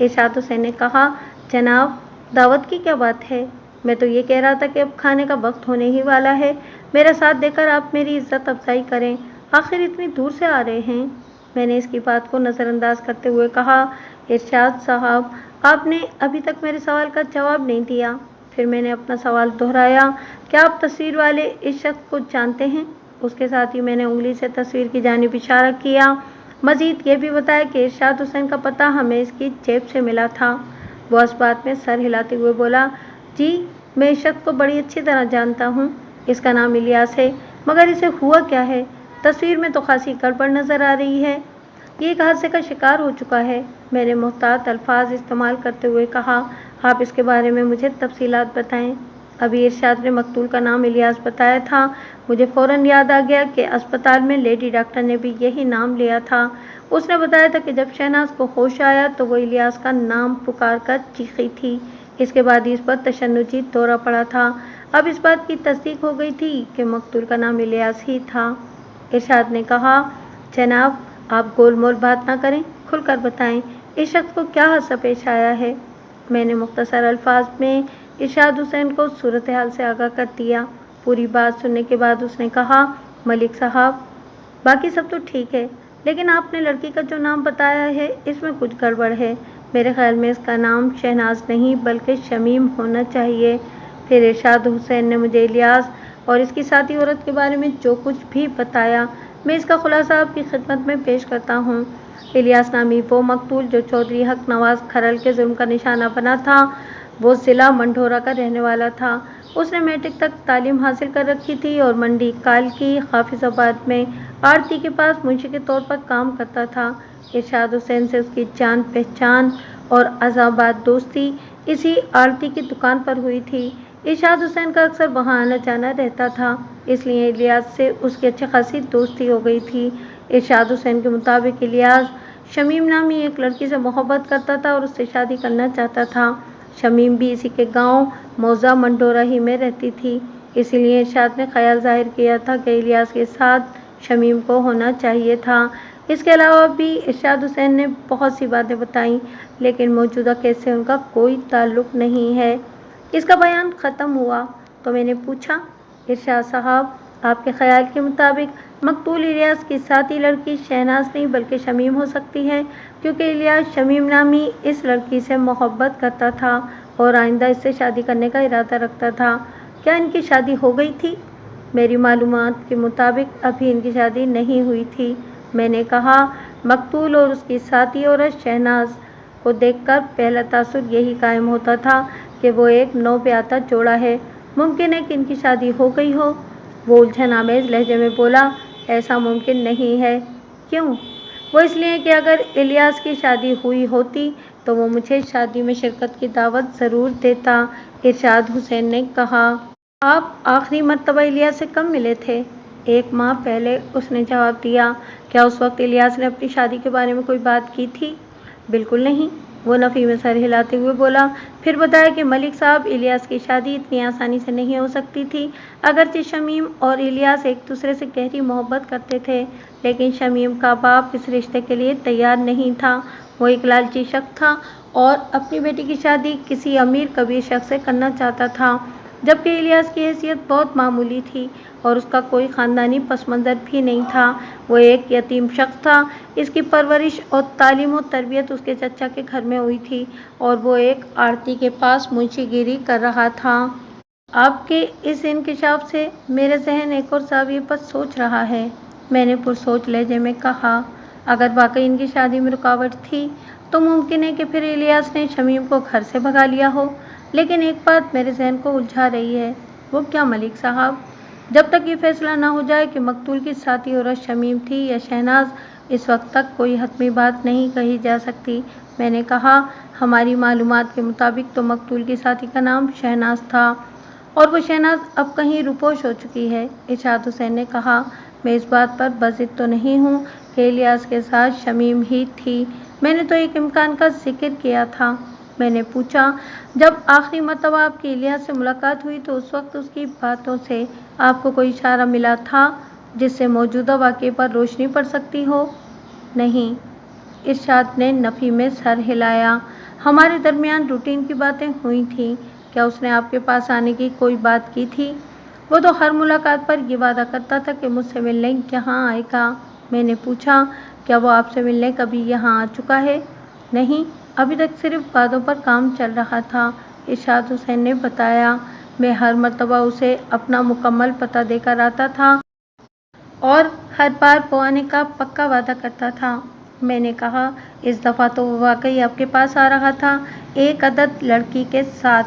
इरशाद हुसैन ने कहा, जनाब दावत की क्या बात है? मैं तो ये कह रहा था कि अब खाने का वक्त होने ही वाला है। मेरा साथ देकर आप मेरी इज्जत अफजाई करें, आखिर इतनी दूर से आ रहे हैं। मैंने इसकी बात को नज़रअंदाज करते हुए कहा, इरशाद साहब आपने अभी तक मेरे सवाल का जवाब नहीं दिया। फिर मैंने अपना सवाल दोहराया, क्या आप तस्वीर वाले इस शख्स को जानते हैं? उसके साथ ही मैंने उंगली से तस्वीर की जानिब इशारा किया। मज़ीद ये भी बताया कि इरशाद हुसैन का पता हमें इसकी जेब से मिला था। वो इस बात में सर हिलाते हुए बोला, जी मैं इस शख्स को बड़ी अच्छी तरह जानता हूँ। इसका नाम इलियास है, मगर इसे हुआ क्या है? तस्वीर में तो खासी गड़बड़ नज़र आ रही है। ये एक हादसे का शिकार हो चुका है। मैंने मुहतात अल्फाज इस्तेमाल करते हुए कहा, आप इसके बारे में मुझे तफसीलात बताएं। अभी इरशाद ने मकतूल का नाम इलियास बताया था। मुझे फ़ौरन याद आ गया कि अस्पताल में लेडी डॉक्टर ने भी यही नाम लिया था। उसने बताया था कि जब शहनाज को होश आया तो वो इलियास का नाम पुकार कर चीखी थी। इसके बाद ही इस पर तशन्नुजी दौरा पड़ा था। अब इस बात की तस्दीक हो गई थी कि मकतूल का नाम इलियास ही था। इरशाद ने कहा, जनाब आप गोलमोल बात ना करें, खुलकर बताएं इस शख्स को क्या हादसा पेश आया है। मैंने मुख्तसर अल्फाज में इरशाद हुसैन को सूरत हाल से आगाह कर दिया। पूरी बात सुनने के बाद उसने कहा, मलिक साहब बाकी सब तो ठीक है, लेकिन आपने लड़की का जो नाम बताया है इसमें कुछ गड़बड़ है। मेरे ख्याल में इसका नाम शहनाज नहीं बल्कि शमीम होना चाहिए। फिर इरशाद हुसैन ने मुझे इलियास और इसकी साथी औरत के बारे में जो कुछ भी बताया, मैं इसका खुलासा आपकी खिदमत में पेश करता हूँ। इलियास नामी वो मकतूल जो चौधरी हक नवाज खरल के जुल्म का निशाना बना था, वो ज़िला मंढोरा का रहने वाला था। उसने मैट्रिक तक तालीम हासिल कर रखी थी और मंडी काल की हाफिजाबाद में आरती के पास मुंशी के तौर पर काम करता था। इरशाद हुसैन से उसकी जान पहचान और अज़ाबाद दोस्ती इसी आरती की दुकान पर हुई थी। इरशाद हुसैन का अक्सर वहाँ आना जाना रहता था, इसलिए इलियास से उसकी अच्छी खासी दोस्ती हो गई थी। इरशाद हुसैन के मुताबिक इलियास शमीम नामी एक लड़की से मोहब्बत करता था और उससे शादी करना चाहता था। शमीम भी इसी के गांव मौजा मंडोरा ही में रहती थी, इसीलिए इरशाद ने ख्याल जाहिर किया था कि इलियास के साथ शमीम को होना चाहिए था। इसके अलावा भी इरशाद हुसैन ने बहुत सी बातें बताईं, लेकिन मौजूदा केस से उनका कोई ताल्लुक़ नहीं है। इसका बयान ख़त्म हुआ तो मैंने पूछा, इरशाद साहब, आपके ख्याल के मुताबिक मकतूल इलियास की साथी लड़की शहनाज नहीं बल्कि शमीम हो सकती है, क्योंकि इलियास शमीम नामी इस लड़की से मोहब्बत करता था और आइंदा इससे शादी करने का इरादा रखता था। क्या इनकी शादी हो गई थी? मेरी मालूमात के मुताबिक अभी इनकी शादी नहीं हुई थी। मैंने कहा, मकतूल और उसकी साथी औरत शहनाज को देखकर पहला तासुर यही कायम होता था कि वो एक नौब्याता जोड़ा है। मुमकिन है कि इनकी शादी हो गई हो। वो उलझन आमेज लहजे में बोला, ऐसा मुमकिन नहीं है। क्यों? वो इसलिए कि अगर इलियास की शादी हुई होती तो वो मुझे शादी में शिरकत की दावत ज़रूर देता, इरशाद हुसैन ने कहा। आप आखिरी मर्तबा इलियास से कब मिले थे? 1 माह पहले, उसने जवाब दिया। क्या उस वक्त इलियास ने अपनी शादी के बारे में कोई बात की थी? बिल्कुल नहीं, वो नफ़ी में सर हिलाते हुए बोला। फिर बताया कि मलिक साहब, इलियास की शादी इतनी आसानी से नहीं हो सकती थी। अगरचे शमीम और इलियास एक दूसरे से गहरी मोहब्बत करते थे, लेकिन शमीम का बाप इस रिश्ते के लिए तैयार नहीं था। वो एक लालची शख्स था और अपनी बेटी की शादी किसी अमीर कबीर शख्स से करना चाहता था, जबकि इलियास की हैसियत बहुत मामूली थी और उसका कोई ख़ानदानी पस मंज़र भी नहीं था। वो एक यतीम शख्स था। इसकी परवरिश और तालीम और तरबियत उसके चचा के घर में हुई थी और वो एक आरती के पास मुंशीगिरी कर रहा था। आपके इस इंकिशाफ से मेरे ज़हन एक और ज़ाविये पर सोच रहा है, मैंने पुरसोच लहजे में कहा। अगर वाकई इनकी शादी में रुकावट थी तो मुमकिन है कि फिर इलियास ने शमीम को घर से भगा लिया हो, लेकिन एक बात मेरे ज़हन को उलझा रही है। वो क्या मलिक साहब? जब तक ये फैसला ना हो जाए कि मकतूल की साथी औरत शमीम थी या शहनाज, इस वक्त तक कोई हतमी बात नहीं कही जा सकती। मैंने कहा, हमारी मालूमात के मुताबिक तो मकतूल की साथी का नाम शहनाज था और वो शहनाज अब कहीं रुपोश हो चुकी है, इरशाद हुसैन ने कहा। मैं इस बात पर बज़िद तो नहीं हूँ कि इलियास के साथ शमीम ही थी, मैंने तो एक इम्कान का जिक्र किया था। मैंने पूछा, जब आखिरी मरतबा आपकी इलियास से मुलाकात हुई तो उस वक्त उसकी बातों से आपको कोई इशारा मिला था जिससे मौजूदा वाक़ये पर रोशनी पड़ सकती हो? नहीं, इरशाद ने नफ़ी में सर हिलाया। हमारे दरमियान रूटीन की बातें हुई थीं। क्या उसने आपके पास आने की कोई बात की थी? वो तो हर मुलाकात पर ये वादा करता था कि मुझसे मिलने यहाँ आएगा। मैंने पूछा, क्या वो आपसे मिलने कभी यहाँ आ चुका है? नहीं, अभी तक सिर्फ बातों पर काम चल रहा था, इरशाद हुसैन ने बताया। मैं हर मर्तबा उसे अपना मुकम्मल पता देकर आता था और हर बार वो आने का पक्का वादा करता था। मैंने कहा, इस दफ़ा तो वो वाकई आपके पास आ रहा था, एक अदद लड़की के साथ,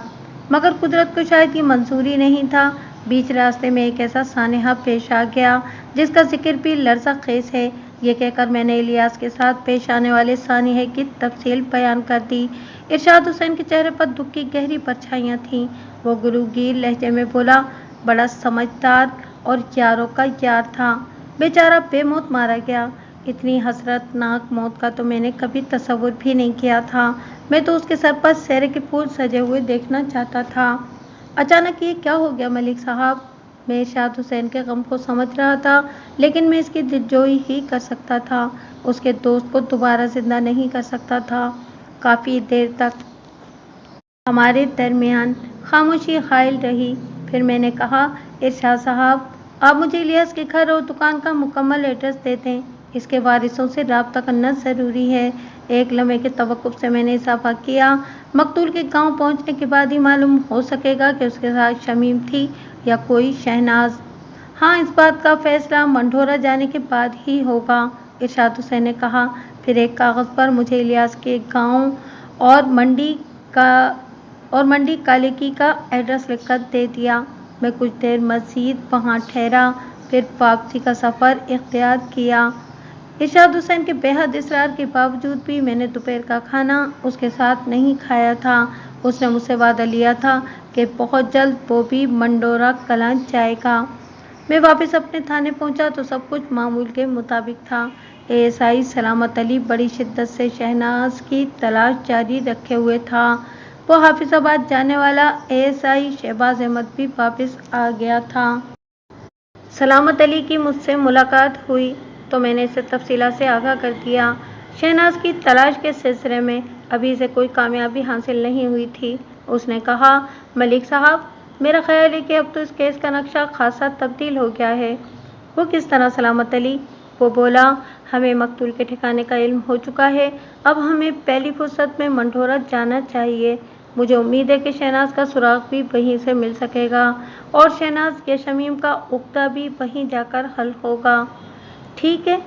मगर कुदरत को शायद ये मंजूरी नहीं था। बीच रास्ते में एक ऐसा सानेहा पेश आ गया जिसका जिक्र भी लर्ज़ा खेज़ है। ये कहकर मैंने इलियास के साथ पेश आने वाले सानेहे की तफसील बयान कर दी। इरशाद हुसैन के चेहरे पर दुख की गहरी परछाइयाँ थीं। वो गुरूगीर लहजे में बोला, बड़ा समझदार और यारों का यार था, बेचारा बेमौत मारा गया। इतनी हसरतनाक मौत का तो मैंने कभी तसव्वुर भी नहीं किया था। मैं तो उसके सर पर सेहरे के फूल सजे हुए देखना चाहता था। अचानक ये क्या हो गया मलिक साहब? मैं इरशाद हुसैन के गम को समझ रहा था, लेकिन मैं इसकी दिलजोई ही कर सकता था, उसके दोस्त को दोबारा जिंदा नहीं कर सकता था। काफ़ी देर तक हमारे दरमियान खामोशी हायल रही। फिर मैंने कहा, इरशाद साहब, आप मुझे इलियास के घर और दुकान का मुकम्मल एड्रेस दे दें, इसके वारिसों से रब्ता करना ज़रूरी है। एक लम्हे के तवक्कुफ़ से मैंने इजाफा किया, मकतूल के गांव पहुंचने के बाद ही मालूम हो सकेगा कि उसके साथ शमीम थी या कोई शहनाज। हाँ, इस बात का फैसला मंढोरा जाने के बाद ही होगा, इरशाद हुसैन ने कहा। फिर एक कागज़ पर मुझे इलियास के गांव और मंडी का और मंडी कालिकी का एड्रेस लिखकर दे दिया। मैं कुछ देर मज़ीद वहाँ ठहरा, फिर वापसी का सफ़र इख्तियार किया। इरशाद हुसैन के बेहद इसरार के बावजूद भी मैंने दोपहर का खाना उसके साथ नहीं खाया था। उसने मुझसे वादा लिया था कि बहुत जल्द वो भी मंडोरा कलां जाएगा। मैं वापस अपने थाने पहुंचा तो सब कुछ मामूल के मुताबिक था। एएसआई सलामत अली बड़ी शिद्दत से शहनाज की तलाश जारी रखे हुए था। वो हाफिजाबाद जाने वाला एएसआई शहबाज अहमद भी वापस आ गया था। सलामत अली की मुझसे मुलाकात हुई तो मैंने इसे तफसीला से आगाह कर दिया। शहनाज की तलाश के सिलसिले में अभी से कोई कामयाबी हासिल नहीं हुई थी। उसने कहा, मलिक साहब, मेरा ख्याल है कि अब तो इस केस का नक्शा खासा तब्दील हो गया है। वो किस तरह सलामत अली? वो बोला, हमें मकतूल के ठिकाने का इल्म हो चुका है। अब हमें पहली फुर्सत में मंडोरा जाना चाहिए। मुझे उम्मीद है कि शहनाज का सुराग भी वहीं से मिल सकेगा और शहनाज या शमीम का उक्ता भी वहीं जाकर हल होगा। ठीक है,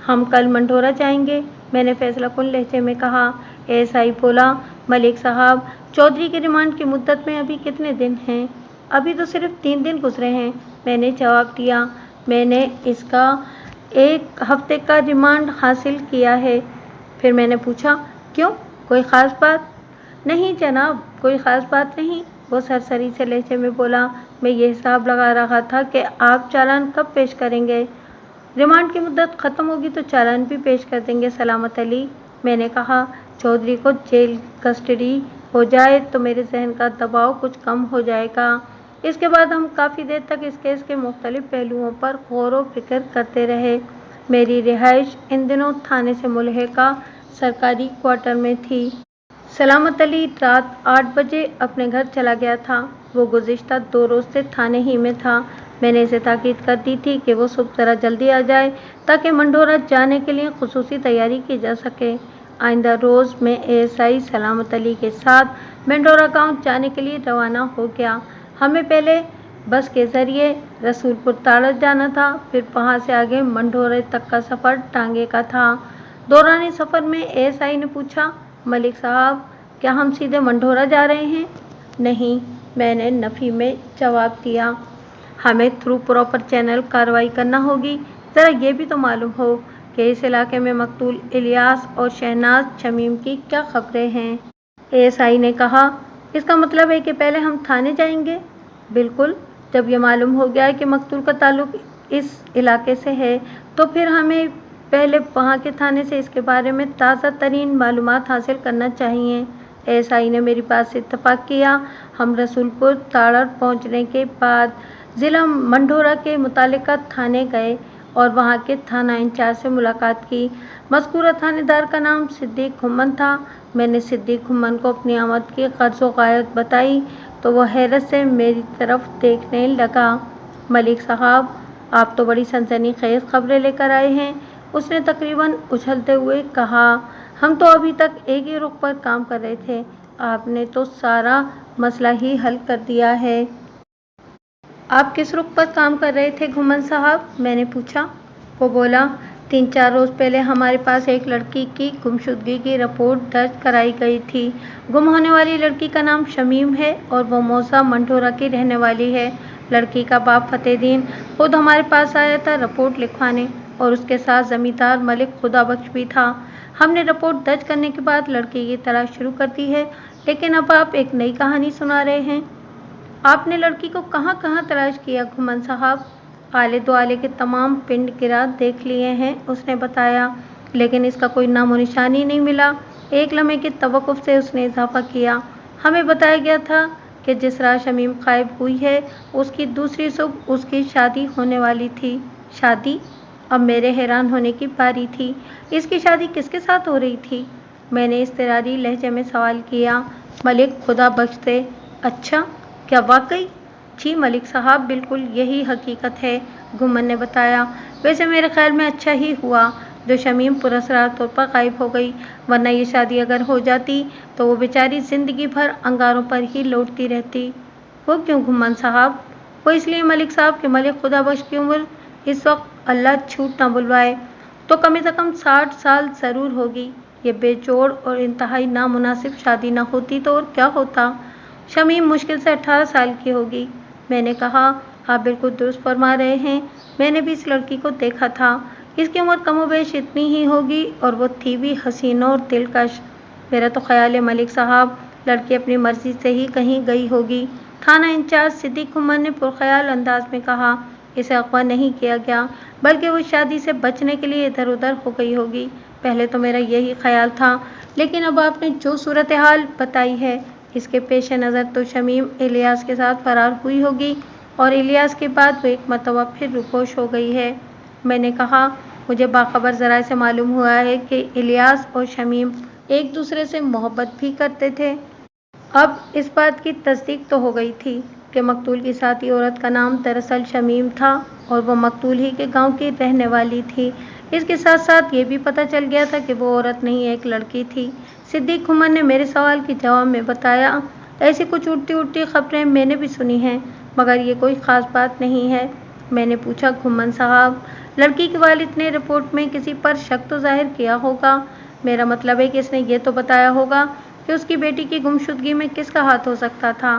हम कल मंडोरा जाएंगे, मैंने फैसला कुन लहजे में कहा। एएसआई बोला, मलिक साहब, चौधरी की रिमांड की मुद्दत में अभी कितने दिन हैं? अभी तो सिर्फ 3 दिन गुजरे हैं, मैंने जवाब दिया। मैंने इसका 1 हफ्ते का रिमांड हासिल किया है। फिर मैंने पूछा, क्यों, कोई ख़ास बात? नहीं जनाब, कोई ख़ास बात नहीं, वो सरसरी से लहजे में बोला। मैं ये हिसाब लगा रहा था कि आप चालान कब पेश करेंगे। रिमांड की मुद्दत ख़त्म होगी तो चालान भी पेश कर देंगे सलामत अली, मैंने कहा। चौधरी को जेल कस्टडी हो जाए तो मेरे जहन का दबाव कुछ कम हो जाएगा। इसके बाद हम काफ़ी देर तक इस केस के मुख्तलिफ पहलुओं पर गौर व फिक्र करते रहे। मेरी रिहाइश इन दिनों थाने से मुल्हिका सरकारी क्वार्टर में थी। सलामत अली रात 8 बजे अपने घर चला गया था। वो गुज़िश्ता 2 रोज़ से थाने ही में था। मैंने इसे ताकीद कर दी थी कि वो सुबह ज़रा जल्दी आ जाए ताकि मंडोरा जाने के लिए खुसूसी तैयारी की जा सके। आइंदा रोज़ मैं एएसआई सलामत अली के साथ मंडोरा गांव जाने के लिए रवाना हो गया। हमें पहले बस के ज़रिए रसूलपुर ताड़त जाना था, फिर वहाँ से आगे मंडोरे तक का सफ़र टांगे का था। दौरान सफ़र में एएसआई ने पूछा, मलिक साहब, क्या हम सीधे मंडोरा जा रहे हैं? नहीं, मैंने नफ़ी में जवाब दिया। हमें थ्रू प्रॉपर चैनल कार्रवाई करना होगी। ज़रा ये भी तो मालूम हो कि इस इलाके में मकतूल इलियास और शहनाज शमीम की क्या खबरें हैं। एएसआई ने कहा, इसका मतलब है कि पहले हम थाने जाएंगे? बिल्कुल, जब ये मालूम हो गया है कि मकतूल का ताल्लुक इस इलाके से है तो फिर हमें पहले वहाँ के थाने से इसके बारे में ताज़ा तरीन मालूमात हासिल करना चाहिए। एएसआई ने मेरी बात से इत्तफाक किया। हम रसूलपुर ताड़र पहुँचने के बाद ज़िला मंडोरा के मुतालिका थाने गए और वहाँ के थाना इंचार्ज से मुलाकात की। मज़कूरा थानेदार का नाम सिद्दीक घुम्मन था। मैंने सिद्दीक घुम्मन को अपनी आमद की गर्ज़ व गायत बताई तो वह हैरत से मेरी तरफ देखने लगा। मलिक साहब, आप तो बड़ी सनसनीखेज़ खबरें लेकर आए हैं, उसने तकरीबन उछलते हुए कहा। हम तो अभी तक एक ही रुख पर काम कर रहे थे, आपने तो सारा मसला ही हल कर दिया है। आप किस रुख पर काम कर रहे थे घुम्मन साहब? मैंने पूछा। वो बोला, 3-4 रोज़ पहले हमारे पास एक लड़की की गुमशुदगी की रिपोर्ट दर्ज कराई गई थी। गुम होने वाली लड़की का नाम शमीम है और वो मौसा मंडोरा की रहने वाली है। लड़की का बाप फतेहदीन खुद हमारे पास आया था रिपोर्ट लिखवाने और उसके साथ ज़मींदार मलिक खुदा बख्श भी था। हमने रिपोर्ट दर्ज करने के बाद लड़की की तलाश शुरू कर दी है, लेकिन अब आप एक नई कहानी सुना रहे हैं। आपने लड़की को कहाँ कहाँ तलाश किया घुम्मन साहब? आले दुआले के तमाम पिंड गिरा देख लिए हैं, उसने बताया, लेकिन इसका कोई नामो निशानी नहीं मिला। एक लम्हे की तवक्कुफ़ से उसने इजाफा किया। हमें बताया गया था कि जिस रात शमीम गायब हुई है उसकी दूसरी सुबह उसकी शादी होने वाली थी। शादी? अब मेरे हैरान होने की बारी थी। इसकी शादी किसके साथ हो रही थी? मैंने इज़्तिरारी लहजे में सवाल किया। मलिक खुदा बख्श से। अच्छा, क्या वाकई? जी मलिक साहब, बिल्कुल यही हकीकत है, घुम्मन ने बताया। वैसे मेरे ख्याल में अच्छा ही हुआ जो शमीम पुरअसरार तौर पर गायब हो गई, वरना ये शादी अगर हो जाती तो वो बेचारी ज़िंदगी भर अंगारों पर ही लौटती रहती। वो क्यों घुम्मन साहब? वो इसलिए मलिक साहब कि मलिक खुदा बख्श की उम्र इस वक्त अल्लाह छूट ना बुलवाए तो कम से कम 60 साल ज़रूर होगी। ये बेजोड़ और इंतहाई नामुनासिब शादी ना होती तो और क्या होता। शमीम मुश्किल से 18 साल की होगी। मैंने कहा, आप बिल्कुल दुरुस्त फरमा रहे हैं, मैंने भी इस लड़की को देखा था। इसकी उम्र कमोबेश इतनी ही होगी और वो थी भी हसीन और दिलकश। मेरा तो ख्याल है मलिक साहब, लड़की अपनी मर्जी से ही कहीं गई होगी। थाना इंचार्ज सिद्दीक उमर ने पुरख्याल अंदाज में कहा, इसे अगवा नहीं किया गया, बल्कि वो शादी से बचने के लिए इधर उधर हो गई होगी। पहले तो मेरा यही ख्याल था, लेकिन अब आपने जो सूरत हाल बताई है, इसके पेश नज़र तो शमीम इलियास के साथ फरार हुई होगी और इलियास के बाद वो एक मरतबा फिर रुपोश हो गई है। मैंने कहा, मुझे बाखबर ज़राए से मालूम हुआ है कि इलियास और शमीम एक दूसरे से मोहब्बत भी करते थे। अब इस बात की तस्दीक तो हो गई थी कि मकतूल की साथी औरत का नाम दरअसल शमीम था और वो मकतूल ही के गांव की रहने वाली थी। इसके साथ साथ ये भी पता चल गया था कि वो औरत नहीं एक लड़की थी। सिद्दीक उमर ने मेरे सवाल के जवाब में बताया, ऐसी कुछ उड़ती उड़ती खबरें मैंने भी सुनी हैं, मगर ये कोई ख़ास बात नहीं है। मैंने पूछा, घुम्मन साहब, लड़की के वालिद ने रिपोर्ट में किसी पर शक तो जाहिर किया होगा? मेरा मतलब है कि इसने ये तो बताया होगा कि उसकी बेटी की गुमशुदगी में किसका हाथ हो सकता था।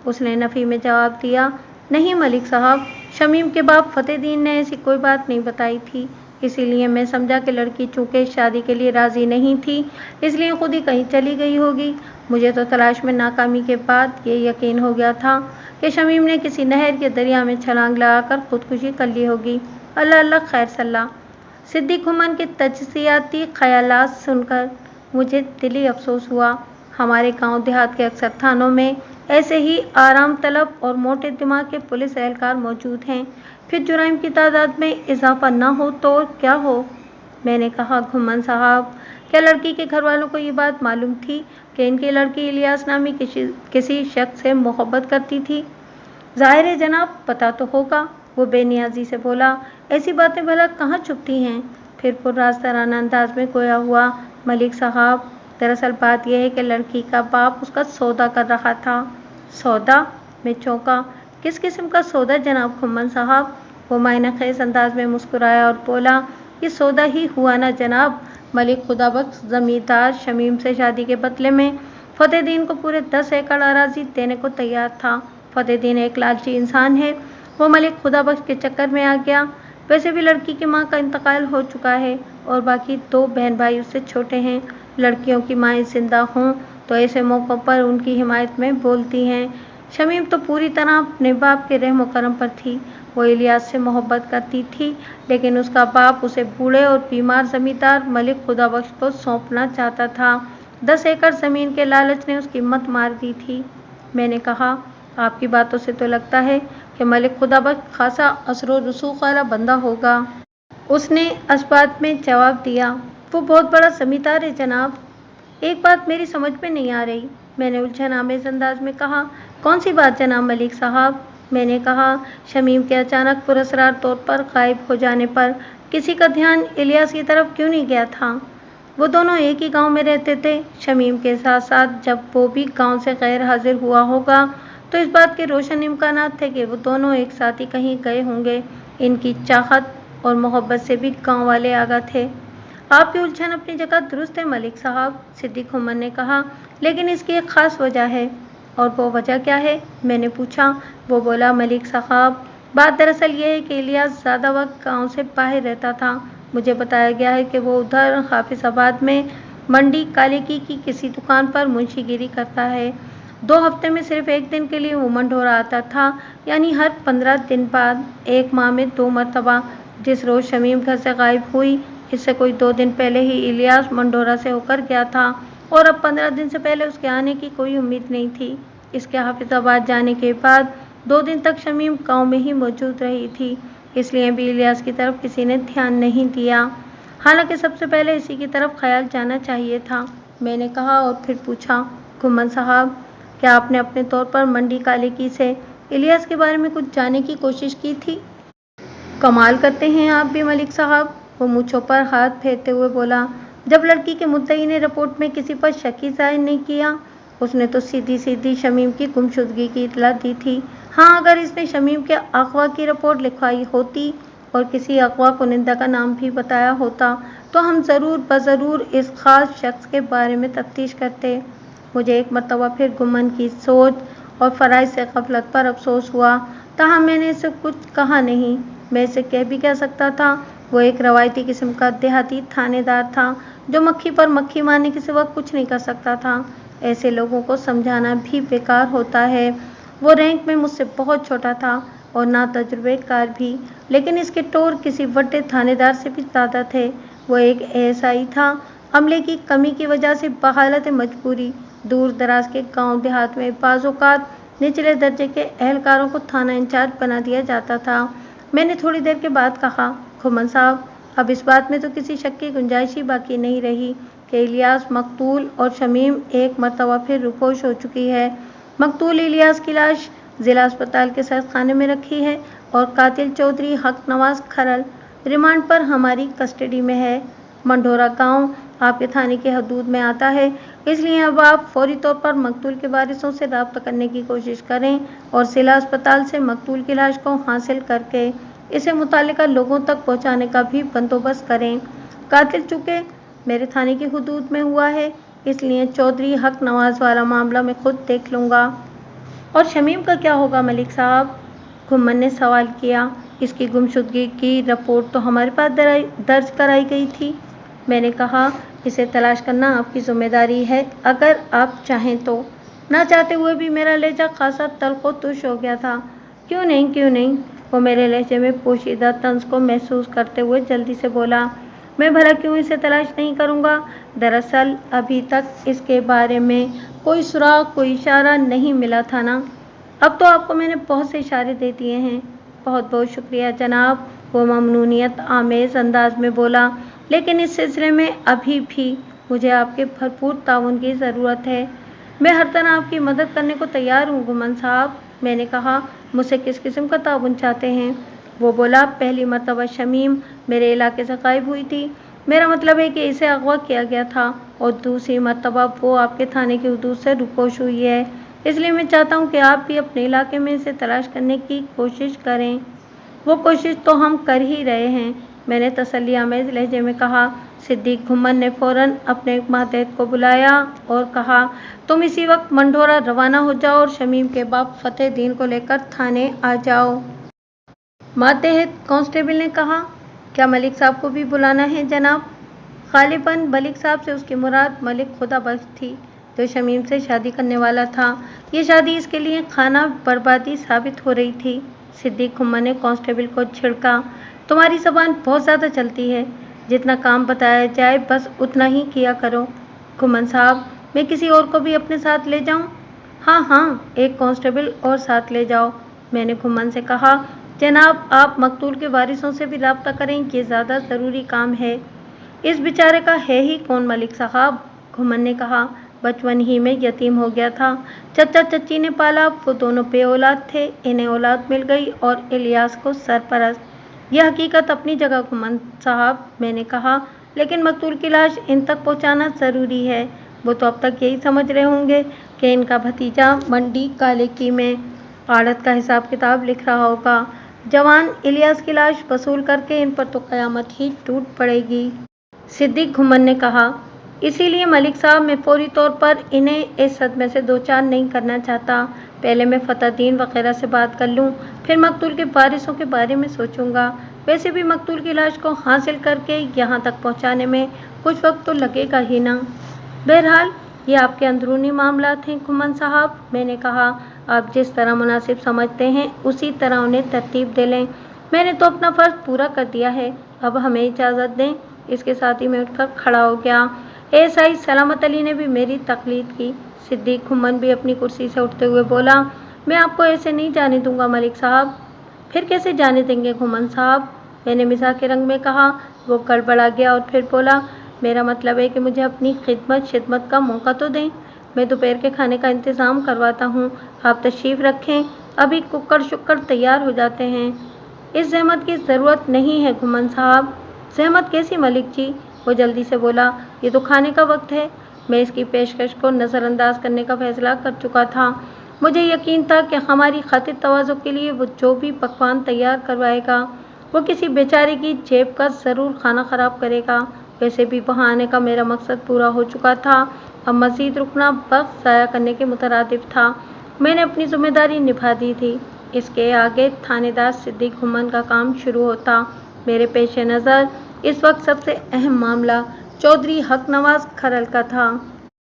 उसने नफ़ी में जवाब दिया, नहीं मलिक साहब, शमीम के बाप फतेहदीन ने ऐसी कोई बात नहीं बताई थी। इसीलिए मैं समझा कि लड़की चूँकि शादी के लिए राज़ी नहीं थी, इसलिए खुद ही कहीं चली गई होगी। मुझे तो तलाश में नाकामी के बाद ये यकीन हो गया था कि शमीम ने किसी नहर के दरिया में छलांग लगाकर खुदकुशी कर ली होगी। अल्लाह अल्लाह खैर सल्ला। सिद्दीक उमर के तजसियाती ख्यालात सुनकर मुझे दिली अफसोस हुआ। हमारे गांव देहात के अक्सर थानों में ऐसे ही आराम तलब और मोटे दिमाग के पुलिस एहलकार मौजूद हैं। फिर जुराइम की तादाद में इजाफा न हो तो क्या हो? मैंने कहा, घुम्मन साहब, क्या लड़की के घर वालों को ये बात मालूम थी कि इनकी लड़की इलियास नामी किसी शख्स से मोहब्बत करती थी? ज़ाहिर है जनाब, पता तो होगा। वो बेनियाजी से बोला, ऐसी बातें भला कहाँ छुपती हैं? फिर पुरराज़दाराना अंदाज में गोया हुआ, मलिक साहब, दरअसल बात यह है कि लड़की का बाप उसका सौदा कर रहा था। सौदा? मैं चौंका। किस किस्म का सौदा जनाब घुम्मन साहब? वो मायना खेज अंदाज में मुस्कुराया और बोला, ये सौदा ही हुआ ना जनाब। मलिक खुदाबख्श जमींदार शमीम से शादी के बदले में फतेहदीन को पूरे 10 एकड़ अराजी देने को तैयार था। फतेहदीन एक लालची इंसान है, वो मलिक खुदाबख्श के चक्कर में आ गया। वैसे भी लड़की की माँ का इंतकाल हो चुका है और बाकी 2 बहन भाई उससे छोटे हैं। लड़कियों की माएँ जिंदा हों तो ऐसे मौक़ों पर उनकी हिमायत में बोलती हैं। शमीम तो पूरी तरह अपने बाप के रहम करम पर थी। वो इलियास से मोहब्बत करती थी, लेकिन उसका बाप उसे बूढ़े और बीमार जमींदार मलिक खुदाबख्श को सौंपना चाहता था। 10 एकड़ ज़मीन के लालच ने उसकी मत मार दी थी। मैंने कहा, आपकी बातों से तो लगता है कि मलिक खुदाबख्श खासा असर रसूख वाला बंदा होगा। उसने असबात में जवाब दिया, वो बहुत बड़ा जमींदार है जनाब। एक बात मेरी समझ में नहीं आ रही। मैंने उलझन आमेज अंदाज में कहा, कौन सी बात जनाब मलिक साहब? मैंने कहा, शमीम के अचानक पुरअसरार तौर पर गायब हो जाने पर किसी का ध्यान इलियास की तरफ क्यों नहीं गया था? वो दोनों एक ही गांव में रहते थे। शमीम के साथ साथ जब वो भी गांव से गैर हाजिर हुआ होगा तो इस बात के रोशन इम्कानात थे कि वो दोनों एक साथ ही कहीं गए होंगे। इनकी चाहत और मोहब्बत से भी गांव वाले आगाह थे। आपकी उलझन अपनी जगह दुरुस्त है मलिक साहब, सिद्दीक उमर ने कहा, लेकिन इसकी एक ख़ास वजह है। और वो वजह क्या है? मैंने पूछा। वो बोला, मलिक साहब, बात दरअसल ये है कि इलियास ज़्यादा वक्त गांव से बाहर रहता था। मुझे बताया गया है कि वो उधर हाफिज़ाबाद में मंडी कालिकी की किसी दुकान पर मुंशीगिरी करता है। 2 हफ्ते में सिर्फ एक दिन के लिए वो मंढोरा आता था, यानी हर 15 दिन बाद। 1 माह में 2 मरतबा। जिस रोज़ शमीम घर से गायब हुई, इससे कोई 2 दिन पहले ही इलियास मंढोरा से होकर गया था और अब 15 दिन से पहले उसके आने की कोई उम्मीद नहीं थी। इसके हाफिज़ाबाद जाने के बाद 2 दिन तक शमीम गांव में ही मौजूद रही थी, इसलिए भी इलियास की तरफ किसी ने ध्यान नहीं दिया। हालांकि सबसे पहले इसी की तरफ ख्याल जाना चाहिए था। मैंने कहा और फिर पूछा, घुम्मन साहब, क्या आपने अपने तौर पर मंडी कालिकी से इलियास के बारे में कुछ जानने की कोशिश की थी? कमाल करते हैं आप भी मलिक साहब, वो मूँछों पर हाथ फेरते हुए बोला। जब लड़की के मुद्दई ने रिपोर्ट में किसी पर शक ही जाहिर नहीं किया, उसने तो सीधी सीधी शमीम की गुमशुदगी की इतला दी थी। हाँ, अगर इसने शमीम के अगवा की रिपोर्ट लिखवाई होती और किसी अगवा कुनिंदा का नाम भी बताया होता तो हम ज़रूर बज़रूर इस ख़ास शख्स के बारे में तफ्तीश करते। मुझे एक मरतबा फिर गुम्मन की सोच और फ़राइज़ से गफलत पर अफसोस हुआ। ताहम मैंने इसे कुछ कहा नहीं। मैं इसे कह भी क्या सकता था। वो एक रवायती किस्म का देहाती थानेदार था जो मक्खी पर मक्खी मारने के सिवा कुछ नहीं कर सकता था। ऐसे लोगों को समझाना भी बेकार होता है। वो रैंक में मुझसे बहुत छोटा था और ना तजुर्बेकार भी, लेकिन इसके टोर किसी बड़े थानेदार से भी ज़्यादा थे। वो एक एएसआई था। अमले की कमी की वजह से बहालत मजबूरी दूर दराज के गांव देहात में बाज़ औक़ात निचले दर्जे के एहलकारों को थाना इंचार्ज बना दिया जाता था। मैंने थोड़ी देर के बाद कहा, घुमन साहब, अब इस बात में तो किसी शक की गुंजाइश ही बाकी नहीं रही कि इलियास मकतूल और शमीम एक मरतबा फिर रुपोश हो चुकी है। मकतूल इलियास की लाश ज़िला अस्पताल के सैद खाने में रखी है और कातिल चौधरी हक नवाज खरल रिमांड पर हमारी कस्टडी में है। मंढोरा गांव आपके थाने के हदूद में आता है, इसलिए अब आप फौरी तौर पर मकतूल के वारिसों से राब्ता करने की कोशिश करें और ज़िला अस्पताल से मकतूल की लाश को हासिल करके इसे मुतालिका लोगों तक पहुंचाने का भी बंदोबस्त करें। कातिल चूँकि मेरे थाने की हदूद में हुआ है, इसलिए चौधरी हक नवाज वाला मामला मैं खुद देख लूँगा। और शमीम का क्या होगा मलिक साहब? घुम्मन ने सवाल किया। इसकी गुमशुदगी की रिपोर्ट तो हमारे पास दर्ज कराई गई थी। मैंने कहा, इसे तलाश करना आपकी जिम्मेदारी है अगर आप चाहें तो। ना चाहते हुए भी मेरा लहजा खासा तल्ख व तुश हो गया था। क्यों नहीं, वो मेरे लहजे में पोशीदा तंज को महसूस करते हुए जल्दी से बोला, मैं भला क्यों इसे तलाश नहीं करूँगा? दरअसल अभी तक इसके बारे में कोई सुराग, कोई इशारा नहीं मिला था ना। अब तो आपको मैंने बहुत से इशारे दे दिए हैं। बहुत बहुत शुक्रिया जनाब, वो ममनूनियत आमेज़ अंदाज में बोला, लेकिन इस सिलसिले में अभी भी मुझे आपके भरपूर ताउन की ज़रूरत है। मैं हर तरह आपकी मदद करने को तैयार हूँ गुमन साहब। मैंने कहा, मुझसे किस किस्म का ताउन चाहते हैं? वो बोला, पहली मरतबा शमीम मेरे इलाके से गायब हुई थी। मेरा मतलब है कि इसे अगवा किया गया था और दूसरी मरतबा वो आपके थाने की हदूद से रुपोश हुई है। इसलिए मैं चाहता हूँ कि आप भी अपने इलाके में इसे तलाश करने की कोशिश करें। वो कोशिश तो हम कर ही रहे हैं, मैंने तसल्ली आमेज़ लहजे में कहा। सिद्दीक घुम्मन ने फ़ौरन अपने मातहत को बुलाया और कहा, तुम इसी वक्त मंढोरा रवाना हो जाओ और शमीम के बाप फतेह दीन को लेकर थाने आ जाओ। मातहत कांस्टेबल ने कहा, क्या मलिक साहब को भी बुलाना है जनाब? गालिबन मलिक साहब से उसकी मुराद मलिक खुदा बख्श थी जो शमीम से शादी करने वाला था। ये शादी इसके लिए खाना बर्बादी साबित हो रही थी। सिद्दीक घुम्मन ने कांस्टेबल को छिड़का, तुम्हारी ज़बान बहुत ज़्यादा चलती है। जितना काम बताया जाए बस उतना ही किया करो। घुम्मन साहब, मैं किसी और को भी अपने साथ ले जाऊं? हाँ, एक कांस्टेबल और साथ ले जाओ। मैंने घुम्मन से कहा, जनाब आप मकतूल के वारिसों से भी राब्ता करें, ये ज़्यादा ज़रूरी काम है। इस बेचारे का है ही कौन मलिक साहब? घुम्मन ने कहा, बचपन ही में यतीम हो गया था। चचा चच्ची ने पाला, वो दोनों बे औलाद थे। इन्हें औलाद मिल गई और इलियास को सरपरस्त। यह हकीकत अपनी जगह घुम्मन साहब, मैंने कहा, लेकिन मकतूल की लाश इन तक पहुंचाना ज़रूरी है। वो तो अब तक यही समझ रहे होंगे कि इनका भतीजा मंडी कालेकी में आड़त का हिसाब किताब लिख रहा होगा। जवान इलियास की लाश वसूल करके इन पर तो क़यामत ही टूट पड़ेगी। सिद्दीक घुम्मन ने कहा, इसीलिए मलिक साहब मैं फौरी तौर पर इन्हें इस सदमे से दो चार नहीं करना चाहता। पहले मैं फतेहदीन वगैरह से बात कर लूँ, फिर मकतूल के वारिसों के बारे में सोचूंगा। वैसे भी मकतूल की लाश को हासिल करके यहाँ तक पहुँचाने में कुछ वक्त तो लगेगा ही ना। बहरहाल ये आपके अंदरूनी मामलात हैं घुम्मन साहब, मैंने कहा। आप जिस तरह मुनासिब समझते हैं उसी तरह उन्हें तरतीब दे लें। मैंने तो अपना फ़र्ज़ पूरा कर दिया है, अब हमें इजाज़त दें। इसके साथ ही मैं उठकर खड़ा हो गया। एएसआई सलामत अली ने भी मेरी तकलीद की। सिद्दीक घुम्मन भी अपनी कुर्सी से उठते हुए बोला, मैं आपको ऐसे नहीं जाने दूंगा मलिक साहब। फिर कैसे जाने देंगे घुम्मन साहब? मैंने मिज़ाह के रंग में कहा। वो गड़बड़ा गया और फिर बोला, मेरा मतलब है कि मुझे अपनी खिदमत का मौका तो दें। मैं दोपहर के खाने का इंतज़ाम करवाता हूँ, आप तशरीफ़ रखें, अभी कुकर शुक्कर तैयार हो जाते हैं। इस जहमत की ज़रूरत नहीं है घुम्मन साहब। जहमत कैसी मलिक जी? वो जल्दी से बोला, ये तो खाने का वक्त है। मैं इसकी पेशकश को नज़रअंदाज करने का फ़ैसला कर चुका था। मुझे यकीन था कि हमारी खातिर तवाज़ुन के लिए वो जो भी पकवान तैयार करवाएगा वो किसी बेचारे की जेब का ज़रूर खाना ख़राब करेगा। वैसे भी वहाँ आने का मेरा मकसद पूरा हो चुका था। अब मज़ीद रुकना वक्त ज़ाया करने के मुतरादिफ था। मैंने अपनी जिम्मेदारी निभा दी थी। इसके आगे थानेदार सिद्दीक घुमन का काम शुरू होता। मेरे पेश नज़र इस वक्त सबसे अहम मामला चौधरी हक नवाज खरल का था।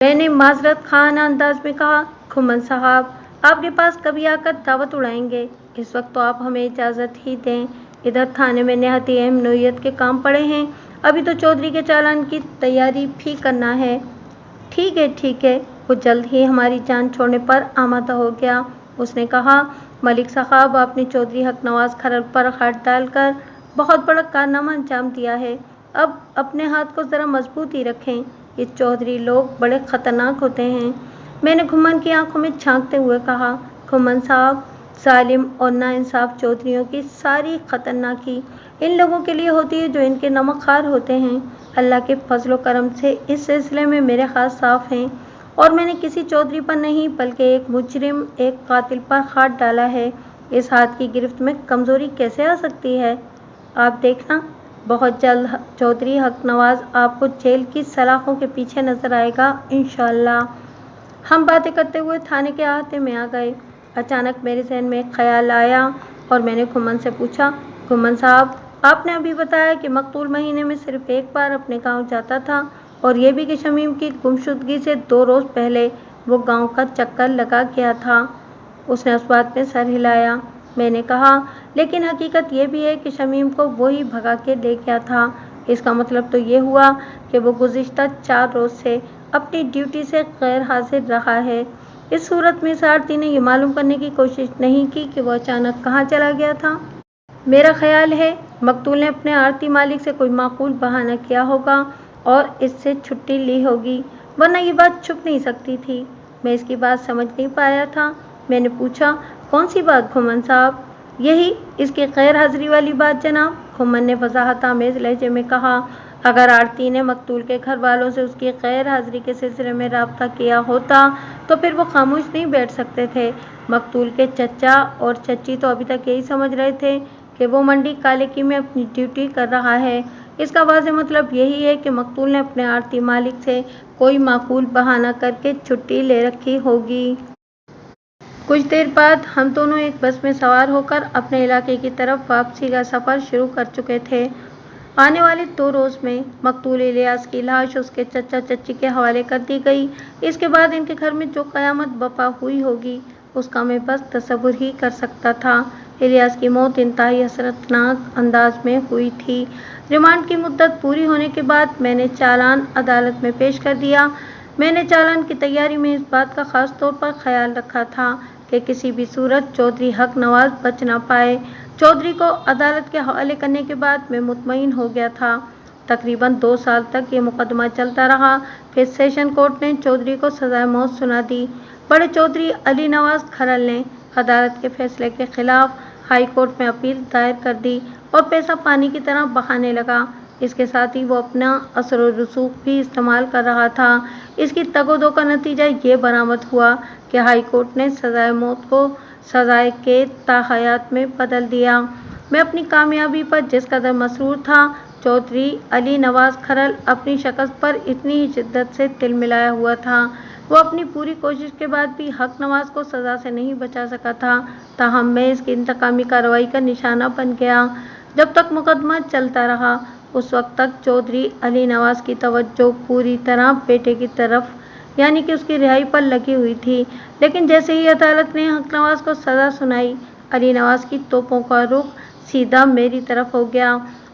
मैंने माजरत खाना अंदाज में कहा, घुमन साहब, आपके पास कभी आकर दावत उड़ाएंगे। इस वक्त तो आप हमें इजाज़त ही दें। इधर थाने में नहायत अहम नौयत के काम पड़े हैं। अभी तो चौधरी के चालान की तैयारी भी करना है। ठीक है। वो जल्द ही हमारी जान छोड़ने पर आमादा हो गया। उसने कहा, मलिक साहब, आपने चौधरी हक नवाज खरल पर हाथ डालकर बहुत बड़ा कारनामा अंजाम दिया है। अब अपने हाथ को ज़रा मजबूत ही रखें। ये चौधरी लोग बड़े ख़तरनाक होते हैं। मैंने घुमन की आंखों में झांकते हुए कहा, घुमन साहब, जालिम और नाइंसाफ चौधरियों की सारी खतरनाकी इन लोगों के लिए होती है जो इनके नमकखार होते हैं। अल्लाह के फजलो करम से इस सिलसिले में मेरे हाथ साफ हैं और मैंने किसी चौधरी पर नहीं बल्कि एक मुजरिम, एक कातिल पर हाथ डाला है। इस हाथ की गिरफ्त में कमज़ोरी कैसे आ सकती है? आप देखना, बहुत जल्द चौधरी हक नवाज आपको जेल की सलाखों के पीछे नजर आएगा, इंशाअल्लाह। हम बातें करते हुए थाने के अहाते में आ गए। अचानक मेरे जहन में एक ख्याल आया और मैंने घुमन से पूछा, घुमन साहब, आपने अभी बताया कि मकतूल महीने में सिर्फ एक बार अपने गांव जाता था और ये भी कि शमीम की गुमशुदगी से 2 रोज़ पहले वो गांव का चक्कर लगा गया था। उसने उस बात में सर हिलाया। मैंने कहा, लेकिन हकीकत ये भी है कि शमीम को वही भगा के ले गया था। इसका मतलब तो ये हुआ कि वो गुज़िश्ता 4 रोज़ से अपनी ड्यूटी से गैर हाजिर रहा है। इस सूरत में इस आरती ने ये मालूम करने की कोशिश नहीं की कि वो अचानक कहाँ चला गया था। मेरा ख्याल है मकतूल ने अपने आरती मालिक से कोई माकूल बहाना किया होगा और इससे छुट्टी ली होगी, वरना ये बात छुप नहीं सकती थी। मैं इसकी बात समझ नहीं पाया था। मैंने पूछा, कौन सी बात घुमन साहब? यही, इसकी गैर हाजिरी वाली बात जनाब। घुमन ने वजाहत आमेज लहजे में कहा, अगर आरती ने मकतूल के घर वालों से उसकी गैर हाजिरी के सिलसिले में राब्ता किया होता तो फिर वो खामोश नहीं बैठ सकते थे। मकतूल के चचा और चची तो अभी तक यही समझ रहे थे कि वो मंडी कालेकी में अपनी ड्यूटी कर रहा है। इसका वाज़ेह मतलब यही है कि मकतूल ने अपने आरती मालिक से कोई माकूल बहाना करके छुट्टी ले रखी होगी। कुछ देर बाद हम दोनों एक बस में सवार होकर अपने इलाके की तरफ वापसी का सफ़र शुरू कर चुके थे। आने वाले 2 रोज़ में मकतूल इलियास की लाश उसके चचा चची के हवाले कर दी गई। इसके बाद इनके घर में जो क़यामत बपा हुई होगी उसका मैं बस तसव्वुर ही कर सकता था। इलियास की मौत इंतहाई हसरतनाक अंदाज में हुई थी। रिमांड की मुद्दत पूरी होने के बाद मैंने चालान अदालत में पेश कर दिया। मैंने चालान की तैयारी में इस बात का ख़ास तौर पर ख्याल रखा था कि किसी भी सूरत चौधरी हक नवाज बच ना पाए। चौधरी को अदालत के हवाले करने के बाद मैं मुतमईन हो गया था। तकरीबन 2 साल तक ये मुकदमा चलता रहा। फिर सेशन कोर्ट ने चौधरी को सज़ाए मौत सुना दी। बड़े चौधरी अली नवाज खरल ने अदालत के फैसले के खिलाफ हाई कोर्ट में अपील दायर कर दी और पैसा पानी की तरह बहाने लगा। इसके साथ ही वो अपना असर और रसूख भी इस्तेमाल कर रहा था। इसकी तगोदो का नतीजा ये बरामद हुआ कि हाई कोर्ट ने सज़ाए मौत को सज़ाए कैद ता हयात में बदल दिया। मैं अपनी कामयाबी पर जिस कदर मसरूर था, चौधरी अली नवाज खरल अपनी शक्ल पर इतनी ही शिद्दत से तिलमिलाया हुआ था। वो अपनी पूरी कोशिश के बाद भी हक नवाज को सज़ा से नहीं बचा सका था। ताहम मैं इसकी इंतकामी कार्रवाई का निशाना बन गया। जब तक मुकदमा चलता रहा उस वक्त तक चौधरी अली नवाज की तवज्जो पूरी तरह बेटे की तरफ यानी कि उसकी रिहाई पर लगी हुई थी। लेकिन जैसे ही अदालत ने हक नवाज को सज़ा सुनाई, अली नवाज की तोपों का रुख सीधा मेरी तरफ हो गया।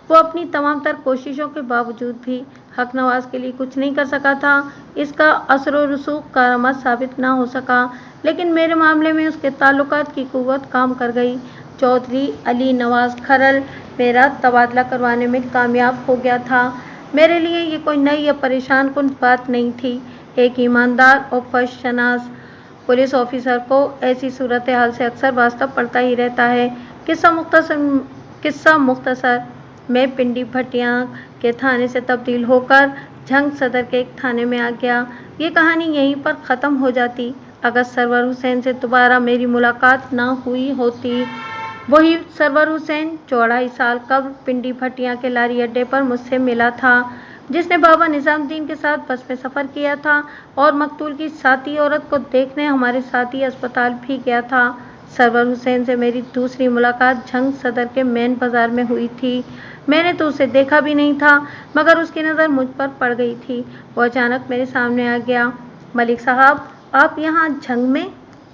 वो अपनी तमाम तर कोशिशों के बावजूद भी हक नवाज के लिए कुछ नहीं कर सका था। इसका असर व रसूख कारामद साबित ना हो सका, लेकिन मेरे मामले में उसके ताल्लुकात की कुव्वत काम कर गई। चौधरी अली नवाज खरल मेरा तबादला करवाने में कामयाब हो गया था। मेरे लिए ये कोई नई या परेशान कुन बात नहीं थी। एक ईमानदार और फर्शनास पुलिस ऑफिसर को ऐसी सूरत हाल से अक्सर वास्ता पड़ता ही रहता है। किस्सा मुख्तसर, मैं पिंडी भटिया के थाने से तब्दील होकर झंग सदर के एक थाने में आ गया। ये कहानी यहीं पर ख़त्म हो जाती अगर सरवर हुसैन से दोबारा मेरी मुलाकात ना हुई होती। वही सरवर हुसैन जो 2.5 साल कबल पिंडी भटिया के लारी अड्डे पर मुझसे मिला था। जिसने बाबा निजामुद्दीन के साथ बस में सफ़र किया था और मकतूल की साथी औरत को देखने हमारे साथी अस्पताल भी गया था। सरवर हुसैन से मेरी दूसरी मुलाकात झंग सदर के मेन बाजार में हुई थी। मैंने तो उसे देखा भी नहीं था, मगर उसकी नज़र मुझ पर पड़ गई थी। वो अचानक मेरे सामने आ गया। मलिक साहब, आप यहाँ झंग में?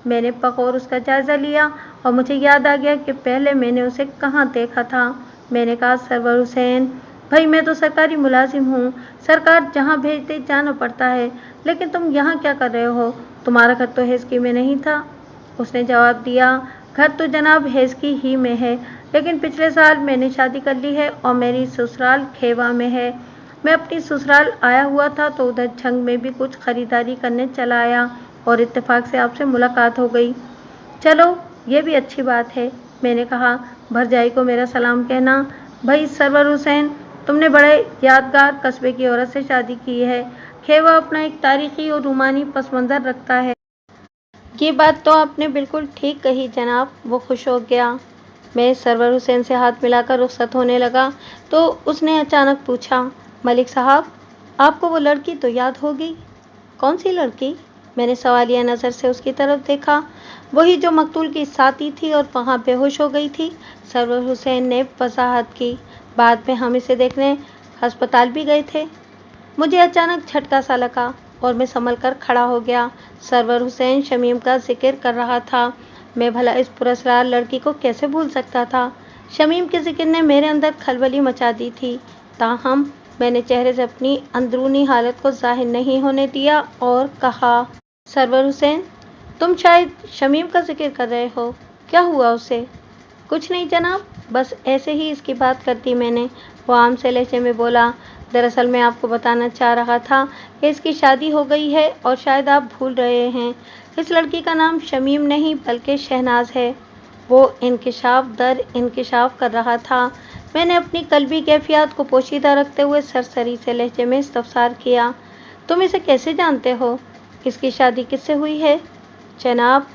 मैंने बगौर उसका जायज़ा लिया और मुझे याद आ गया कि पहले मैंने उसे कहाँ देखा था। मैंने कहा, सरवर हुसैन भाई, मैं तो सरकारी मुलाजिम हूँ, सरकार जहाँ भेजते जाना पड़ता है, लेकिन तुम यहाँ क्या कर रहे हो? तुम्हारा घर तो हेस्की में नहीं था। उसने जवाब दिया, घर तो जनाब हेस्की ही में है, लेकिन पिछले साल मैंने शादी कर ली है और मेरी ससुराल खेवा में है। मैं अपनी ससुराल आया हुआ था तो उधर झंग में भी कुछ खरीदारी करने चला आया और इत्तेफाक से आपसे मुलाकात हो गई। चलो, ये भी अच्छी बात है, मैंने कहा। भरजाई को मेरा सलाम कहना। भाई सरवर हुसैन, तुमने बड़े यादगार कस्बे की औरत से शादी की है। खेवा अपना एक तारीखी और रूमानी पस मंज़र रखता है। ये बात तो आपने बिल्कुल ठीक कही जनाब। वो खुश हो गया। मैं सरवर हुसैन से हाथ मिलाकर रुखसत होने लगा तो उसने अचानक पूछा, मलिक साहब, आपको वो लड़की तो याद होगी? कौन सी लड़की? मैंने सवालिया नज़र से उसकी तरफ देखा। वही जो मकतूल की साथी थी और वहाँ बेहोश हो गई थी, सरवर हुसैन ने वजाहत की। बाद में हम इसे देखने अस्पताल भी गए थे। मुझे अचानक झटका सा लगा और मैं संभल कर खड़ा हो गया। सरवर हुसैन शमीम का जिक्र कर रहा था। मैं भला इस पुरस्कार लड़की को कैसे भूल सकता था? शमीम के जिक्र ने मेरे अंदर खलबली मचा दी थी। ताहम मैंने चेहरे से अपनी अंदरूनी हालत को जाहिर नहीं होने दिया और कहा, सरवर हुसैन, तुम शायद शमीम का जिक्र कर रहे हो। क्या हुआ उसे? कुछ नहीं जनाब, बस ऐसे ही इसकी बात करती मैंने। वो आम से लहजे में बोला, दरअसल मैं आपको बताना चाह रहा था कि इसकी शादी हो गई है और शायद आप भूल रहे हैं। इस लड़की का नाम शमीम नहीं बल्कि शहनाज है। वो इंकिशाफ दर इंकिशाफ कर रहा था। मैंने अपनी कल्बी कैफियत को पोशीदा रखते हुए सरसरी से लहजे में इस्तफसार किया, तुम इसे कैसे जानते हो? इसकी शादी किससे हुई है? जनाब,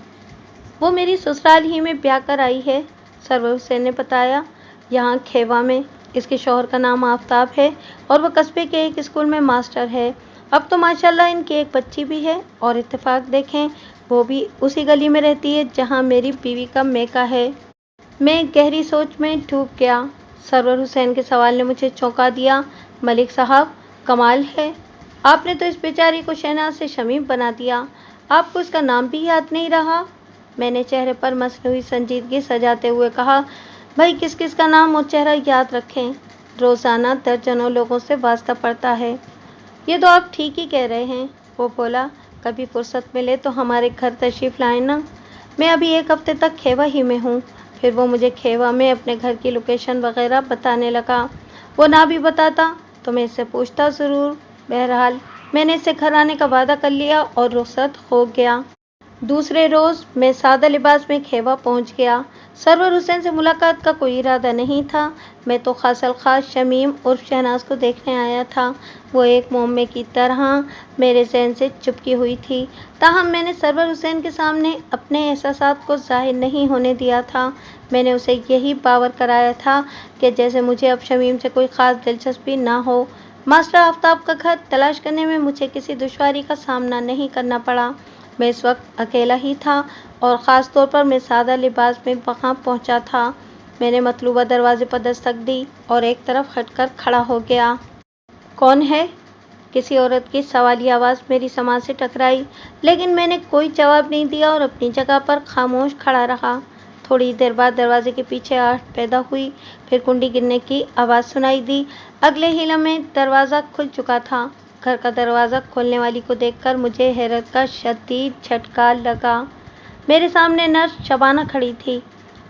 वो मेरी ससुराल ही में ब्याह कर आई है, सरवर हुसैन ने बताया, यहाँ खेवा में। इसके शौहर का नाम आफ्ताब है और वो कस्बे के एक स्कूल में मास्टर है। अब तो माशाल्लाह इनकी एक बच्ची भी है और इत्तेफाक देखें, वो भी उसी गली में रहती है जहाँ मेरी बीवी का मेका है। मैं गहरी सोच में डूब गया। सरवर हुसैन के सवाल ने मुझे चौंका दिया। मलिक साहब, कमाल है, आपने तो इस बेचारी को शहनाज से शमीम बना दिया। आपको इसका नाम भी याद नहीं रहा? मैंने चेहरे पर मसनूई संजीदगी सजाते हुए कहा, भाई किस किस का नाम और चेहरा याद रखें, रोज़ाना दर्जनों लोगों से वास्ता पड़ता है। ये तो आप ठीक ही कह रहे हैं, वो बोला। कभी फुर्सत मिले तो हमारे घर तशरीफ़ लाएं ना। मैं अभी एक हफ्ते तक खेवा ही में हूँ। फिर वो मुझे खेवा में अपने घर की लोकेशन वगैरह बताने लगा। वो ना भी बताता तो मैं इससे पूछता ज़रूर। बहरहाल मैंने इससे घर आने का वादा कर लिया और रुखसत हो गया। दूसरे रोज़ मैं सादा लिबास में खेवा पहुंच गया। सरवर हुसैन से मुलाकात का कोई इरादा नहीं था। मैं तो खासल खास शमीम उर्फ शहनाज को देखने आया था। वो एक मोहम्मे की तरह मेरे जहन से चुपकी हुई थी। ताहम मैंने सरवर हुसैन के सामने अपने एहसासात को जाहिर नहीं होने दिया था। मैंने उसे यही बावर कराया था कि जैसे मुझे अब शमीम से कोई ख़ास दिलचस्पी ना हो। मास्टर आफ्ताब का घर तलाश करने में मुझे किसी दुश्वारी का सामना नहीं करना पड़ा। मैं इस वक्त अकेला ही था और ख़ास तौर पर मैं सादा लिबास में वहाँ पहुँचा था। मैंने मतलूबा दरवाजे पर दस्तक दी और एक तरफ हटकर खड़ा हो गया। कौन है? किसी औरत की सवालिया आवाज़ मेरी समाज से टकराई, लेकिन मैंने कोई जवाब नहीं दिया और अपनी जगह पर खामोश खड़ा रहा। थोड़ी देर बाद दरवाजे के पीछे आहट पैदा हुई, फिर कुंडी गिरने की आवाज़ सुनाई दी। अगले ही लम्हे दरवाज़ा खुल चुका था। घर का दरवाज़ा खोलने वाली को देखकर मुझे हैरत का शदीद झटका लगा। मेरे सामने नर्स शबाना खड़ी थी,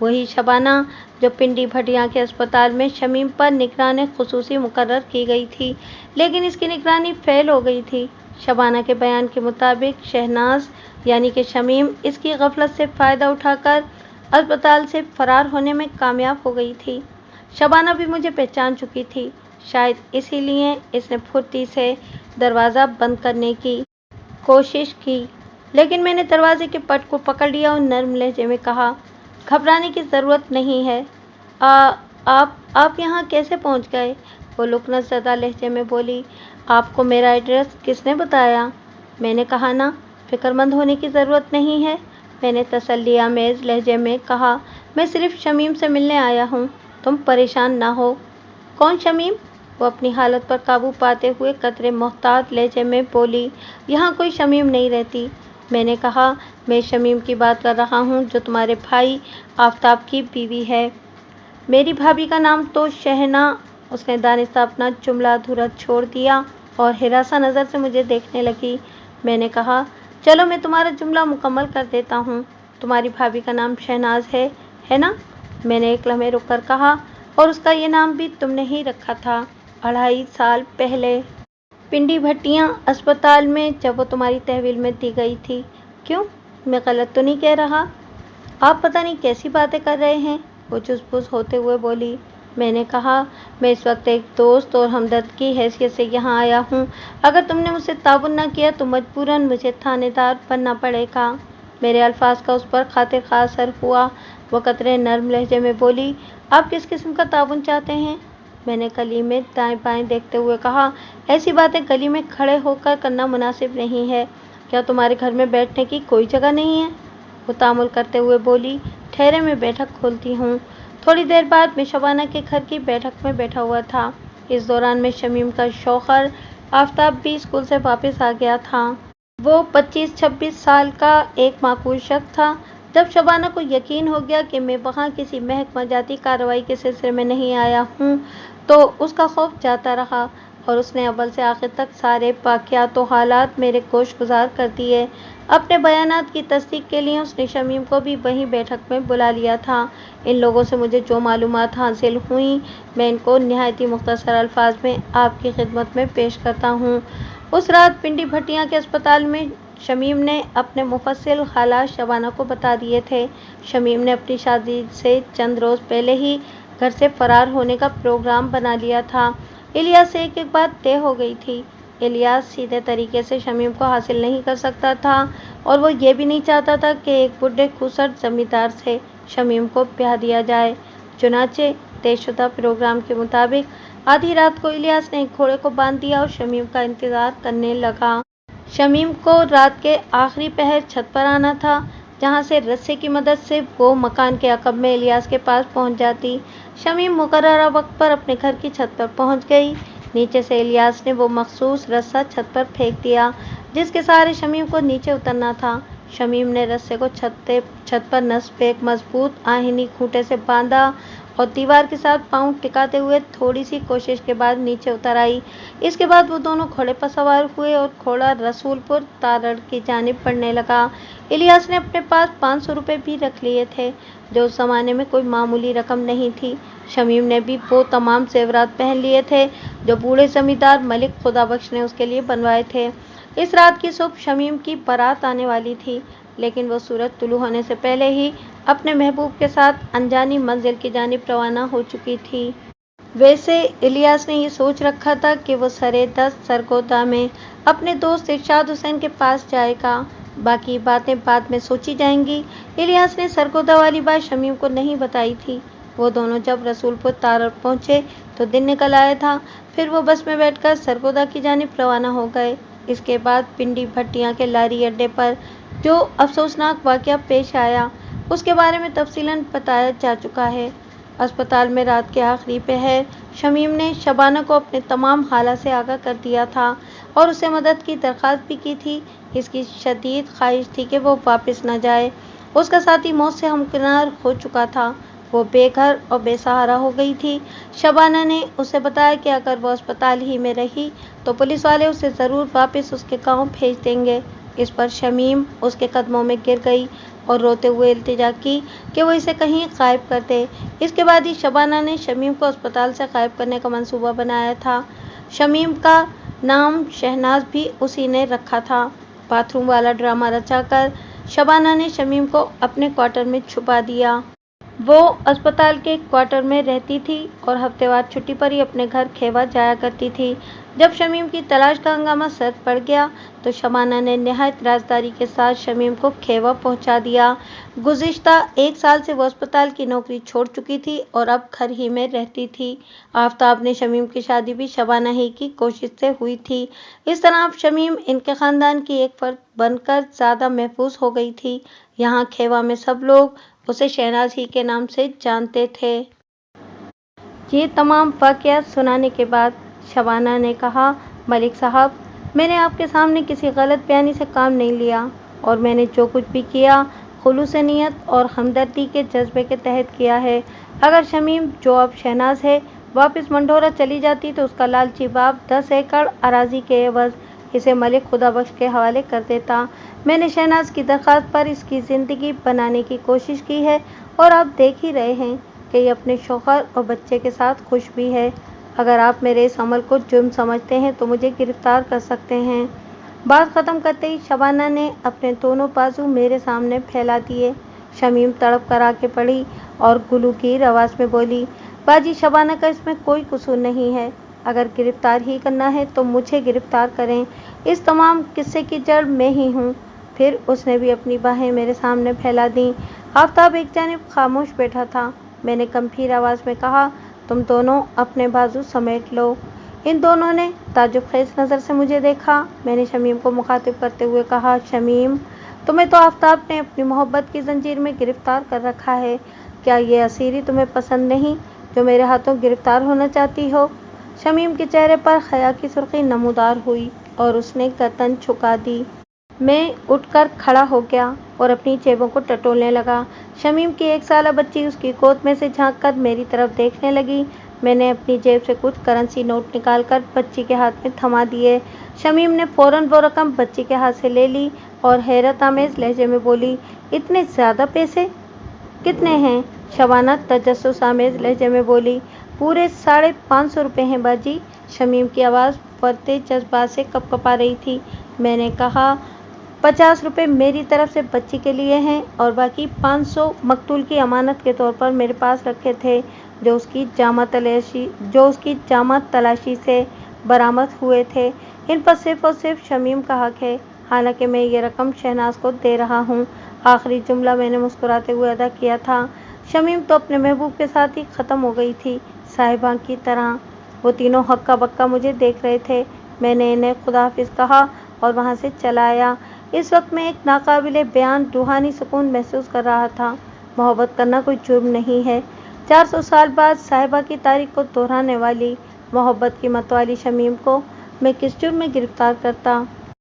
वही शबाना जो पिंडी भटिया के अस्पताल में शमीम पर निगरान खुसूसी मुकर्रर की गई थी, लेकिन इसकी निगरानी फेल हो गई थी। शबाना के बयान के मुताबिक शहनाज यानी कि शमीम इसकी गफलत से फ़ायदा उठाकर अस्पताल से फरार होने में कामयाब हो गई थी। शबाना भी मुझे पहचान चुकी थी। शायद इसीलिए इसने फुर्ती से दरवाज़ा बंद करने की कोशिश की, लेकिन मैंने दरवाजे के पट को पकड़ लिया और नर्म लहजे में कहा, घबराने की ज़रूरत नहीं है। आप यहाँ कैसे पहुँच गए? वो लुकनत ज़दा लहजे में बोली, आपको मेरा एड्रेस किसने बताया? मैंने कहा ना, फिक्रमंद होने की ज़रूरत नहीं है। मैंने तसल्लीआमेज़ लहजे में कहा, मैं सिर्फ शमीम से मिलने आया हूँ, तुम परेशान ना हो। कौन शमीम? वो अपनी हालत पर काबू पाते हुए कतरे मोहतात लहजे में बोली, यहाँ कोई शमीम नहीं रहती। मैंने कहा, मैं शमीम की बात कर रहा हूँ जो तुम्हारे भाई आफताब की बीवी है। मेरी भाभी का नाम तो शहना। उसने दानिस्ता अपना जुमला अधूरा छोड़ दिया और हिरासा नज़र से मुझे देखने लगी। मैंने कहा, चलो मैं तुम्हारा जुमला मुकम्मल कर देता हूँ। तुम्हारी भाभी का नाम शहनाज है ना? मैंने एक लम्हे रुक कर कहा, और उसका ये नाम भी तुमने ही रखा था 2.5 साल पहले पिंडी भट्टियाँ अस्पताल में, जब वो तुम्हारी तहवील में दी गई थी। क्यों, मैं गलत तो नहीं कह रहा? आप पता नहीं कैसी बातें कर रहे हैं, वो चुसपुस होते हुए बोली। मैंने कहा, मैं इस वक्त एक दोस्त और हमदर्द की हैसियत से यहाँ आया हूँ। अगर तुमने मुझसे ताउन न किया तो मजबूरन मुझे थानेदार बनना पड़ेगा। मेरे अल्फाज का उस पर खातिर खा असर हुआ। वो कतरे नर्म लहजे में बोली, आप किस किस्म का ताउन चाहते हैं? मैंने गली में दाएं बाएं देखते हुए कहा, ऐसी बातें गली में खड़े होकर करना मुनासिब नहीं है। क्या तुम्हारे घर में बैठने की कोई जगह नहीं है? वो तामुल करते हुए बोली, ठहरे मैं बैठक खोलती हूँ। थोड़ी देर बाद मैं शबाना के घर की बैठक में बैठा हुआ था। इस दौरान में शमीम का शौहर आफताब भी स्कूल से वापस आ गया था। वो 25-26 साल का एक माकूल शख्स था। जब शबाना को यकीन हो गया कि मैं वहाँ किसी महकमा जाती कार्रवाई के सिलसिले में नहीं आया हूँ, तो उसका खौफ जाता रहा और उसने अव्वल से आखिर तक सारे वाक़यात व हालात मेरे गोशगुजार कर दिए। अपने बयानात की तस्दीक के लिए उसने शमीम को भी वहीं बैठक में बुला लिया था। इन लोगों से मुझे जो मालूमात हासिल हुई, मैं इनको निहायती मुख्तसर अल्फाज में आपकी खिदमत में पेश करता हूँ। उस रात पिंडी भट्टियाँ के अस्पताल में शमीम ने अपने मुफस्सिल हालात शबाना को बता दिए थे। शमीम ने अपनी शादी से चंद रोज़ पहले ही घर से फरार होने का प्रोग्राम बना लिया था। इलियास से एक बात तय हो गई थी। इलियास सीधे तरीके से शमीम को हासिल नहीं कर सकता था और वो ये भी नहीं चाहता था कि एक बुढ़े खुसर जमींदार से शमीम को ब्याह दिया जाए। चुनाचे तयशुदा प्रोग्राम के मुताबिक आधी रात को इलियास ने एक घोड़े को बांध दिया और शमीम का इंतज़ार करने लगा। शमीम को रात के आखिरी पहर छत पर आना था, जहाँ से रस्से की मदद से वो मकान के अकब में इलियास के पास पहुँच जाती। शमीम मुकर्ररा वक्त पर अपने घर की छत पर पहुँच गई। नीचे से इलियास ने वो मखसूस रस्सा छत पर फेंक दिया जिसके सहारे शमीम को नीचे उतरना था। शमीम ने रस्से को छत पर नस्ब एक मजबूत आहिनी खूंटे से बांधा और दीवार के साथ पाँव टिकाते हुए थोड़ी सी कोशिश के बाद नीचे उतर आई। इसके बाद वो दोनों घोड़े पर सवार हुए और घोड़ा रसूलपुर तारड़ की जानिब बढ़ने लगा। इलियास ने अपने पास 500 रुपये भी रख लिए थे, जो उस ज़माने में कोई मामूली रकम नहीं थी। शमीम ने भी वो तमाम जेवरात पहन लिए थे जो बूढ़े जमींदार मलिक खुदाबख्श ने उसके लिए बनवाए थे। इस रात की सुबह शमीम की बारात आने वाली थी, लेकिन वो सूरज तुलू होने से पहले ही अपने महबूब के साथ अनजानी मंजिल की जानिब रवाना हो चुकी थी। वैसे इलियास ने ये सोच रखा था कि वो सरे दस्त सरगोदा में अपने दोस्त इरशाद हुसैन के पास जाएगा। बाकी बातें बाद में सोची जाएंगी। इलियास ने सरगोदा वाली बात शमीम को नहीं बताई थी। वो दोनों जब रसूलपुर तारड़ पहुँचे तो दिन निकल आया था। फिर वो बस में बैठकर सरगोदा की जानिब रवाना हो गए। इसके बाद पिंडी भट्टियाँ के लारी अड्डे पर जो अफसोसनाक वाक़या पेश आया, उसके बारे में तफसीलन बताया जा चुका है। अस्पताल में रात के आखिरी पहर शमीम ने शबाना को अपने तमाम हालात से आगाह कर दिया था और उसे मदद की दरख्वास्त भी की थी। इसकी शदीद ख्वाहिश थी कि वो वापस न जाए। उसका साथी मौत से हमकिनार हो चुका था। वो बेघर और बेसहारा हो गई थी। शबाना ने उसे बताया कि अगर वो अस्पताल ही में रही तो पुलिस वाले उसे ज़रूर वापस उसके गांव भेज देंगे। इस पर शमीम उसके कदमों में गिर गई और रोते हुए इल्तिजा की कि वो इसे कहीं गायब कर दे। इसके बाद ही शबाना ने शमीम को अस्पताल से गायब करने का मंसूबा बनाया था। शमीम का नाम शहनाज भी उसी ने रखा था। बाथरूम वाला ड्रामा रचाकर शबाना ने शमीम को अपने क्वार्टर में छुपा दिया। वो अस्पताल के क्वार्टर में रहती थी और हफ्तेवार छुट्टी पर ही अपने घर खेवा जाया करती थी। जब शमीम की तलाश का हंगामा सर पड़ गया तो शबाना ने निहायत राजदारी के साथ शमीम को खेवा पहुंचा दिया। गुज़िश्ता 1 साल से वो अस्पताल की नौकरी छोड़ चुकी थी और अब घर ही में रहती थी। आफ्ताब ने शमीम की शादी भी शबाना ही की कोशिश से हुई थी। इस तरह अब शमीम इनके ख़ानदान की एक फ़र्द बनकर ज़्यादा महफूज हो गई थी। यहाँ खेवा में सब लोग उसे शहनाज ही के नाम से जानते थे। ये तमाम वाक़यात सुनाने के बाद शबाना ने कहा, मलिक साहब, मैंने आपके सामने किसी गलत बयानी से काम नहीं लिया और मैंने जो कुछ भी किया खुलूस नीयत और हमदर्दी के जज्बे के तहत किया है। अगर शमीम, जो अब शहनाज है, वापस मंढोरा चली जाती तो उसका लालची बाप 10 एकड़ अराजी के एवज़ इसे मलिक खुदाबख्श के हवाले कर देता। मैंने शहनाज की दरख्वास्त पर इसकी ज़िंदगी बनाने की कोशिश की है और आप देख ही रहे हैं कि ये अपने शौहर और बच्चे के साथ खुश भी है। अगर आप मेरे इस अमल को जुर्म समझते हैं तो मुझे गिरफ्तार कर सकते हैं। बात ख़त्म करते ही शबाना ने अपने दोनों बाजू मेरे सामने फैला दिए। शमीम तड़प कर आके पड़ी और गुलूगीर आवाज़ में बोली, बाजी, शबाना का इसमें कोई कसूर नहीं है। अगर गिरफ्तार ही करना है तो मुझे गिरफ्तार करें। इस तमाम किस्से की जड़ मैं ही हूँ। फिर उसने भी अपनी बाहें मेरे सामने फैला दी। आफ्ताब एक जानिब खामोश बैठा था। मैंने गंभीर आवाज़ में कहा, तुम दोनों अपने बाजू समेट लो। इन दोनों ने ताज्जुबखेज़ नज़र से मुझे देखा। मैंने शमीम को मुखातिब करते हुए कहा, शमीम, तुम्हें तो आफ्ताब ने अपनी मोहब्बत की जंजीर में गिरफ्तार कर रखा है। क्या ये असीरी तुम्हें पसंद नहीं जो मेरे हाथों गिरफ्तार होना चाहती हो? शमीम के चेहरे पर हया की सुर्खी नमूदार हुई और उसने गर्दन झुका दी। मैं उठकर खड़ा हो गया और अपनी जेबों को टटोलने लगा। शमीम की 1 साला बच्ची उसकी गोद में से झांककर मेरी तरफ देखने लगी। मैंने अपनी जेब से कुछ करेंसी नोट निकालकर बच्ची के हाथ में थमा दिए। शमीम ने फौरन वो रकम बच्ची के हाथ से ले ली और हैरत आमेज़ लहजे में बोली, इतने ज़्यादा पैसे? कितने हैं? शबाना तजस्सुस आमेज़ लहजे में बोली, पूरे 550 रुपये हैं बाजी। शमीम की आवाज़ बढ़ते जज्बात से कँपकँपा रही थी। मैंने कहा, 50 रुपये मेरी तरफ से बच्ची के लिए हैं और बाकी 500 मकतूल की अमानत के तौर पर मेरे पास रखे थे, जो उसकी जामा तलाशी से बरामद हुए थे। इन पर सिर्फ और सिर्फ शमीम का हक है, हालांकि मैं ये रकम शहनाज को दे रहा हूँ। आखिरी जुमला मैंने मुस्कुराते हुए अदा किया था। शमीम तो अपने महबूब के साथ ही ख़त्म हो गई थी, साहिबा की तरह। वो तीनों हक्का बक्का मुझे देख रहे थे। मैंने इन्हें खुदाहाफिज़ कहा और वहाँ से चला आया। इस वक्त मैं एक नाकाबिले बयान रूहानी सुकून महसूस कर रहा था। मोहब्बत करना कोई जुर्म नहीं है। 400 साल बाद साहिबा की तारीख को दोहराने वाली मोहब्बत की मतवाली शमीम को मैं किस जुर्म में गिरफ्तार करता?